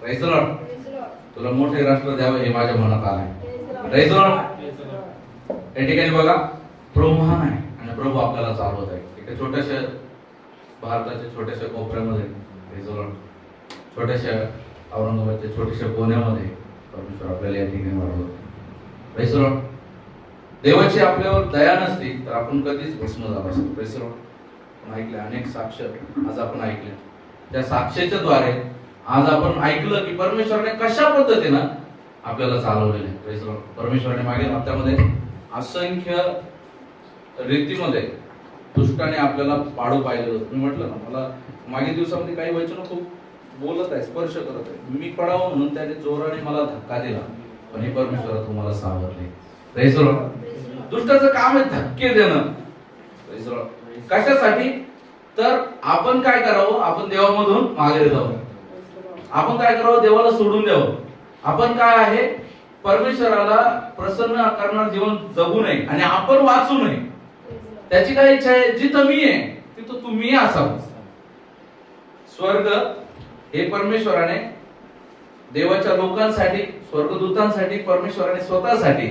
Praise the Lord. तुला मोठे राष्ट्र द्यावे हे माझ्या मनात आलंय. Praise the Lord. या ठिकाणी बघा प्रभू महान आहे आणि प्रभू आपल्याला चालवत आहे. एका छोट्याशा भारताच्या छोट्याशा कोपऱ्यामध्ये, प्रेज द लॉर्ड, छोट्याशा औरंगाबादच्या छोट्याशा कोण्यामध्ये परमेश्वर आपल्याला या ठिकाणी वाढवतो. Praise the Lord. देवाची आपल्यावर दया नसती तर आपण कधीच भस्म झालो असतो. Praise the Lord. आपण ऐकले अनेक साक्ष आज आपण ऐकले. त्या साक्षेच्या द्वारे आज आपण ऐकलं की परमेश्वराने कशा पद्धतीनं आपल्याला चालवलेले. Praise the Lord. परमेश्वराने मागील हप्त्यामध्ये असंख्य रीतीमध्ये दुष्टाने आपल्याला पाडू पाहिलं होतं. मी म्हटलं ना, मला मागील दिवसामध्ये काही वचन खूप बोलत आहे, स्पर्श करत आहे. मी पडावं म्हणून त्याने जोराने मला धक्का दिला, पण हे परमेश्वरा तुम्हाला सावरले. Praise the Lord. दुष्टाचं काम आहे धक्के देणं. Praise the Lord. कशासाठी? तर आपण काय करावं? आपण देवामधून मागे जावं. आपण काय करावं? देवाला सोडून द्यावं. आपण काय आहे? परमेश्वराला प्रसन्न करणार जीवन जगू नये आणि आपण वाचू नये. त्याची काय इच्छा आहे? जिथं मी आहे तिथं तुम्ही असावं. स्वर्ग हे परमेश्वराने देवाच्या लोकांसाठी, स्वर्गदूतांसाठी, परमेश्वराने स्वतःसाठी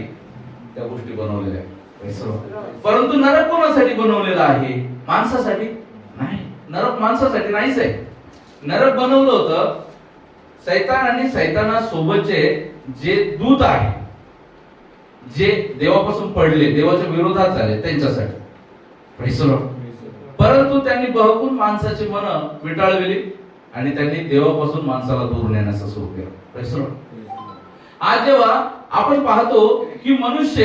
त्या गोष्टी बनवलेल्या आहेत. परंतु नरक कोणासाठी बनवलेला आहे? माणसासाठी नाही. नरक माणसासाठी नाहीच आहे. नरक बनवलं होतं सैतान आणि सैताना सोबतचे जे दूत आहे, जे देवापासून पडले, देवाच्या विरोधात झाले, त्यांच्यासाठी. परंतु त्यांनी बहकून माणसाची मन विटाळविली आणि त्यांनी देवापासून माणसाला दूर नेण्याचं सुरू केलं. आज जेव्हा आपण पाहतो की मनुष्य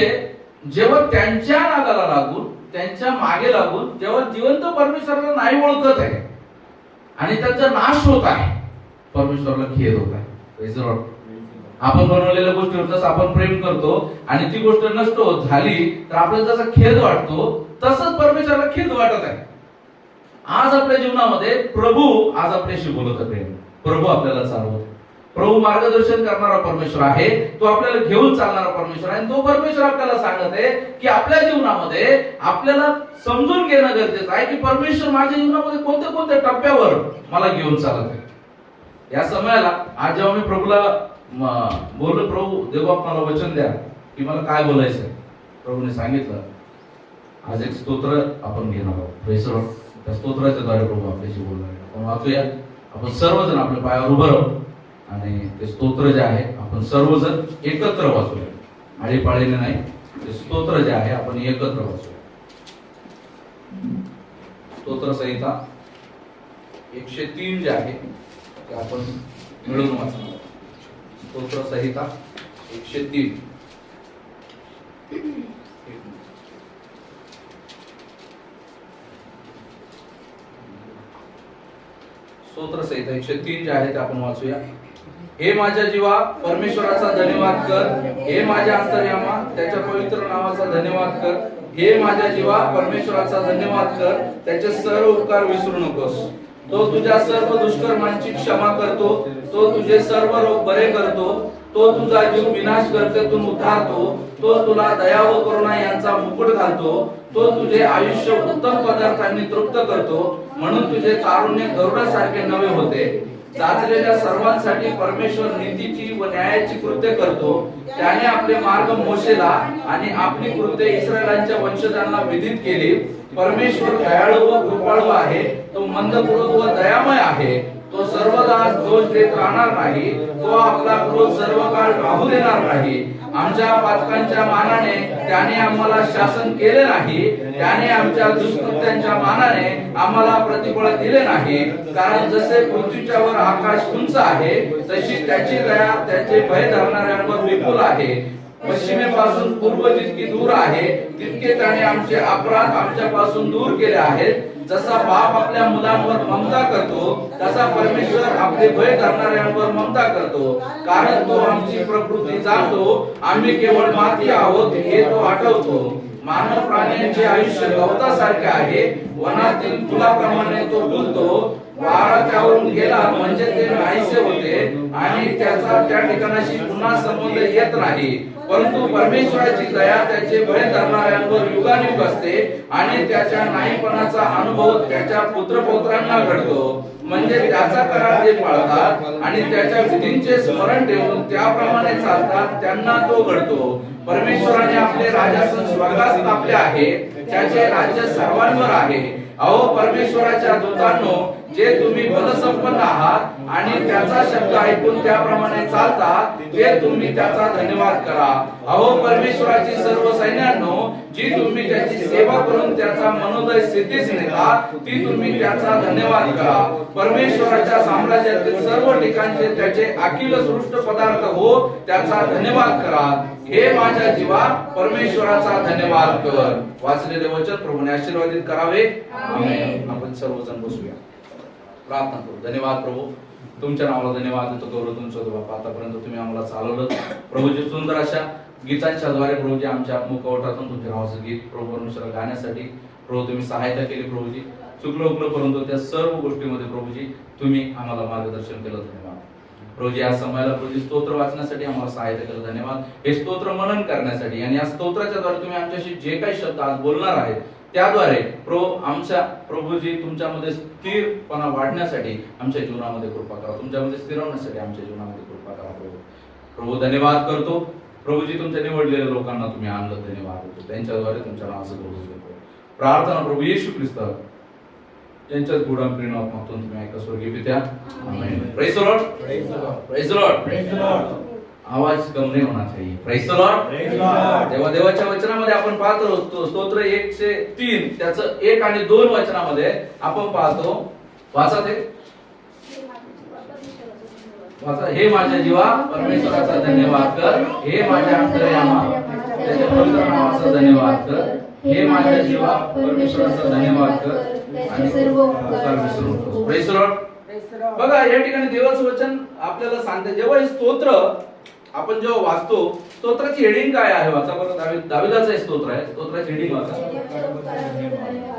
जेव्हा त्यांच्या नादाला लागून, त्यांच्या मागे लागून, जेव्हा जिवंत परमेश्वराला नाही ओळखत आहे आणि त्यांचा नाश होत आहे, परमेश्वराला खेद होत आहे. Praise the Lord. आपण बनवलेल्या गोष्टीवर जसं आपण प्रेम करतो आणि ती गोष्ट नष्ट होत झाली तर आपल्याला जसा खेद वाटतो, तसंच परमेश्वराला खेद वाटत आहे. आज आपल्या जीवनामध्ये प्रभू आज आपल्याशी बोलत आहे. प्रभू आपल्याला चालवत. प्रभू मार्गदर्शन करणारा परमेश्वर आहे. तो आपल्याला घेऊन चालणारा परमेश्वर आहे. तो परमेश्वर आपल्याला सांगत आहे की आपल्या जीवनामध्ये आपल्याला समजून घेणं गरजेचं आहे की परमेश्वर माझ्या जीवनामध्ये कोणत्या कोणत्या टप्प्यावर मला घेऊन चालत आहे. या समयाला आज जेव्हा मी प्रभूला बोललो, प्रभू देवा मला वचन द्या की मला काय बोलायचंय. प्रभूने सांगितलं आज एक स्तोत्र आपण घेणार आहोत. Praise the Lord. त्या स्तोत्राच्या द्वारे प्रभू आपल्याशी बोलणार आहे. आपण वाचूया. आपण सर्वजण आपल्या पायावर उभं राहू आणि ते स्तोत्र जे आहे आपण सर्वजण एकत्र वाचूया. आळीपाळीने नाही, ते स्तोत्र जे आहे आपण एकत्र वाचूया. स्तोत्र संहिता 103 जे आहे ते आपण मिळून वाचणार. स्तोत्र संहिता 103. स्तोत्र संहिता 103 जे आहे ते आपण वाचूया. हे माझ्या जीवा परमेश्वराचा धन्यवाद कर. हे माझ्या अंतर्यामा त्याच्या पवित्र नावाचा धन्यवाद कर. हे माझ्या जीवा परमेश्वराचा धन्यवाद कर. त्याचे सर्व उपकार विसरू नकोस. तो तुझ्या सर्व दुष्कर्मांची क्षमा करतो. तो तुझे सर्व रोग बरे करतो. तो तुझा जीव विनाश गर्तेतून उद्धारतो. तो तुला दया व करुणा यांचा मुकुट घालतो. तो तुझे आयुष्य उत्तम पदार्थांनी तृप्त करतो. म्हणून तुझे तारुण्य गरुडासारखे नवे होते. जाचलेल्या सर्वांसाठी परमेश्वर नीतीची व न्यायाची कृत्य करतो. त्याने आपले मार्ग मोशेला आणि आपली कृत्ये इस्रायलांच्या वंशजांना विदित केली. परमेश्वर दयाळू व कृपाळू आहे. तो मंदक्रोध व दयामय आहे. तो सर्वदा दोष देत राहणार नाही. तो आपला क्रोध सर्व काळ राहू देणार नाही. आमच्या पातकांच्या मानाने त्याने आम्हाला शासन केले नाही. त्याने आमच्या दुष्कृत्यांच्या मानाने आम्हाला प्रतिफळ दिले नाही. कारण जसे पृथ्वीच्या वर आकाश उंच आहे तशी त्याची दया त्याचे भय धरणाऱ्यांवर विपुल आहे. पश्चिमेपासून पूर्व जितकी दूर आहे तितके त्याने आमचे अपराध आमच्यापासून दूर केले आहेत. जसा बाप आपल्या मुलांवर ममता करतो तसा परमेश्वर आपले भय धरणाऱ्यांवर ममता करतो. कारण तो आमची प्रकृती जाणतो. आम्ही केवळ माती आहोत हे तो आठवतो. मानव प्राण्यांचे आयुष्य गवतासारखे आहे. वनातील फुलाप्रमाणे तो डुलतो. वारा त्यावरून गेला म्हणजे ते नाहीसे होते आणि त्याचा त्या ठिकाणाशी पुन्हा संबंध येत नाही, परंतु परमेश्वराची दया त्याचे भय धरणाऱ्यांवर युगानुयुग असते आणि त्याच्या नाहीपणाचा अनुभव त्याच्या पुत्रपौत्रांना घडतो. म्हणजे त्याचा करार जे पाळतात आणि त्याच्या विधींचे स्मरण ठेवून त्याप्रमाणे चालतात त्यांना तो घडतो. परमेश्वराने आपले राजासन स्वर्गात स्थापले आहे, त्याचे राज्य सर्वांवर आहे. अहो परमेश्वराच्या दूतांनो, जे तुम्ही बलसंपन्न आहात आणि त्याचा शब्द ऐकून त्याप्रमाणे चालता, ते तुम्ही त्याचा धन्यवाद करा. अहो परमेश्वराची सर्व सैन्यांनो, जी तुम्ही त्याची सेवा करून त्याचा मनोदय सिद्धीस नेता, ती तुम्ही त्याचा धन्यवाद करा. परमेश्वराच्या साम्राज्यातील सर्व ठिकाणचे त्याचे अखिल सृष्ट पदार्थ हो, त्याचा धन्यवाद करा. हे माझ्या जीवा परमेश्वराचा धन्यवाद कर. वाचलेले वचन प्रभूने आशीर्वादित करावे. आमेन. आपण सर्वजण बसूया, प्रार्थना करू. धन्यवाद प्रभू, तुमच्या नावाला धन्यवाद देतो. गौरव तुमचं बाबा, आतापर्यंत तुम्ही आम्हाला चालवलं प्रभूजी. सुंदर अशा गीतांच्या द्वारे प्रभूजी आमच्या मुखवटातून तुमच्या नावाचं गीत प्रभू परमेश्वर गाण्यासाठी प्रभू तुम्ही सहायता केली. प्रभूजी चुकलो परंतु त्या सर्व गोष्टीमध्ये प्रभूजी तुम्ही आम्हाला मार्गदर्शन केलं. धन्यवाद प्रभूजी. या समयाला प्रभूजी स्तोत्र वाचण्यासाठी आम्हाला सहायता केलं. धन्यवाद. हे स्तोत्र मनन करण्यासाठी आणि या स्तोत्राच्या द्वारे तुम्ही आमच्याशी जे काही शब्द आज बोलणार आहेत त्याद्वारे आमच्या प्रभूजी तुमच्यामध्ये स्थिरपणा वाढण्यासाठी आमच्या जीवनामध्ये कृपा करा. तुमच्यामध्ये स्थिर होण्यासाठी आमच्या जीवनामध्ये कृपा करा. प्रभू धन्यवाद करतो. प्रभूजी तुमच्या निवडलेल्या लोकांना तुम्ही आणलं. धन्यवाद देतो. त्यांच्याद्वारे तुमच्या नावाचं गौरव करतो. प्रार्थना प्रभू येशू ख्रिस्त यांच्याच गुणाम प्रेमातून तुम्ही ऐका स्वर्गीय पित्या. Amen. Praise the Lord. Praise the Lord. Praise the Lord. आवाज कम नहीं होना चाहिए. Praise the Lord. Praise the Lord. तेव्हा देवाच्या वचनामध्ये आपण पाहतो स्तोत्र 103 त्याचं 1 आणि 2 वचनामध्ये आपण पाहतो. वाचा ते. वाचा. हे माझ्या जीवा परमेश्वराचा धन्यवाद कर. हे माझ्या अंतर्यामा त्याच्या पवित्र नावाचा धन्यवाद कर. हे माझ्या जीवा परमेश्वराचा धन्यवाद कर आणि सर्व उपकार विसरू नको. Praise the Lord. बघा या ठिकाणी देवाचं वचन आपल्याला सांगते, जेव्हा हे स्तोत्र आपण जेव्हा वाचतो, स्तोत्राची हेडिंग काय आहे? वाचा बरं. दाविदाचं हे स्तोत्र आहे. स्तोत्राची हेडिंग वाचा.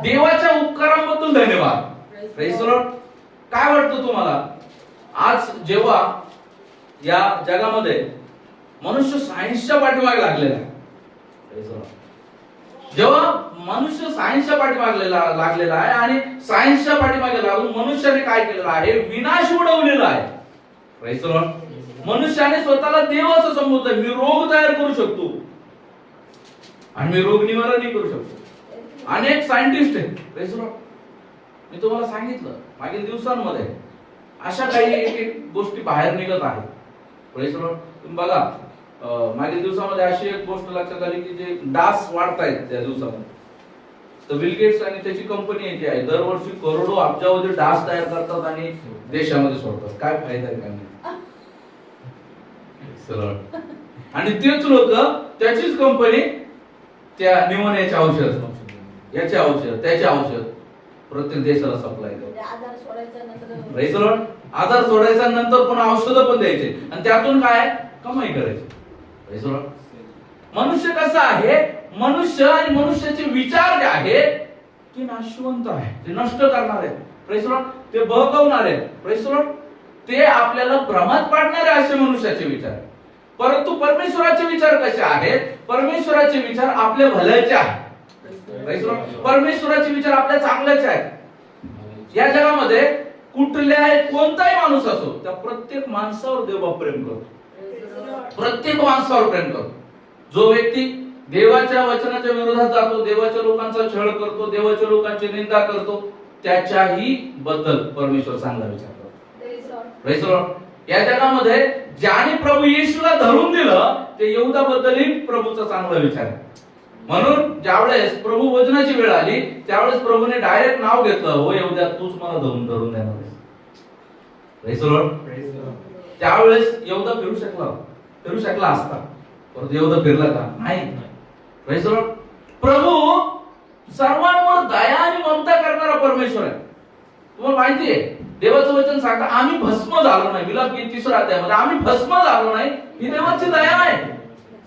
देवाच्या उपकारांबद्दल धन्यवाद. Praise the Lord. काय वाटतं तुम्हाला आज जेव्हा या जगामध्ये मनुष्य सायन्सच्या पाठीमागे लागलेला आहे, जेव्हा मनुष्य सायन्सच्या पाठीमागे लागलेला आहे आणि सायन्सच्या पाठीमागे लागून मनुष्याने काय केलेलं आहे? विनाश उडवलेला आहे. Praise the Lord. मनुष्याने स्वतःला देव असं समजलं. मी रोग तयार करू शकतो आणि मी रोग निवारण करू शकतो. अनेक सायंटिस्ट आहेत. Praise the Lord. मी तुम्हाला सांगितलं मागील दिवसांमध्ये अशा काही एक गोष्टी बाहेर निघत आहेत. Praise the Lord. तुम्ही बघा मागील दिवसामध्ये अशी एक गोष्ट लक्षात आली की जे डास वाढतायत त्या दिवसामध्ये, तर बिल गेट्स आणि त्याची कंपनी याची आहे, दरवर्षी करोडो अब्जावधी डास तयार करतात आणि देशामध्ये सोडतात. काय फायदा आहे काय? आणि तेच लोक त्याचीच कंपनी त्या निमोनियाचे औषध, याचे औषध, त्याचे औषध प्रत्येक देशाला सप्लाय करतात. आजार सोडायचा नंतर पण औषधं पण द्यायचे आणि त्यातून काय कमाई करायची. मनुष्य कसा आहे? मनुष्य आणि मनुष्याचे विचार जे आहेत ते नाशवंत आहे, ते नष्ट करणार आहेत. Praise the Lord. ते बहकवणार आहेत. Praise the Lord. ते आपल्याला भ्रमात पाडणारे असे मनुष्याचे विचार. परंतु परमेश्वराचे विचार कसे आहेत? परमेश्वराचे विचार आपल्या भल्याचे आहेत. Praise the Lord. परमेश्वराचे विचार आपल्या चांगल्याचे आहेत. या जगामध्ये कुठल्याही कोणताही माणूस असो, त्या प्रत्येक माणसावर देव प्रेम करतो. प्रत्येक माणसावर प्रेम करतो. जो व्यक्ती देवाच्या वचनाच्या विरोधात जातो, देवाच्या लोकांचा छळ करतो, देवाच्या लोकांची निंदा करतो, त्याच्याही बद्दल परमेश्वर चांगला विचार करतो. Praise the Lord. या जगामध्ये ज्याने प्रभू येशूला धरून दिलं ते यहूदा बद्दलही प्रभूचा चांगला विचार आहे. म्हणून ज्यावेळेस प्रभू वचनाची वेळ आली त्यावेळेस प्रभूने डायरेक्ट नाव घेतलं, हो यहूदा तूच मला धरून देणार आहेस. Praise the Lord. त्यावेळेस यहूदा फिरू शकला असता, परंतु यहूदा फिरला का? नाही. Praise the Lord. प्रभू सर्वांवर दया आणि ममता करणारा परमेश्वर आहे. तुम्हाला माहिती आहे देवाचं वचन सांगतं आम्ही भस्म झालो नाही. विलाप गीत 3 अध्यायामध्ये आम्ही भस्म झालो नाही, ही देवाची दया आहे.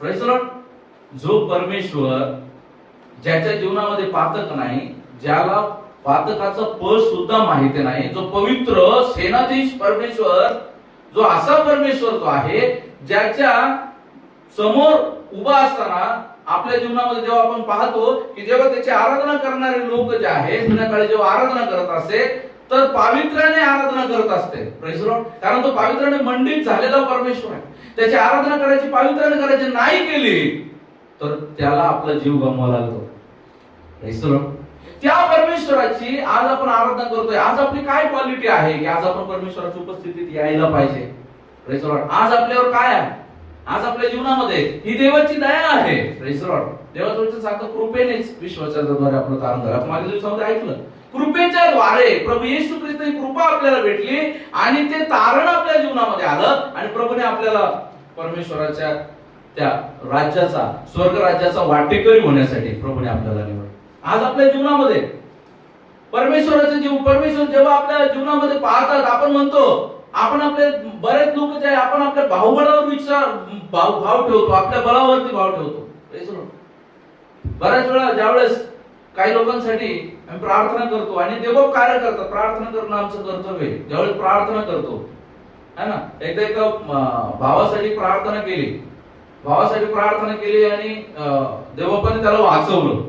Praise the Lord. जो परमेश्वर ज्याच्या जीवनामध्ये पातक नाही, ज्याला पातकाचं पळ सुद्धा माहिती नाही, जो पवित्र सेनाधीश परमेश्वर, जो असा परमेश्वर जो आहे ज्याच्या समोर उभा असताना आपल्या जीवनामध्ये जेव्हा आपण पाहतो की जेव्हा त्याची आराधना करणारे लोक जे आहेत जुन्या काळी जेव्हा आराधना करत असते तर पावित्र्याने आराधना करत असते. Praise the Lord. कारण तो पावित्र्याने मंडित झालेला परमेश्वर आहे. त्याची आराधना करायची पावित्र्याने करायची नाही केली तर त्याला आपला जीव गमवावा लागतो. Praise the Lord. त्या परमेश्वराची आज आपण आराधना करतोय. आज आपली काय क्वालिटी आहे की आज आपण परमेश्वराच्या उपस्थितीत यायला पाहिजे. Praise the Lord. आज आपल्यावर काय आहे? आज आपल्या जीवनामध्ये ही देवाची दया आहे. Praise the Lord. देवाचं वचन सांगतं कृपेनेच विश्वासाच्या द्वारे आपलं तारण झालं. आपण मागील दिवसामध्ये ऐकलं कृपेच्या द्वारे प्रभू येशू ख्रिस्त ही कृपा आपल्याला भेटली आणि ते तारण आपल्या जीवनामध्ये आलं आणि प्रभूने आपल्याला परमेश्वराच्या त्या राज्याचा स्वर्ग राज्याचा वाटेकरी होण्यासाठी प्रभूने आपल्याला निवडलं. आज आपल्या जीवनामध्ये परमेश्वर जेव्हा आपल्या जीवनामध्ये पाहतात आपण म्हणतो आपण आपले बरेच लोक जे आपण आपल्या भावबळावर भाव ठेवतो. आपल्या बळावरती भाव ठेवतो. बऱ्याच वेळा ज्यावेळेस काही लोकांसाठी आम्ही प्रार्थना करतो आणि देव कार्य करतात. प्रार्थना करणं आमचं कर्तव्य आहे. ज्यावेळेस प्रार्थना करतो है ना. एकदा एका भावासाठी प्रार्थना केली आणि देवपण त्याला वाचवलं.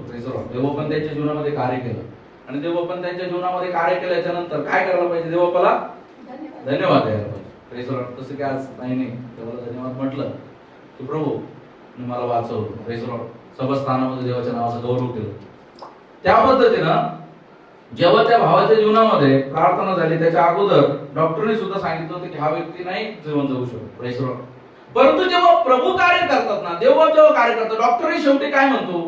देवपण त्यांच्या जीवनामध्ये कार्य केलं आणि देवपण त्यांच्या जीवनामध्ये कार्य केल्याच्या नंतर काय करायला पाहिजे? देवपाला धन्यवाद द्यायला पाहिजे. तसं की आज नाही देवाला धन्यवाद म्हटलं की प्रभू मला वाचवलं. सभास्थानामध्ये देवाच्या नावाचा गौरव केलं. त्या पद्धतीनं जेव्हा त्या भावाच्या जीवनामध्ये प्रार्थना झाली त्याच्या अगोदर डॉक्टरने सुद्धा सांगितलं होतं की हा व्यक्ती नाही जीवन जगू शकतो. परंतु जेव्हा प्रभू कार्य करतात ना, देव जेव्हा कार्य करतात, डॉक्टरही शेवटी काय म्हणतो?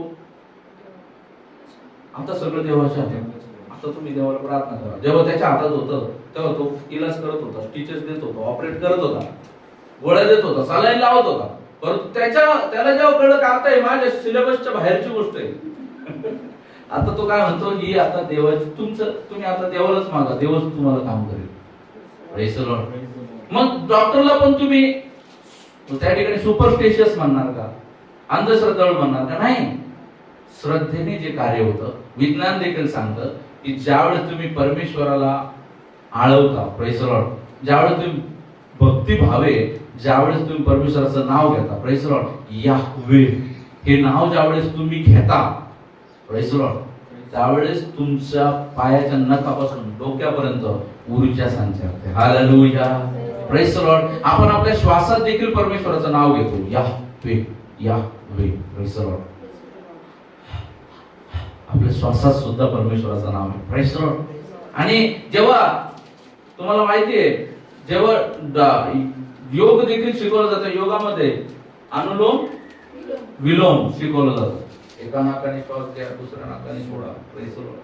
आता सगळं देवाच्या हातात. आता तुम्ही देवाला प्रार्थना करा. जेव्हा त्याच्या हातात होतं तेव्हा तो इलाज करत होता, स्टिचेस देत होता, ऑपरेट करत होता, गोळ्या देत होता, सलाईन लावत होता. परंतु त्याला जेव्हा कळलं का आता हे माझ्या सिलेबसच्या बाहेरची गोष्ट आहे आता तो काय म्हणतो ही आता देवाची तुम्ही आता देवालाच मागा, देवच तुम्हाला काम करेल. Praise the Lord. मग डॉक्टरला पण तुम्ही त्या ठिकाणी सुपरस्टिशियस म्हणणार का? अंधश्रद्धाळू म्हणणार का? नाही. श्रद्धेने जे कार्य होतं विज्ञान देखील सांगतं की ज्यावेळेस तुम्ही परमेश्वराला आळवता, प्रेज द लॉर्ड, ज्यावेळेस तुम्ही भक्ती भावे ज्यावेळेस तुम्ही परमेश्वराचं नाव घेता, प्रेज द लॉर्ड, याह्वे हे नाव ज्यावेळेस तुम्ही घेता, प्रेज द लॉर्ड, त्यावेळेस तुमच्या पायाच्या नखापासून डोक्यापर्यंत ऊर्जा संचारते. हालेलुया. Praise the Lord. आपण आपल्या श्वासात देखील परमेश्वराचं नाव घेतो. Yahweh Yahweh. Praise the Lord. आपल्या श्वासात सुद्धा परमेश्वराचं नाव आहे. Praise the Lord. आणि जेव्हा तुम्हाला माहितीये जेव्हा योग देखील शिकवलं जातं, योगामध्ये अनुलोम विलोम शिकवलं जातं. एका नाकाने श्वास घ्या, दुसऱ्या नाकाने सोडा. Praise the Lord.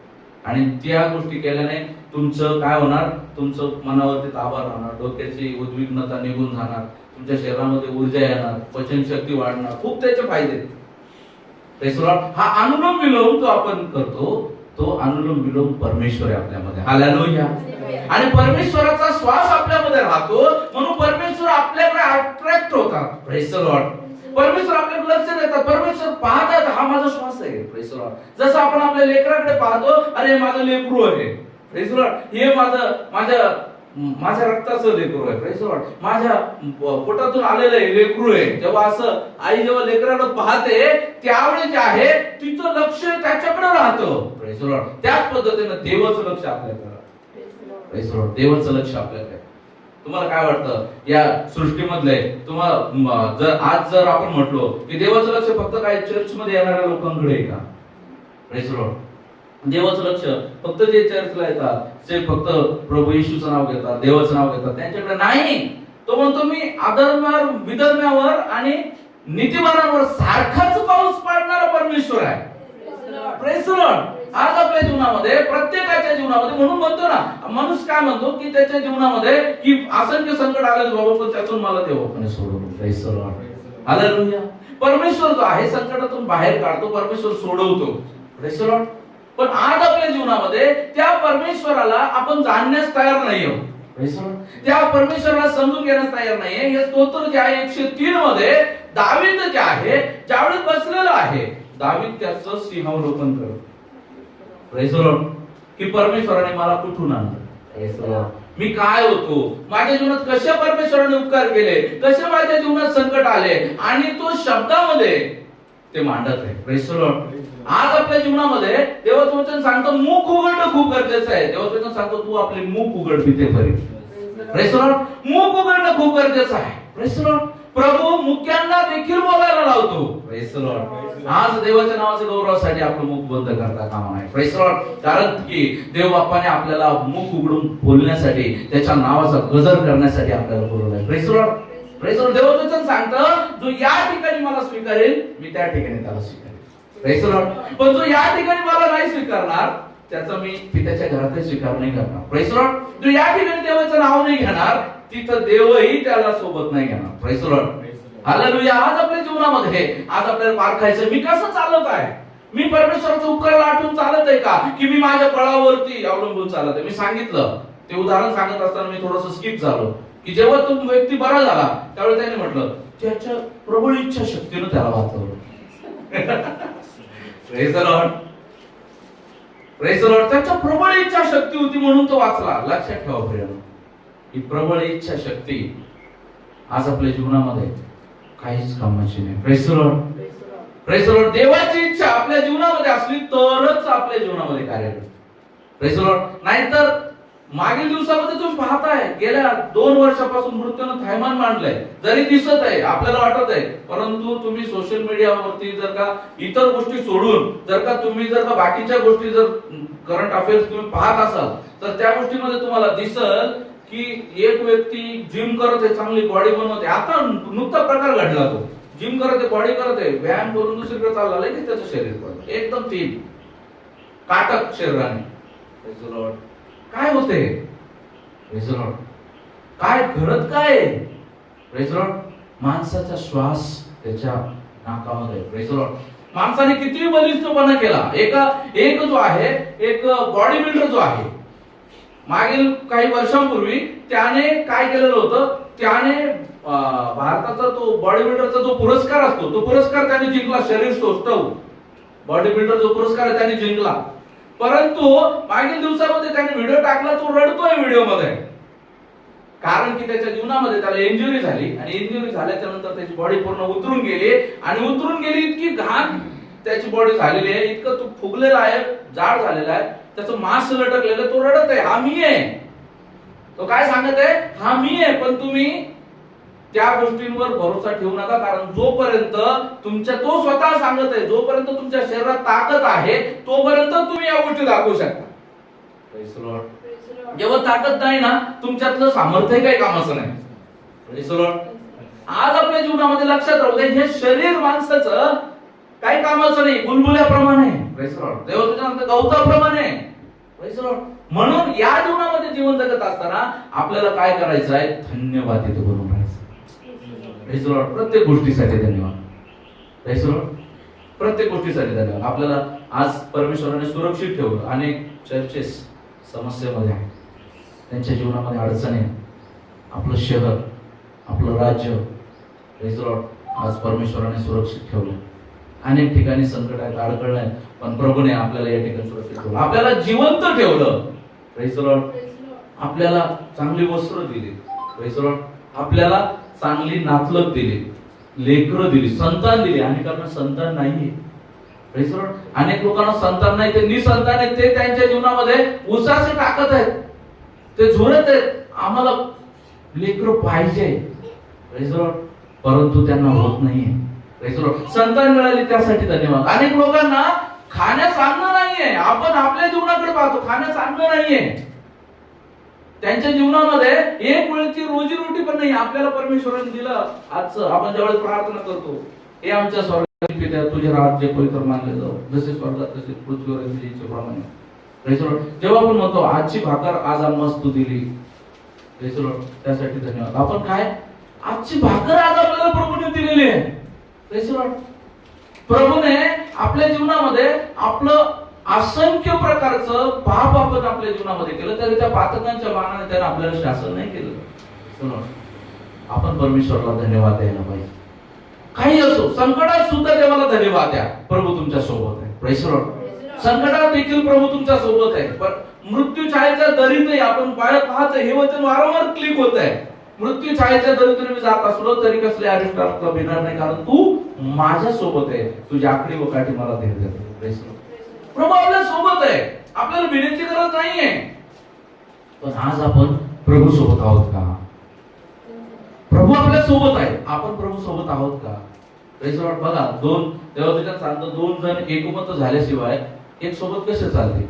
आणि त्या गोष्टी केल्याने तुमचं काय होणार? तुमचं मनावरती ताबा राहणार, डोक्याची उद्विग्नता निघून जाणार, तुमच्या शरीरामध्ये ऊर्जा येणार, पचनशक्ती वाढणार, खूप त्याचे फायदे. Praise the Lord. हा अनुलोम विलोम जो आपण करतो तो अनुलोम विलोम परमेश्वर आहे आपल्यामध्ये. हालेलुया. आणि परमेश्वराचा श्वास आपल्यामध्ये राहतो म्हणून परमेश्वर आपल्याकडे अट्रॅक्ट होतात. Praise the Lord. परमेश्वर आपल्याकडे लक्ष देतात. परमेश्वर पाहतात हा माझा श्वास आहे. Praise the Lord. जसं आपण आपल्या लेकराकडे पाहतो, अरे माझं लेकरू आहे. Praise the Lord. हे माझ्या रक्ताचं लेकरू आहे. Praise the Lord. माझ्या पोटातून आलेलं आहे लेकरू आहे. जेव्हा असं आई जेव्हा लेकराकडे पाहते त्यावेळी जे आहे तिचं लक्ष त्याच्याकडे राहतं. Praise the Lord. त्याच पद्धतीनं देवाचं लक्ष आपल्याकडे. Praise the Lord. देवाचं लक्ष आपल्याकडे. तुम्हाला काय वाटतं या सृष्टीमधले तुम्हाला जर आपण म्हटलो की देवाचं लक्ष फक्त काय चर्च मध्ये येणाऱ्या लोकांकडे आहे का? Praise the Lord. देवाचं लक्ष फक्त जे चर्चला येतात ते फक्त प्रभू येशूचं नाव घेतात, देवाचं नाव घेतात त्यांच्याकडे नाही. तो म्हणतो मी अधर्मावर विधर्म्यावर आणि नीतिवानांवर सारखाच पाऊस पाडणारा परमेश्वर आहे. Praise the Lord. आज आपल्या जीवनामध्ये प्रत्येकाच्या जीवनामध्ये म्हणून म्हणतो ना माणूस काय म्हणतो की त्याच्या जीवनामध्ये की असंख्य संकट आले बाबा पण त्यातून मला देवाने सोडवलं. Praise the Lord. हालेलुया. परमेश्वर जो आहे संकटातून बाहेर काढतो, परमेश्वर सोडवतो. Praise the Lord. पण आज आपल्या जीवनामध्ये त्या परमेश्वराला आपण जाणण्यास तयार नाही आहोत. Praise the Lord. त्या परमेश्वराला समजून घेण्यास तयार नाहीये. हे स्तोत्र जे आहे 103 मध्ये दावीद जे आहे ज्यावेळी बसलेला आहे दावीद त्याचं सिंहावलोकन करतो. Praise the Lord. की परमेश्वराने मला कुठून आणलं. Praise the Lord. मी काय होतो, माझ्या जीवनात कशा परमेश्वराने उपकार केले, कसे माझ्या जीवनात संकट आले, आणि तो शब्दामध्ये ते मांडत आहे. Praise the Lord. आज आपल्या जीवनामध्ये देवाचं वचन सांगतो मुख उघडणं खूप गरजेचं आहे. देवाचं वचन सांगतो तू आपले मुख उघड पितेपर्यंत. Praise the Lord. मुख उघडणं खूप गरजेचं आहे. Praise the Lord. प्रभू मुक्यांना देखील बोलायला लावतो. Praise the Lord. आज देवाच्या नावाच्या गौरवासाठी आपलं मुख बंद करता कामा नये. Praise the Lord. कारण की देव बाप्पाने आपल्याला मुख उघडून बोलण्यासाठी, त्याच्या नावाचा गजर करण्यासाठी आपल्याला बोलवलंय. Praise the Lord. Praise the Lord. देवाचं वचन सांगतं जो या ठिकाणी मला स्वीकारेल मी त्या ठिकाणी त्याला स्वीकारेल. Praise the Lord. पण जो या ठिकाणी मला नाही स्वीकारणार त्याचा मी पित्याच्या घरातही स्वीकार नाही करणार. Praise the Lord. जो या ठिकाणी देवाचं नाव नाही घेणार तिथं देवही त्याला सोबत नाही घेणार. Praise the Lord. हालेलुया. आज आपल्या जीवनामध्ये आज आपल्याला पारखायचं मी कसं चालत आहे, मी परमेश्वराचा उपकार आठवून चालत आहे का, की मी माझ्या बळावरती अवलंबून चालत आहे. मी सांगितलं ते उदाहरण सांगत असताना मी थोडंसं स्किप झालो की जेव्हा तो व्यक्ती बरा झाला त्यावेळी त्याने म्हटलं त्याच्या प्रबळ इच्छा शक्तीने त्याला वाचवलं. Praise the Lord. Praise the Lord. त्याच्या प्रबळ इच्छा शक्ती होती म्हणून तो वाचला. लक्षात ठेवा प्रियानो, ही प्रबळ इच्छा शक्ती आज आपल्या जीवनामध्ये काहीच कामाची नाही. Praise the Lord. Praise the Lord. देवाची इच्छा आपल्या जीवनामध्ये असली तरच आपल्या जीवनामध्ये कार्य करते. Praise the Lord. नाहीतर मागील दिवसामध्ये तुम्ही पाहताय गेल्या 2 वर्षापासून मृत्यूनं थैमान मांडलंय. जरी दिसत आहे आपल्याला वाटत आहे, परंतु तुम्ही सोशल मीडियावरती जर का इतर गोष्टी सोडून तुम्ही जर का बाकीच्या गोष्टी जर करंट अफेअर्स तुम्ही पाहत असाल तर त्या गोष्टीमध्ये तुम्हाला दिसल की एक व्यक्ती जिम करत आहे, चांगली बॉडी बनवते. आता नुकता प्रकार घडला, तो जिम करत आहे, बॉडी करत आहे, व्यायाम करून दुसरीकडे चालला लगेच त्याचं शरीर पडलं एकदम थीन काटक शरीराने. Praise the Lord. काय होते? Praise the Lord. काय घडत काय? Praise the Lord. माणसाचा श्वास त्याच्या नाकामध्ये. Praise the Lord. माणसाने किती बलिष्ठपणा केला. एक जो आहे, एक बॉडी बिल्डर जो आहे, मागील काही वर्षांपूर्वी त्याने काय केलेलं होतं, त्याने भारताचा तो बॉडी बिल्डरचा जो पुरस्कार असतो तो पुरस्कार त्याने जिंकला. शरीर सौष्ठव बॉडी बिल्डर जो पुरस्कार आहे त्याने जिंकला. परंतु मागील दिवसामध्ये त्याने व्हिडिओ टाकला, तो रडतोय व्हिडिओ मध्ये. कारण की त्याच्या जीवनामध्ये त्याला इंजुरी झाली आणि इंजुरी झाल्याच्या नंतर त्याची बॉडी पूर्ण उतरून गेली आणि उतरून गेली इतकी घाण त्याची बॉडी झालेली आहे, इतकं तो फुगलेला आहे, जाड झालेला आहे, त्याचं मांस लटकलेलं. तो रडत आहे हा मी आहे. तो काय सांगत आहे, हा मी आहे. पण तुम्ही त्या गोष्टींवर भरोसा ठेवू नका, कारण जोपर्यंत तो स्वतः सांगत आहे, जोपर्यंत तुमच्या शरीरात ताकद आहे तोपर्यंत तुम्ही या गोष्टी दाखवू शकता. Praise the Lord. जेव्हा ताकद नाही ना तुमच्यातलं सामर्थ्य काही कामाचं नाही. Praise the Lord. आज आपल्या जीवनामध्ये लक्षात राहू दे, हे शरीर माणसाचं काही कामाचं नाही, बुलबुल्याप्रमाणे. Praise the Lord. देवाच्या गवताप्रमाणे. Praise the Lord. म्हणून या जीवनामध्ये जीवन जगत असताना आपल्याला काय करायचं आहे, धन्यवाद इथे बनवून राहायचं. Praise the Lord. प्रत्येक गोष्टीसाठी धन्यवाद. Praise the Lord. प्रत्येक गोष्टीसाठी धन्यवाद. आपल्याला आज परमेश्वराने सुरक्षित ठेवलं. अनेक चर्चेस समस्येमध्ये आहेत, त्यांच्या जीवनामध्ये अडचणी आहेत. आपलं शहर, आपलं राज्य, प्रेज द लॉर्ड, आज परमेश्वराने सुरक्षित ठेवलं. अनेक ठिकाणी संकट आहेत, अडकळलं आहे, पण प्रभूने आपल्याला या ठिकाणी सुरक्षित ठेवलं, आपल्याला जिवंत ठेवलं. Praise the Lord. आपल्याला चांगली वस्त्र दिली. Praise the Lord. आपल्याला चांगली नातलग दिली, लेकरं दिली, संतान दिली. अनेकांना संतान नाहीये. Praise the Lord. अनेक लोकांना संतान नाही, ते निसंतान आहेत. ते त्यांच्या जीवनामध्ये उसासे टाकत आहेत, ते झुरत आहेत, आम्हाला लेकरं पाहिजे. Praise the Lord. परंतु त्यांना होत नाहीये. Praise the Lord. संतान मिळाली त्यासाठी धन्यवाद. अनेक लोकांना खाण्यास अन्न नाहीये. आपण आपल्या जीवनाकडे पाहतो, खाण्यास अन्न नाहीये. त्यांच्या जीवनामध्ये एक वेळची रोजी रोटी पण नाही. आपल्याला परमेश्वराने दिलं. आज आपण ज्यावेळेस प्रार्थना करतो, हे आमच्या स्वर्गातील पित्या, तुझे राज्य पवित्र मानले जाऊ, जसे स्वर्गात तसे पृथ्वीवर तुझे प्रमाणे. Praise the Lord. जेव्हा आपण म्हणतो आजची भाकर आज आम्हाला तू दिली, प्रेज द लॉर्ड, त्यासाठी धन्यवाद. आपण काय, आजची भाकर आज आपल्याला प्रभूने दिलेली आहे. Praise the Lord. प्रभूने आपल्या जीवनामध्ये आपलं असंख्य प्रकारचं पाप आपण आपल्या जीवनामध्ये केलं, तरी त्या पातकांच्या मानाने त्याने आपल्याला शासन नाही केलं. आपण परमेश्वराला धन्यवाद द्यायला पाहिजे. काही असो, संकटात सुद्धा देवाला धन्यवाद द्या. प्रभू तुमच्या सोबत आहे. Praise the Lord. संकटात देखील प्रभू तुमच्या सोबत आहे. पण मृत्यू छायेच्या दरीतही आपण पाहतोय, हे वचन वारंवार क्लिक होत आहे. मृत्यू छायेच्या दरीतून मी जात असलो तरी कसले अरिष्ट भिणार नाही, कारण तू माझ्या सोबत आहे. तुझी आखडी व काठी मला धैर्य देते. प्रभू आपल्या सोबत आहे, आपल्याला भिण्याची गरज नाहीये. पण आज आपण प्रभू सोबत आहोत का? प्रभू आपल्या सोबत आहे, आपण प्रभू सोबत आहोत का? बघा, दोन देवाचं सांगतो, दोन जण एकमत झाल्याशिवाय एक सोबत कसे चालते?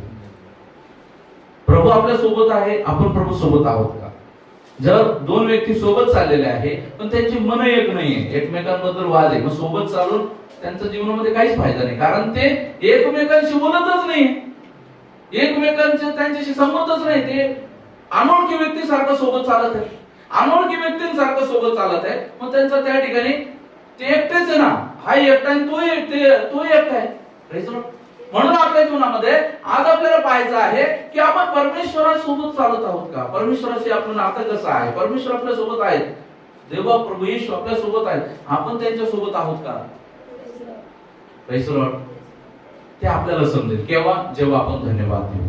प्रभू आपल्या सोबत आहे, आपण प्रभू सोबत आहोत का? जर दोन व्यक्ती सोबत चाललेले आहे पण त्यांची मन एक नाहीये, एकमेकांबद्दल वाद आहे, मग सोबत चालून त्यांच्या जीवनामध्ये काहीच फायदा नाही, कारण ते एकमेकांशी बोलतच नाही, एकमेकांचे त्यांच्याशी संबंधच नाही. ते अनोळखी व्यक्तीसारखं सोबत चालत आहे, अनोळखी व्यक्तींसारखं सोबत चालत आहे. मग त्यांचा त्या ठिकाणी ते एकटेच आहे ना, हा एकटा आणि तो एकटा आहे. म्हणून आपल्या जीवनामध्ये आज आपल्याला पाहायचं आहे की आपण परमेश्वरासोबत चालत आहोत का? परमेश्वराशी आपलं नातं कसं आहे? परमेश्वर आपल्या सोबत आहेत, देवा प्रभू येशू आपल्या सोबत आहेत, आपण त्यांच्या सोबत आहोत का? ते आपल्याला समजेल केव्हा? जेव्हा आपण धन्यवाद देऊ,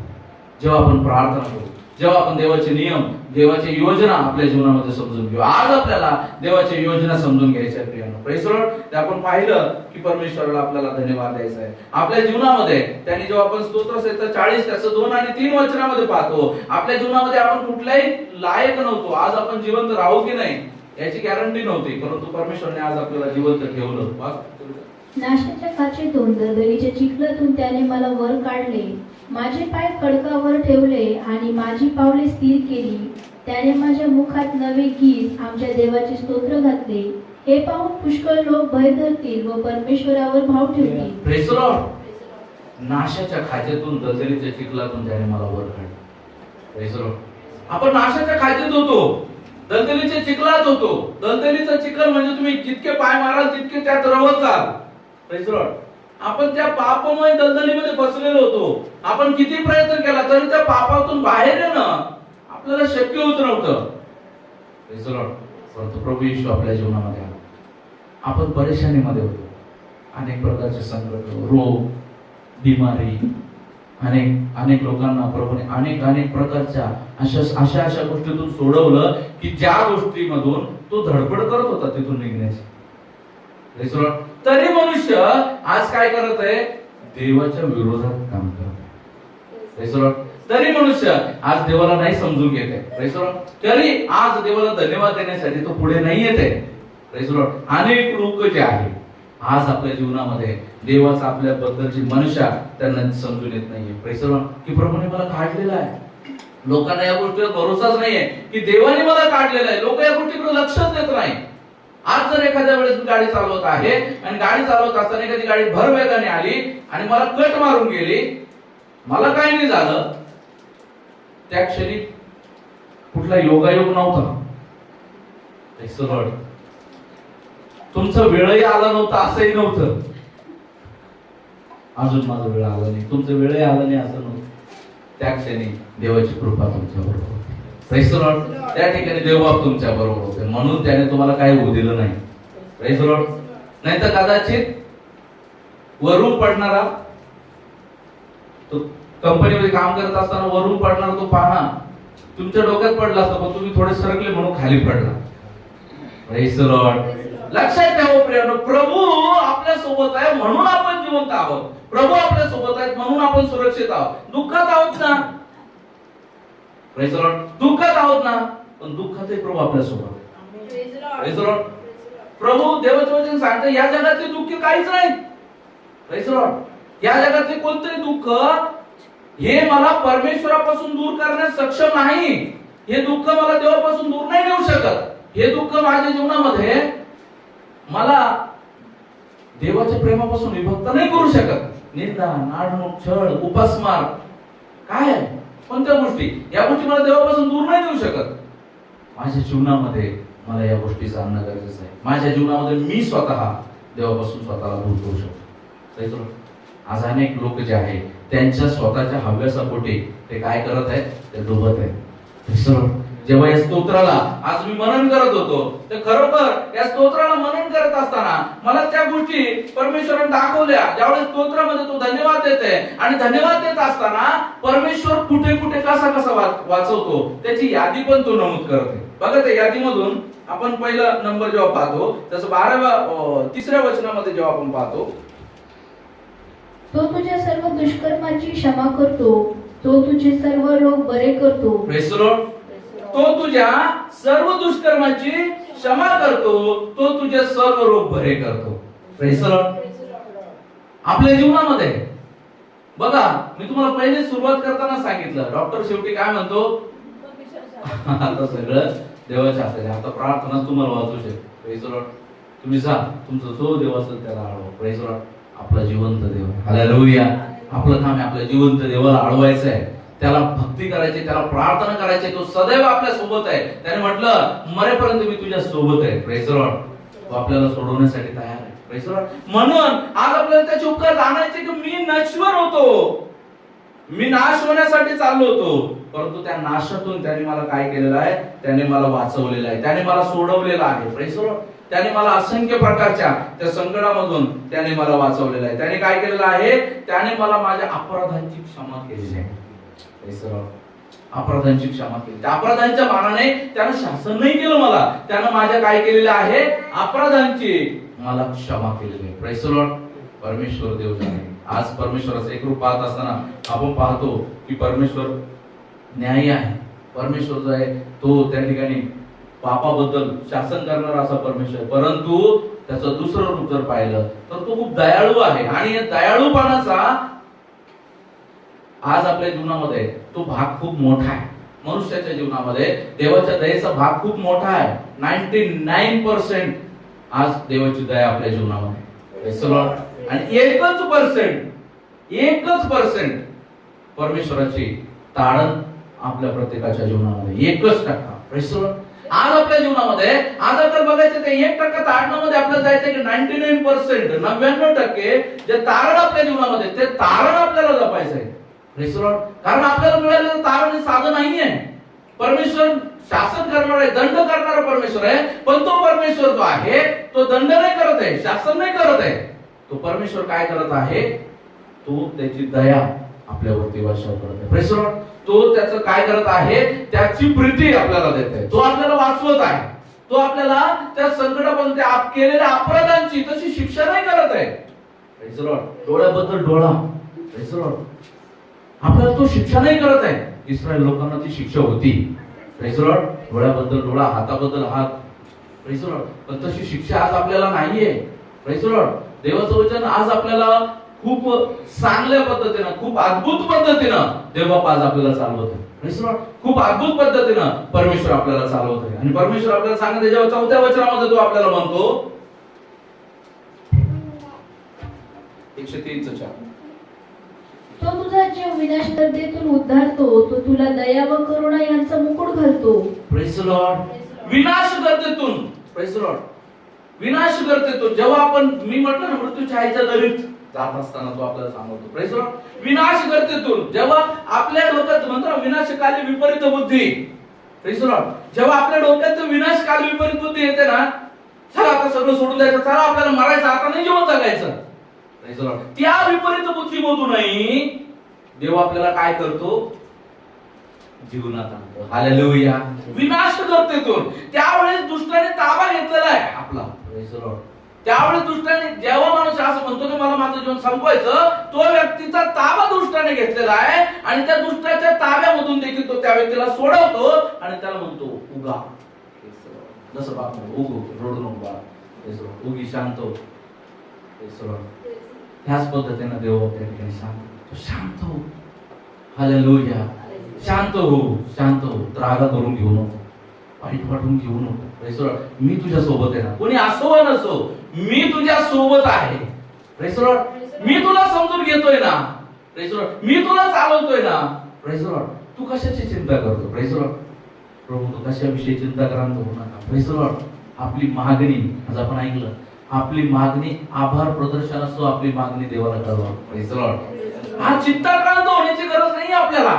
जेव्हा आपण प्रार्थना करू, जेव्हा आपण देवाचे नियम, देवाची योजना आपल्या जीवनामध्ये समजून घेऊ. आज आपल्याला देवाची योजना समजून घ्यायच्या प्रियानो. Praise the Lord. ते आपण पाहिलं की परमेश्वराला आपल्याला धन्यवाद द्यायचा आहे आपल्या जीवनामध्ये. त्यांनी जेव्हा आपण स्तोत्रसंहिता 40 त्याचं 2 आणि 3 वचनामध्ये पाहतो, आपल्या जीवनामध्ये आपण कुठल्याही लायक नव्हतो, आज आपण जिवंत राहू की नाही याची गॅरंटी नव्हती, परंतु परमेश्वरने आज आपल्याला जिवंत ठेवलं. नाशाच्या काचेतून, दलदलीच्या चिखलातून त्याने मला वर काढले, माझे पाय खडकावर ठेवले आणि माझी पावले स्थिर केली. त्याने माझ्या मुखात नवे गीत, आमच्या देवाचे स्तोत्र घातले. हे पाहून पुष्कळ लोक भय धरतील व परमेश्वरावर भाव ठेवतील. Praise the Lord. नाशाच्या खाचेतून, दलदलीच्या चिखलातून त्याने मला वर काढले. Praise the Lord. आपण नाशाच्या खाचेत होतो, दलदलीच्या चिखलात होतो. दलदलीचा चिखल म्हणजे तुम्ही जितके पाय माराल तितके त्यात रवत जाल. Praise the Lord. आपण त्या पापमय दलदलीमध्ये फसलेलो होतो. आपण किती प्रयत्न केला तरी त्या पापातून बाहेर येणं आपल्याला शक्य होत नव्हतं. Praise the Lord. परंतु प्रभू येशू आपल्या जीवनामध्ये आला. आपण परेशानीमध्ये होतो, अनेक प्रकारचे संकट, रोग, बिमारी, अनेक लोकांना प्रभूने अनेक प्रकारच्या अशा गोष्टीतून सोडवलं की ज्या गोष्टीमधून तो धडपड करत होता तिथून निघण्याची. Praise the Lord. तरी मनुष्य आज काय करत आहे? देवाच्या विरोधात काम करत आहे. Praise the Lord. तरी मनुष्य आज देवाला नाही समजून घेत आहे. Praise the Lord. तरी आज देवाला धन्यवाद देण्यासाठी तो पुढे नाही येत आहे. Praise the Lord. अनेक लोक जे आहे आज आपल्या जीवनामध्ये देवाचा आपल्या बद्दलची मनुष्य त्यांना समजून येत नाहीये. Praise the Lord. की प्रभूने मला काढलेला आहे. लोकांना या गोष्टीवर भरोसाच नाहीये की देवाने मला काढलेलं आहे. लोक या गोष्टीकडे लक्षच देत नाही. आज जर एखाद्या वेळेस गाडी चालवत आहे आणि गाडी चालवत असताना एखादी गाडी भर वेगाने आली आणि मला कट मारून गेली, मला काही नाही झालं, त्या क्षणी कुठला योगायोग नव्हता. तुमचा वेळही आला नव्हता असंही नव्हतं. अजून माझा वेळ आला नाही, तुमचा वेळही आला नाही असं नव्हतं. त्या क्षणी देवाची कृपा तुमच्या बरोबर होती. Praise the Lord. त्या ठिकाणी देवबाप तुमच्या बरोबर होते, म्हणून त्याने तुम्हाला काही होऊ दिलं नाही. Praise the Lord. नाही तर कदाचित वरून पडणारा, तो कंपनीमध्ये काम करत असताना वरून पडणारा तो पाना तुमच्या डोक्यात पडला असता, पण तुम्ही थोडे सरकले म्हणून खाली पडला. Praise the Lord. लक्षात ठेवा प्रियानो, प्रभू आपल्या सोबत आहे म्हणून आपण जिवंत आहोत. प्रभू आपल्या सोबत आहेत म्हणून आपण सुरक्षित आहोत. दुःखात आहोत ना, प्रेज द लॉर्ड, दुःखात आहोत ना, पण दुःखातही प्रभू आपल्या सोबत आहे. Praise the Lord. प्रभू देवाचे वचन सांगते या जगातले दुःख काहीच नाही. Praise the Lord. या जगातले कोणतरी दुःख हे मला परमेश्वरापासून दूर करण्यास सक्षम नाही. हे दुःख मला देवापासून दूर नाही नेऊ शकत. हे दुःख माझ्या जीवनामध्ये मला देवाच्या प्रेमापासून विभक्त नाही करू शकत. निंदा, नाडणूक, छळ, उपासमार, काय कोणत्या गोष्टी, या गोष्टी मला देवापासून दूर नाही नेऊ शकत. माझ्या जीवनामध्ये मला या गोष्टी जाणणं गरजेचं आहे. माझ्या जीवनामध्ये मी स्वतः देवापासून स्वतःला दूर करू शकतो. आज अनेक लोक जे आहेत त्यांच्या स्वतःच्या हव्यासापोटी ते काय करत आहेत? ते डुबत आहेत. जेव्हा या स्तोत्राला आज मी मनन करत होतो, तर खरोखर या स्तोत्राला मनन करत असताना मला त्या गोष्टी परमेश्वराने दाखवल्या. ज्यावेळेस स्तोत्रामध्ये तो धन्यवाद देते आणि धन्यवाद देत असताना परमेश्वर कुठे कुठे कसा कसा वाचवतो त्याची यादी पण तो नमूद करते. बघा त्या यादीमधून आपण पहिला नंबर जेव्हा पाहतो, तसं 3ऱ्या वचनामध्ये जेव्हा आपण पाहतो, तो तुझ्या सर्व दुष्कर्माची क्षमा करतो, तो तुझे सर्व रोग बरे करतो. Praise the Lord. तो तुझ्या सर्व दुष्कर्माची क्षमा करतो, तो तुझे सर्व रोग बरे करतो. Praise the Lord. आपल्या जीवनामध्ये बघा, मी तुम्हाला पहिले सुरुवात करताना सांगितलं, डॉक्टर शेवटी काय म्हणतो, आता सगळं देवाच्या हातात आहे. आता प्रार्थना तुम्हाला वाचू शकते. Praise the Lord. तुम्ही जा, तुमचा जो देव असेल त्याला आळवा. Praise the Lord. आपला जिवंत देव, हालेलुया. आपलं काम आहे आपल्या जिवंत देवाला आळवायचं आहे, त्याला भक्ती करायची, त्याला प्रार्थना करायची. तो सदैव आपल्या सोबत आहे. त्याने म्हटलं, मरेपर्यंत मी तुझ्या सोबत आहे. Praise the Lord. तो आपल्याला सोडवण्यासाठी तयार आहे. Praise the Lord. म्हणून आज आपल्याला त्याचे उपकार जाणायचे की मी नश्वर होतो, मी नाश होण्यासाठी चाललो होतो, परंतु त्या नाशातून त्याने मला काय केलेलं आहे, त्याने मला वाचवलेलं आहे, त्याने मला सोडवलेलं आहे. Praise the Lord. त्याने मला असंख्य प्रकारच्या त्या संकटामधून त्याने मला वाचवलेलं आहे. त्याने काय केलेलं आहे, त्याने मला माझ्या अपराधांची क्षमा केलेली आहे. Praise the Lord. अपराधांची क्षमा केली. त्या अपराधांच्या मानाने त्यानं शासन नाही केलं मला, त्यानं माझ्या काय केलेलं आहे, अपराधांची मला क्षमा केलेली आहे. Praise the Lord. परमेश्वर देव जाणे. आज परमेश्वराचं एक रूप पाहत असताना आपण पाहतो की परमेश्वर न्यायी आहे. परमेश्वर जो आहे तो त्या ठिकाणी पापाबद्दल शासन करणारा असा परमेश्वर, परंतु त्याचं दुसरं रूप जर पाहिलं तर तो खूप दयाळू आहे. आणि या दयाळूपणाचा आज आपल्या जीवनामध्ये तो भाग खूप मोठा आहे. मनुष्याच्या जीवनामध्ये देवाच्या दयेचा भाग खूप मोठा आहे. 99% आज देवाची दया आपल्या जीवनामध्ये. आणि 1% परमेश्वराची ताडण आपल्या प्रत्येकाच्या जीवनामध्ये. 1%. आज आपल्या जीवनामध्ये आज आपल्याला बघायचं ते 1% तारणामध्ये आपल्याला जायचं की 99%, 99% जे तारण आपल्या जीवनामध्ये ते तारण आपल्याला जपायचं आहे. कारण आपल्याला मिळालेलं तारण हे साधं नाहीये. परमेश्वर शासन करणार आहे, दंड करणारा परमेश्वर आहे, पण तो परमेश्वर जो आहे तो दंड नाही करत आहे, शासन नाही करत आहे. तो परमेश्वर काय करत आहे, तो त्याची दया आपल्यावरती वर्षाव करत आहे. Praise the Lord. तो त्याचं काय करत आहे, त्याची प्रीती आपल्याला देत आहे. तो आपल्याला वाचवत आहे. तो आपल्याला त्या संकटापासून त्या केलेल्या अपराधांची तशी शिक्षा नाही करत आहे. Praise the Lord. डोळ्याबद्दल डोळा. Praise the Lord. आपल्याला तो शिक्षा नाही करत आहे. इस्रायल लोकांना ती शिक्षा होती. Praise the Lord. डोळ्याबद्दल डोळा, हाताबद्दल हात. Praise the Lord. पण तशी शिक्षा आज आपल्याला नाहीये. Praise the Lord. देवाचं वचन आज आपल्याला खूप चांगल्या पद्धतीनं, खूप अद्भुत पद्धतीनं देवबाप आज आपल्याला चालवत आहे. Praise the Lord. खूप अद्भुत पद्धतीनं परमेश्वर आपल्याला चालवत आहे. आणि परमेश्वर आपल्याला सांगते, जेव्हा 4थ्या वचनामध्ये तो आपल्याला म्हणतो 103:4, तो तुझा जीव विनाश गर्दीतून उद्धारतो, तो तुला दया व करुणा यांचा मुकुट घालतो. Praise the Lord. विनाश गर्दीतून. Praise the Lord. विनाश गर्दीतून जेव्हा आपण, मी म्हटलं ना, मृत्यूच्या आईच्या दरीत जात असताना तो आपल्याला सांगतो. Praise the Lord. विनाश गर्दीतून जेव्हा आपल्या डोक्यात म्हणतो ना, विनाशकाली विपरीत बुद्धी. Praise the Lord. जेव्हा आपल्या डोक्यात विनाशकाली विपरीत बुद्धी येते ना, चला आता सगळं सोडून द्यायचं, चला आपल्याला मरायचं, आता नाही जीवन जगायचं. Praise the Lord. त्या विपरीत बुद्धीमधूनही देव आपल्याला काय करतो, जीवनात आणतो. हालेलुया. विनाश गर्दीतून त्यावेळेस दुष्टाने ताबा घेतलेला आहे आपला. Praise the Lord. त्यावेळेस दुष्टाने, जेव्हा माणूस असं म्हणतो की मला माझं जीवन संपवायचं, तो व्यक्तीचा ताबा दुष्टाने घेतलेला आहे. आणि त्या दुष्टाच्या ताब्यामधून देखील तो त्या व्यक्तीला सोडवतो आणि त्याला म्हणतो उगा. जसं बाप उगो, रडू नको बाळा, उगी शांत हो. ह्याच पद्धतीने देव त्या ठिकाणी सांगतो, शांत हो. हालेलुया. शांत हो, शांत हो. त्रागा करून घेऊ नको, वाईट वाटून घेऊ नको. Praise the Lord. मी तुझ्या सोबत आहे ना, कोणी असो वा नसो, मी तुझ्या सोबत आहे. Praise the Lord. मी तुला समजून घेतोय ना. Praise the Lord. मी तुला चालवतोय ना. Praise the Lord. तू कशाची चिंता करतो. Praise the Lord. प्रभू तू कशाविषयी चिंता करांत होऊ नका. Praise the Lord. आपली मागणी, आज आपण ऐकलं, आपली मागणी आभार प्रदर्शनासह आपली मागणी देवाला कळवा. Praise the Lord. आज चिंताक्रांत होण्याची गरज नाही आपल्याला.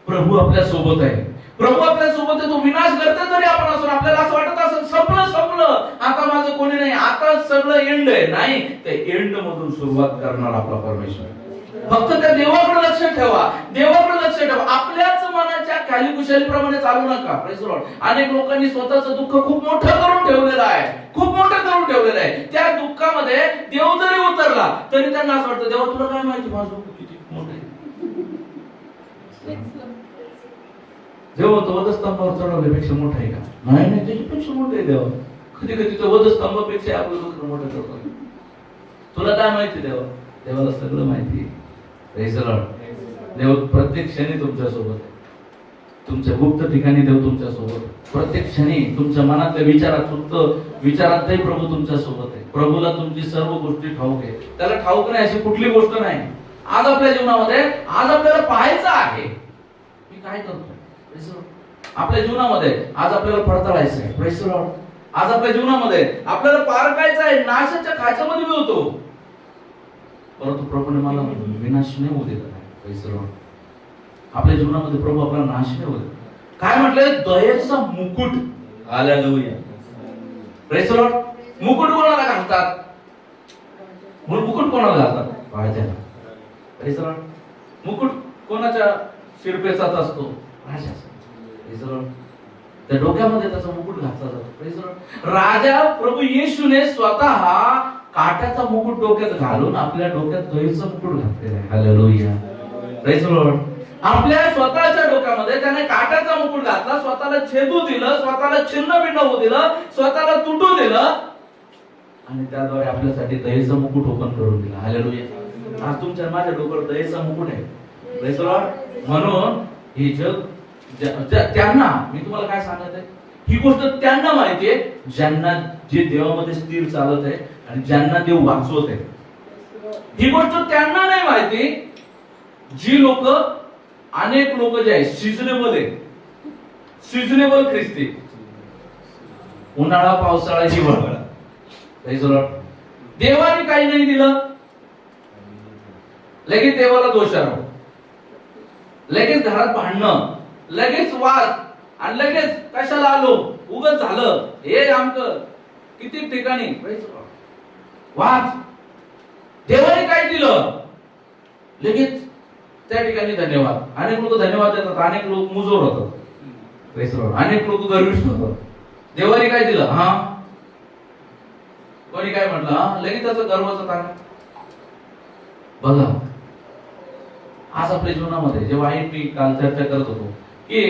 प्रभू आपल्या सोबत आहे. प्रभू आपल्या सोबत आहे, तो विनाश करते तरी आपण असो, आपल्याला असं वाटत असेल संपलं आता माझं कोणी नाही, आता सगळं एंड आहे. नाही, ते एंड मधून सुरुवात करणार आपला परमेश्वर. फक्त त्या देवाकडे लक्ष ठेवा, देवाकडे लक्ष ठेवा. आपल्याच मनाच्या खालीकुशालीप्रमाणे चालू नका. Praise the Lord. अनेक लोकांनी स्वतःचं दुःख खूप मोठं करून ठेवलेलं आहे, खूप मोठं करून ठेवलेलं आहे. त्या दुःखामध्ये देव जरी उतरला तरी त्यांना असं वाटतं, देवा तुला काय माहिती माझं दुःख किती मोठं आहे. देव तो वधस्तंभावर चढवल्यापेक्षा मोठा आहे का? नाही नाही, त्याच्यापेक्षा मोठं आहे देव. कधी कधी तो वधस्तंभापेक्षा आपलं दुःख मोठं करतो. तुला काय माहिती देवा? देवाला सगळं माहिती आहे. Praise the Lord. देव प्रत्येक क्षणी तुमच्या सोबत आहे. तुमच्या गुप्त ठिकाणी देव तुमच्या सोबत, प्रत्येक क्षणी तुमच्या मनातल्या विचारातही प्रभू तुमच्या सोबत आहे. प्रभूला तुमची सर्व गोष्टी ठाऊक आहे. त्याला ठाऊक नाही अशी कुठली गोष्ट नाही. आज आपल्या जीवनामध्ये आज आपल्याला पाहायचं आहे मी काय करतो. आपल्या जीवनामध्ये आज आपल्याला पडताळायचं आहे. Praise the Lord. आज आपल्या जीवनामध्ये आपल्याला पारखायचं आहे. नाशाच्या खाच्यामध्ये मी होतो, परंतु प्रभूने मला विनाश नाही होऊ दिला. Praise the Lord. आपल्या जीवनामध्ये प्रभू आपल्याला नाश नाही होऊ दिला. काय म्हटलंय? दयेचा मुकुट. हालेलुया. Praise the Lord. मुकुट कोणाला घालतात? मुकुट कोणाला घालतात? राजाला. Praise the Lord. मुकुट कोणाच्या शिरपेचात असतो? राजाचा. Praise the Lord. त्या डोक्यामध्ये त्याचा मुकुट घातला जातो. Praise the Lord. राजा प्रभू येशूने स्वतः काट्याचा मुकुट डोक्यात घालून आपल्या डोक्यात दयेचा मुकुट घातलेला आहे. हालेलुया. Praise the Lord. आपल्या स्वतःच्या डोक्यामध्ये त्याने काट्याचा मुकुट घातला, स्वतःला छेदू दिलं, स्वतःला छिन्न भिन्न होऊ दिलं, स्वतःला तुटू दिलं आणि त्याद्वारे आपल्यासाठी दयेचा मुकुट ओपन करून दिला. हालेलुया. आज तुमच्या माझ्या डोक्यावर दयेचा मुकुट आहे. Praise the Lord. म्हणून हे जग त्यांना, मी तुम्हाला काय सांगत आहे, ही गोष्ट त्यांना माहिती आहे ज्यांना, जे देवामध्ये स्थिर चालत आहे आणि ज्यांना देव वाचवत आहे. ही गोष्ट त्यांना नाही माहिती जी लोक, अनेक लोक जे आहे सिजनेबल आहे, सिजनेबल ख्रिस्ती, उन्हाळा पावसाळा हिवाळा. Praise the Lord. देवाने काही नाही दिलं लगेच देवाला दोष आरोप, लगेच घरात भांडणं, लगेच वाद, आणि लगेच कशाला आलो, उगाच झालं हे आमचं. किती ठिकाणी वाद. देवाने काय दिलं लगेच त्या ठिकाणी धन्यवाद. अनेक लोक धन्यवाद देतात, अनेक लोक मुजोर होतात, अनेक लोक गर्विष्ठ होतात. देवाने काय दिलं, हा कोणी काय म्हटलं, लगेच त्याचं गर्वाचं ताण. बघा आज आपल्या जीवनामध्ये जेव्हा मी काल चर्चा करत होतो की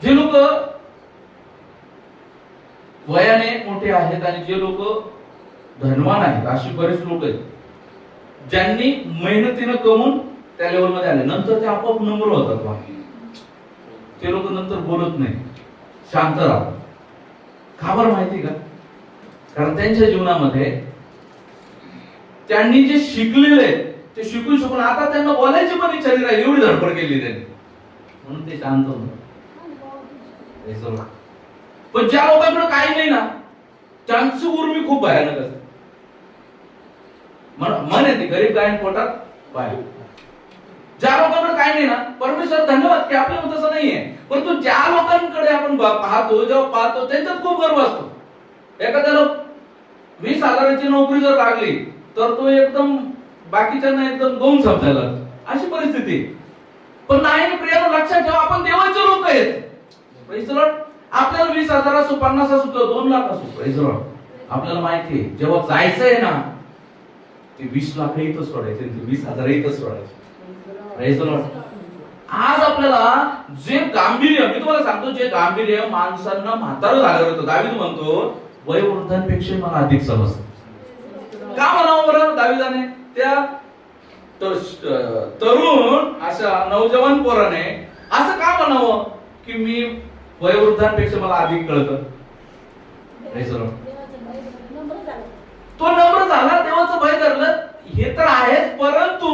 जे लोक वयाने मोठे आहेत आणि जे लोक धनवान आहेत, अशी बरेच लोक आहेत ज्यांनी मेहनतीनं कमवून त्या लेवल मध्ये आले, नंतर ते आपोआप नम्र होतात. ते लोक नंतर बोलत नाही, शांत राहतात. का बरं माहिती का? कारण त्यांच्या जीवनामध्ये त्यांनी जे शिकलेले ते शिकून आता त्यांना बोलायची पण इच्छा नाही राहिली, एवढी धडपड केली त्यांनी, म्हणून ते शांत होतात. पण ज्या लोकांकडे काही नाही ना, त्यांची उर्मी खूप भयानक असते. मन येते गरीब गायन पोटात बाहेर. ज्या लोकांकडे काही नाही ना, परमेश्वर धन्यवाद की आपल्याला तसं नाहीये, परंतु ज्या लोकांकडे आपण पाहतो, जेव्हा पाहतो त्यांच्यात खूप गर्व असतो. एखाद्याला 20,000ची नोकरी जर लागली तर तो एकदम बाकीच्यांना एकदम गौण समजायला, अशी परिस्थिती. पण नाही प्रियाला लक्षात ठेवा, आपण देवाचे लोक आहेत. Praise the Lord. आपल्याला 20,000 असो, 50 असो, 2 लाख असो, प्रेज द लॉर्ड, आपल्याला माहिती आहे जेव्हा जायचंय ना ते 20 लाख इथंच सोडायचे, 20,000 इथंच सोडायचे. Praise the Lord. आज आपल्याला जे गांभीर्य, मी तुम्हाला सांगतो, जे गांभीर्य माणसांना म्हातारं झाल्यावर होतं. दावीद म्हणतो वयोवृद्धांपेक्षा मला अधिक समजतं. का म्हणावं बरं दावीदाने? त्या तरुण अशा नौजवान पोराने असं का म्हणावं की मी वयोवृद्धांपेक्षा मला अधिक कळतं? तो नम्र झाला, देवाचं भय धरलं, हे तर आहेच, परंतु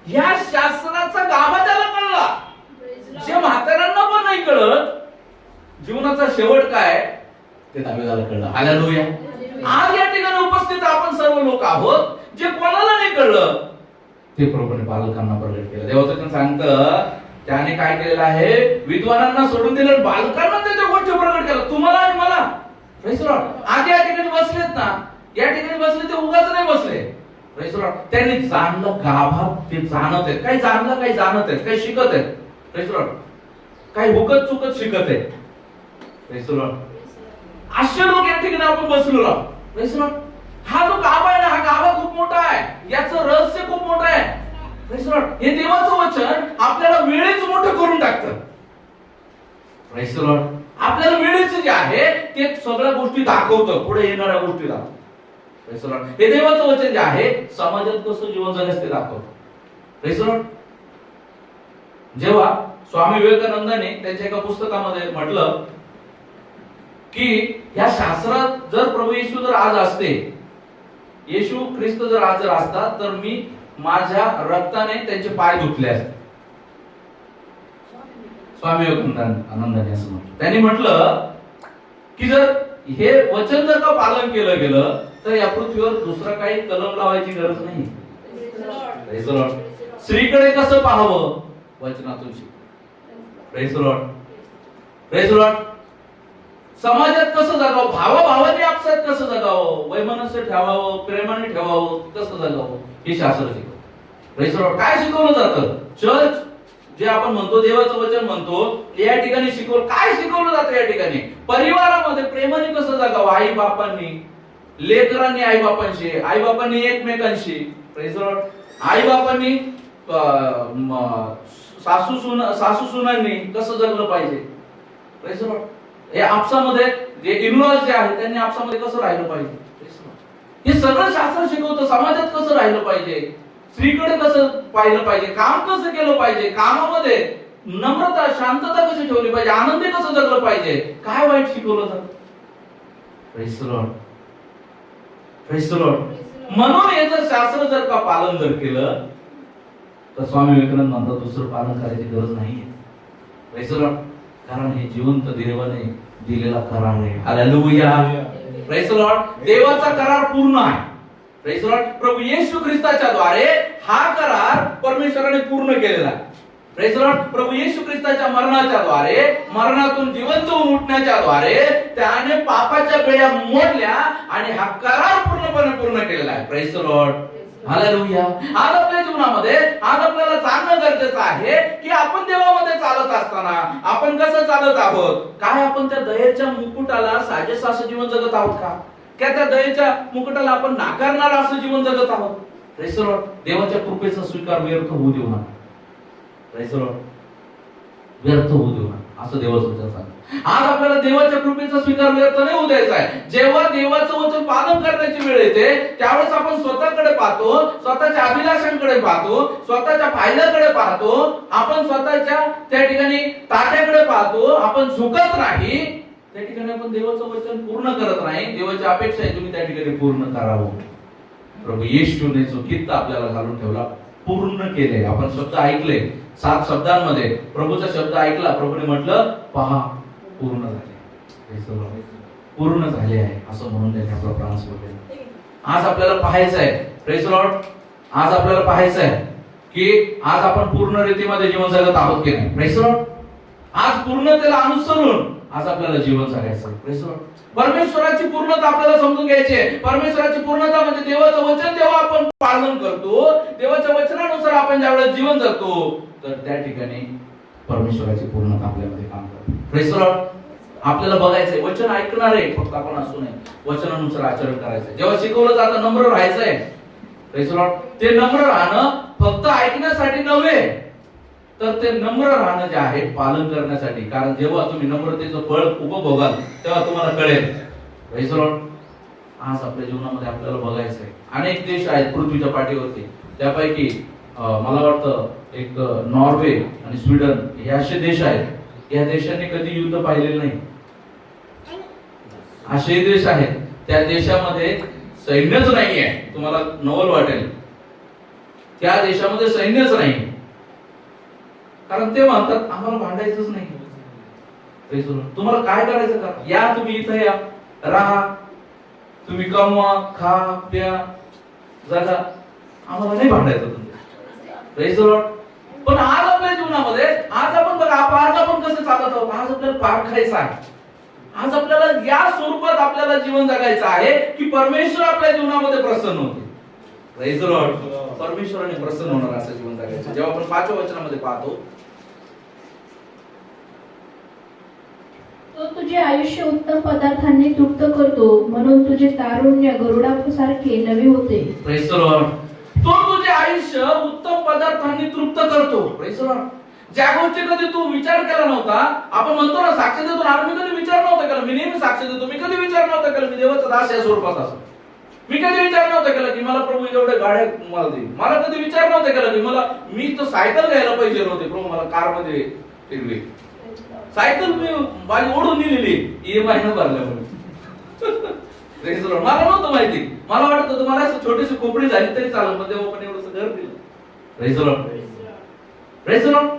ह्या शास्त्राचा गाभा त्याला कळला, जे म्हाताऱ्यांना पण नाही कळत. जीवनाचा शेवट काय ते दावीदाला कळलं. हालेलुया. आज या ठिकाणी उपस्थित आपण सर्व लोक आहोत, जे कोणाला नाही कळलं ते प्रभूने बालकांना प्रगट केलं. देवाचं सांगतं त्याने काय केलेलं आहे, विद्वानांना सोडून दिलं, बालकांना त्याच्या गोष्टी प्रकट केलं, तुम्हाला आणि मला. Praise the Lord. आज या ठिकाणी बसलेत ना, या ठिकाणी बसले ते उगाच नाही बसले. Praise the Lord. त्यांनी जाणलं, गाभात ते जाणत आहेत, काही जाणलं, काही जाणत आहेत, काही शिकत आहेत. Praise the Lord. काही हुकत चुकत शिकत आहेत. Praise the Lord. असे लोक या ठिकाणी आपण बसलो आहोत. Praise the Lord. हा जो गाभा आहे ना, हा गाभा खूप मोठा आहे, याचं रहस्य खूप मोठं आहे. Praise the Lord. हे देवाचं वचन आपल्याला वेळेच मोठं करून टाकतं. Praise the Lord. आपल्याला वेळेच जे आहे ते सगळ्या गोष्टी दाखवतं, पुढे येणाऱ्या गोष्टी दाखवतं. Praise the Lord. हे देवाचं वचन जे आहे समाजात कसं जीवन जगायचं ते दाखवतं. Praise the Lord. जेव्हा स्वामी विवेकानंदाने त्यांच्या एका पुस्तकामध्ये म्हटलं की या शास्त्रात जर प्रभू येशू जर आज असते, येशू ख्रिस्त जर आज जर असतात, तर मी माझ्या रक्ताने त्यांचे पाय धुतले असते. स्वामी विवेकानंदाने असं म्हटलं. त्यांनी म्हटलं की जर हे वचन जर का पालन केलं गेलं तर या पृथ्वीवर दुसरा काही कलम लावायची गरज नाही. Praise the Lord. स्त्रीकडे कसं पाहावं, वचनातून शिक. Praise the Lord. Praise the Lord. समाजात कसं जगावं, भावाभावाने आपसात कसं जगावं, वैमनस्य ठेवावं, प्रेमाने ठेवावं, कसं जगावं, हे शास्त्र शिकवतं. Praise the Lord. काय शिकवलं जातं? चर्च जे आपण म्हणतो, देवाचं वचन म्हणतो, या ठिकाणी शिकवलं. काय शिकवलं जातं या ठिकाणी? परिवारामध्ये प्रेमाने कसं जगावं, आई बापांनी, लेकरांनी आई बापांशी, आई बापांनी एकमेकांशी. Praise the Lord. आई बापांनी सासू सुनांनी कसं जगलं पाहिजे. Praise the Lord. हे आपसामध्ये जे इनलॉज जे आहेत त्यांनी आपसामध्ये कसं राहिलं पाहिजे. हे सगळं शास्त्र शिकवतं. समाजात कसं राहिलं पाहिजे, स्त्रीकडे कसं पाहिलं पाहिजे, काम कसं केलं पाहिजे, कामामध्ये नम्रता शांतता कशी ठेवली पाहिजे, आनंदी कसं जगलं पाहिजे, काय वाईट शिकवलं जातं. Praise the Lord. Praise the Lord. म्हणून हे जर शास्त्र जर का पालन जर केलं तर स्वामी विवेकानंद म्हणतात दुसरं पालन करायची गरज नाहीये. Praise the Lord. कारण हे जिवंत देवाने दिलेला करार आहे. हालेलुया. Praise the Lord. देवाचा करार पूर्ण आहे. Praise the Lord. प्रभू येशू ख्रिस्ताच्या द्वारे हा करार परमेश्वराने पूर्ण केलेला आहे. Praise the Lord. प्रभू येशू ख्रिस्ताच्या मरणाच्या द्वारे, मरणातून जिवंत होऊन उठण्याच्या द्वारे त्याने पापाच्या बेड्या मोडल्या आणि हा करार पूर्णपणे पूर्ण केलेला आहे. Praise the Lord. हालेलुया. आज आपल्या जीवनामध्ये आज आपल्याला जाणणं गरजेचं आहे की आपण देवामध्ये चालत असताना आपण कसं चालत आहोत. काय आपण त्या दयेच्या मुकुटाला साजेसं असं जीवन जगत आहोत का? त्या दयेच्या मुकुटाला आपण नाकारणार असं जीवन जगत आहोत. Praise the Lord. देवाच्या कृपेचा स्वीकार व्यर्थ होऊ देऊ नका. Praise the Lord. व्यर्थ होऊ देऊ नका असं देवाचं वचन सांगतं. आज आपल्याला देवाच्या कृपेचा स्वीकार व्यर्थ नाही होऊ द्यायचा आहे. जेव्हा देवाचं वचन पालन करण्याची वेळ येते त्यावेळेस आपण स्वतःकडे पाहतो, स्वतःच्या अभिलाषांकडे पाहतो, स्वतःच्या फायद्याकडे पाहतो, आपण स्वतःच्या त्या ठिकाणी ताट्याकडे पाहतो, आपण झुकत नाही. त्या ठिकाणी आपण देवाचं वचन पूर्ण करत नाही. देवाची अपेक्षा आहे तुम्ही त्या ठिकाणी पूर्ण करावं. प्रभू येशूने जो कित्त आपल्याला घालून ठेवला पूर्ण केले. आपण शब्द ऐकले 7 शब्दांमध्ये प्रभूचा शब्द ऐकला. प्रभूने म्हटलं पहा पूर्ण झाले, पूर्ण झाले आहे असं म्हणून त्यांनी आपला प्राण सोडले. आज आपल्याला पाहायचं आहे. Praise the Lord. आज आपल्याला पाहायचं आहे की आज आपण पूर्ण रीतीमध्ये जीवन जगत आहोत की नाही. Praise the Lord. आज पूर्णतेला अनुसरून आज आपल्याला जीवन जगायचं आहे. Praise the Lord. परमेश्वराची पूर्णता आपल्याला समजून घ्यायची आहे. परमेश्वराची पूर्णता म्हणजे देवाचं वचन जेव्हा आपण पालन करतो, देवाच्या वचनानुसार आपण ज्यावेळेस जीवन जगतो तर त्या ठिकाणी परमेश्वराची पूर्णता आपल्यामध्ये काम करते. Praise the Lord. आपल्याला बघायचंय वचन ऐकणार आहे फक्त आपण असू नये, वचनानुसार आचरण करायचंय. जेव्हा शिकवलं जातं नम्र राहायचंय. Praise the Lord. ते नम्र राहणं फक्त ऐकण्यासाठी नव्हे तर ते नम्र राहणं जे आहे पालन करण्यासाठी. कारण जेव्हा तुम्ही नम्रतेचं फळ उपभोगाल तेव्हा तुम्हाला कळेल. Praise the Lord. आज आपल्या जीवनामध्ये आपल्याला बघायचंय अनेक देश आहेत पृथ्वीच्या पाठीवरती. त्यापैकी मला वाटतं एक नॉर्वे आणि स्वीडन हे असे देश आहेत. या देशांनी कधी युद्ध पाहिलेलं नाही. असे देश आहेत त्या देशामध्ये सैन्यच नाहीये. तुम्हाला नवल वाटेल त्या देशामध्ये सैन्यच नाही. कारण ते म्हणतात आम्हाला भांडायचंच नाही. तुम्हाला काय करायचं का, या तुम्ही इथं या, राहा, तुम्ही कमवा, खा, प्या, जगा, आम्हाला नाही भांडायचं तुमच्या. Praise the Lord. पण आज आपल्या जीवनामध्ये आज आपण बघा आज आपण कसं चालत आहोत. आज आपल्याला पारखायचं आहे. आज आपल्याला या स्वरूपात आपल्याला जीवन जगायचं आहे की परमेश्वर आपल्या जीवनामध्ये प्रसन्न होते. Praise the Lord. परमेश्वराने प्रसन्न होणार असं जीवन जगायचं. जेव्हा आपण 5व्या वचनामध्ये पाहतो, तो तुझे आयुष्य उत्तम पदार्थांनी तृप्त करतो, म्हणून तुझे तारुण्य गरुडासारखे नवे होते. Praise the Lord. तो तुझे आयुष्य उत्तम पदार्थांनी तृप्त करतो. Praise the Lord. ज्या गोष्टी कधी तू विचार केला नव्हता, आपण म्हणतो ना साक्ष देतो ना, मी कधी विचार नव्हता केला. मी नेहमी साक्ष देतो, मी कधी विचार नव्हता केला मी देवाचा दास या स्वरूपात असतो. मी कधी विचार नव्हता केला की मला प्रभू एवढे गाड्या मला देईल. मला कधी विचार नव्हता केला की मी तर सायकल घ्यायला पाहिजे नव्हते, प्रभू मला कार मध्ये फिरवे. सायकल मी माझी ओढून दिलेली EMI न भरल्यामुळे. मला नव्हतं माहिती. मला वाटत होतं मला असं छोटीशी खोपडी झाली तरी चालेल, पण तेव्हा पण एवढंसं घर दिलं. Praise the Lord. Praise the Lord.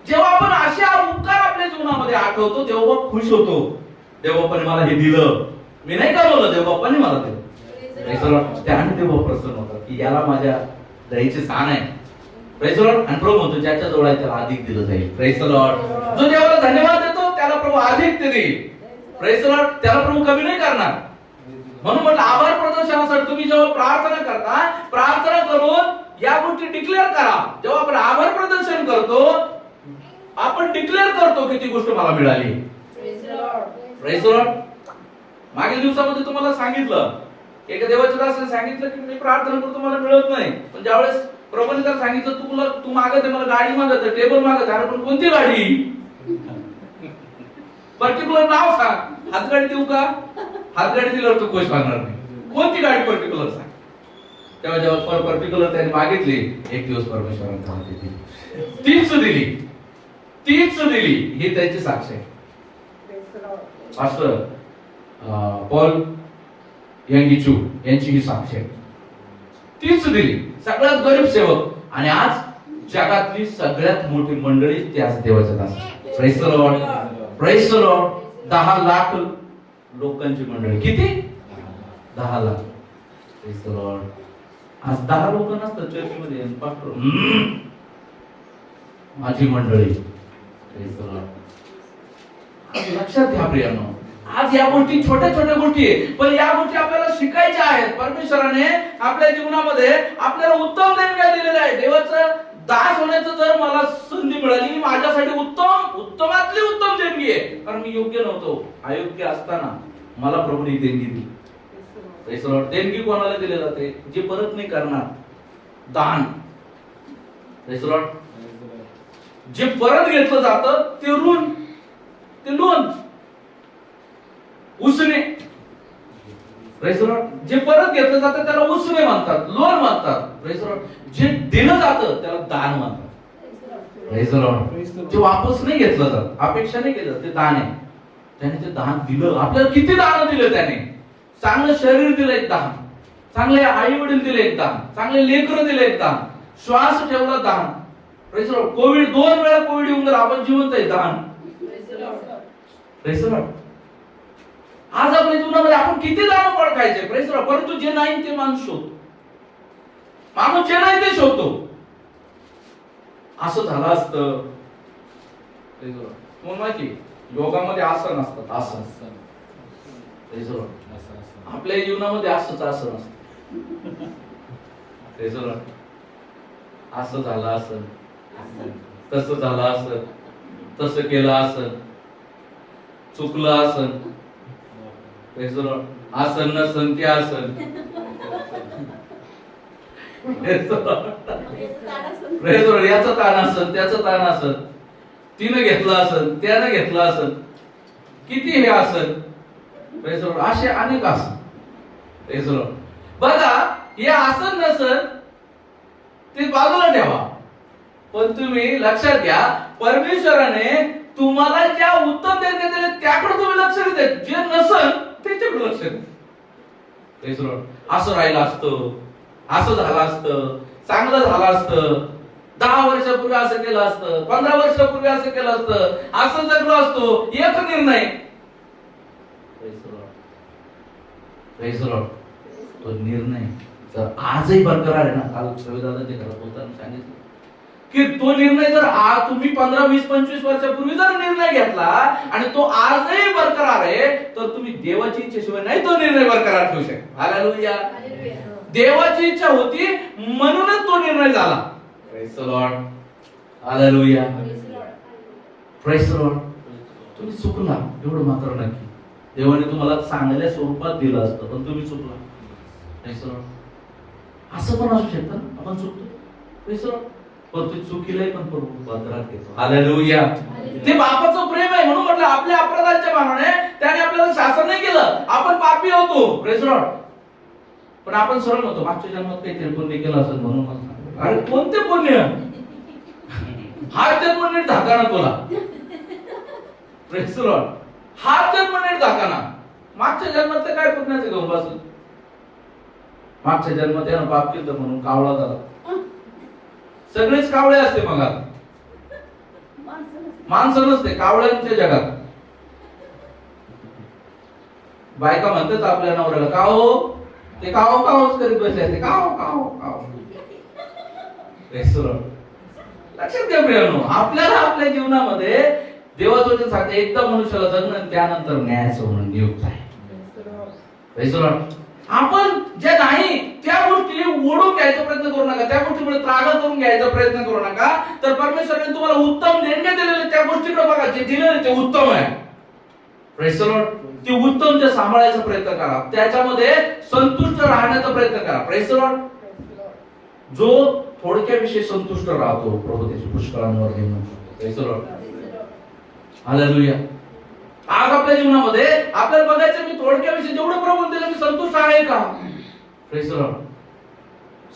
जेव्हा आपण अशा उपकार आपल्या जीवनामध्ये आठवतो तेव्हा खुश होतो. देवबापाने मला हे दिलं, मी नाही कळवलं, देवबापाने मला दिलं. Praise the Lord. त्याने देव प्रसन्न होतात की याला माझ्या दयेचे स्थान आहे. Praise the Lord. आणि प्रभू म्हणतो ज्याच्या जवळ आहे त्याला अधिक दिलं जाईल. Praise the Lord. जो देवाला धन्यवाद देतो त्याला प्रभू अधिक देईल. Praise the Lord. त्याला प्रभू कमी नाही करणार. म्हणून म्हटलं आभार प्रदर्शनासाठी तुम्ही जेव्हा प्रार्थना करता, प्रार्थना करून या गोष्टी डिक्लेअर करा. जेव्हा आपण आभार प्रदर्शन करतो, आपण डिक्लेअर करतो की ती गोष्ट मला मिळाली. Praise the Lord. मागील दिवसामध्ये तुम्हाला सांगितलं, एका देवाच्या दासाने सांगितलं की मी प्रार्थना करतो मला मिळत नाही. पण ज्यावेळेस प्रभूने त्याला सांगितलं तू मागत आहे, मला गाडी मागत आहे, टेबल मागत आहे, पण कोणती गाडी? पर्टिक्युलर नाव सांग. हातगाडी देऊ का? हातगाडी दिल्यावर तू खुश होणार नाही. कोणती गाडी पर्टिक्युलर सांग. तेव्हा जेव्हा पर्टिक्युलर त्याने मागितली, एक दिवस परमेश्वराने त्याला दिली. तीच दिली. ही त्याची साक्ष आहे. पास्टर पॉल यंगीचू यांची ही साक्ष आहे. तीच दिली. सगळ्यात गरीब सेवक आणि आज जगातली सगळ्यात मोठी मंडळी त्याच देवाच्या Das. Praise the Lord. Praise the Lord. 10 lakh लोकांची मंडळी. किती? 10 लाख. Praise the Lord. आज 10 लोक नसतात चर्चमध्ये. पास्टर माझी मंडळी. Praise the Lord. लक्षात घ्या प्रियांनो, आज या गोष्टी छोट्या छोट्या गोष्टी आहेत, पण या गोष्टी आपल्याला शिकायच्या आहेत. परमेश्वराने आपल्या जीवनामध्ये आपल्याला उत्तम देणग्या दिलेल्या आहे. देवाचं दास होण्याचं जर मला संधी मिळाली, माझ्यासाठी उत्तमातली उत्तम देणगी आहे. कारण मी योग्य नव्हतो. अयोग्य असताना मला प्रभूने देणगी दिली. देणगी कोणाला दिली जाते? जे परत नाही करणार. दान. जे परत घेतलं जातं ते ऋण, ते लोन, उसने. जे परत घेतलं जातं त्याला उसने म्हणतात, लोन म्हणतात. जे दिलं जातं त्याला दान म्हणतात. जे वापस नाही घेतलं जात, अपेक्षा नाही केलं, ते दान आहे. त्याने ते दान दिलं. आपल्याला किती दान दिलं त्याने? चांगलं शरीर दिलं एक दान, चांगले आई वडील दिले एक दान, चांगले लेकरं दिले एक दान, श्वास ठेवला दान. कोविड 2 वेळा कोविड येऊन गेला, आपण जिवंत आहे. दान. आज आपल्या जीवनामध्ये आपण किती दान पडकायचे. परंतु जे नाही ते माणूस शोधतो. माणूस जे नाही ते शोधतो. असं झालं असतं. तुम्हाला माहिती योगामध्ये आसन असतात. आसन आपल्या जीवनामध्ये असंच आसन असतं. असं झालं असं, तसं झालं असं, तसं केलं असं, चुकलं असं. आसन नसन ते आसन. याचं ताण असन, त्याचं ताण असन, तिनं घेतलं असन, त्यानं घेतलं असन, किती हे असन. असे अनेक आसन. बघा, हे आसन नसन ते बाजूला ठेवा, पण तुम्ही लक्षात घ्या परमेश्वराने तुम्हाला ज्या उत्तम देणग्या दिल्या त्याकडे तुम्ही लक्ष देते. जे नसन त्याच्याकडे लक्ष देते. असं राहिलं असतं, असं झालं असतं, चांगलं झालं असतं, 10 वर्षापूर्वी असं केलं असतं, 15 वर्षापूर्वी असं केलं असतं, असं जगलो असतो. एक निर्णय. तो निर्णय जर आजही बरकरार आहे ना. काल रविदादांच्या घरात बोलताना सांगितलं, की तो निर्णय जर आज तुम्ही 15, 20, 25 वर्षापूर्वी जर निर्णय घेतला आणि तो आजही बरकरार आहे, तर तुम्ही देवाची इच्छेशिवाय नाही तो निर्णय बरकरार ठेवू शकता. हालेलुया. देवाची इच्छा होती म्हणूनच तो निर्णय झाला. Praise the Lord. Hallelujah. Praise the Lord. तुम्ही चुकला एवढं मात्र नक्की. देवाने तुम्हाला चांगल्या स्वरूपात दिलं असतं पण तुम्ही चुकला. Praise the Lord. असं पण असू शकतं आपण चुकतो. Praise the Lord. पण तू चुकीलाय पण प्रभू पदरात घेतो. हालेलुया. ते बापाचं प्रेम आहे म्हणून म्हटलं आपल्या अपराधाच्या मानाने त्याने आपल्याला शासन नाही केलं. आपण पापी होतो. Praise the Lord. पण आपण सरळ होतो मागच्या जन्मात काहीतरी पुण्य केलं असेल म्हणून. अरे कोणते पुण्य? हा जन्म नीट धाकाना तुला. Praise the Lord. हा जन्म नीट धाकाना. मागच्या जन्मात काय पुण्याचं घेऊन बसलं. मागच्या जन्मात त्यानं पाप केलं म्हणून कावळा झाला. सगळेच कावळे असते मग आता. माणसं नसते कावळ्यांच्या जगात. बायका म्हणतात आपल्या नवऱ्याला का हो, ते काव कावच करीत बसले असते. काव काव काव. लक्षात घ्या प्रियानो, आपल्याला आपल्या जीवनामध्ये देवाचं वचन सांगते एकदा मनुष्याला जगणं त्यानंतर न्यायाचं होणं नियुक्त आहे. आपण जे नाही त्या गोष्टी ओढून घ्यायचा प्रयत्न करू नका. त्या गोष्टीमुळे त्राग करून घ्यायचा प्रयत्न करू नका. तर परमेश्वराने तुम्हाला उत्तम देणगे दिलेले त्या गोष्टीकडे बघा. जे दिलेले ते उत्तम आहे. Praise the Lord. ते उत्तम जे सांभाळायचा प्रयत्न करा. त्याच्यामध्ये संतुष्ट राहण्याचा प्रयत्न करा. Praise the Lord. जो थोडक्याविषयी संतुष्ट राहतो प्रभू त्याची पुष्कळांवर नेमून. Praise the Lord. हालेलुया. आज आपल्या जीवनामध्ये आपल्याला बघायचं मी थोडक्याविषयी जेवढं प्रभू दिलं मी संतुष्ट आहे का? Praise the Lord.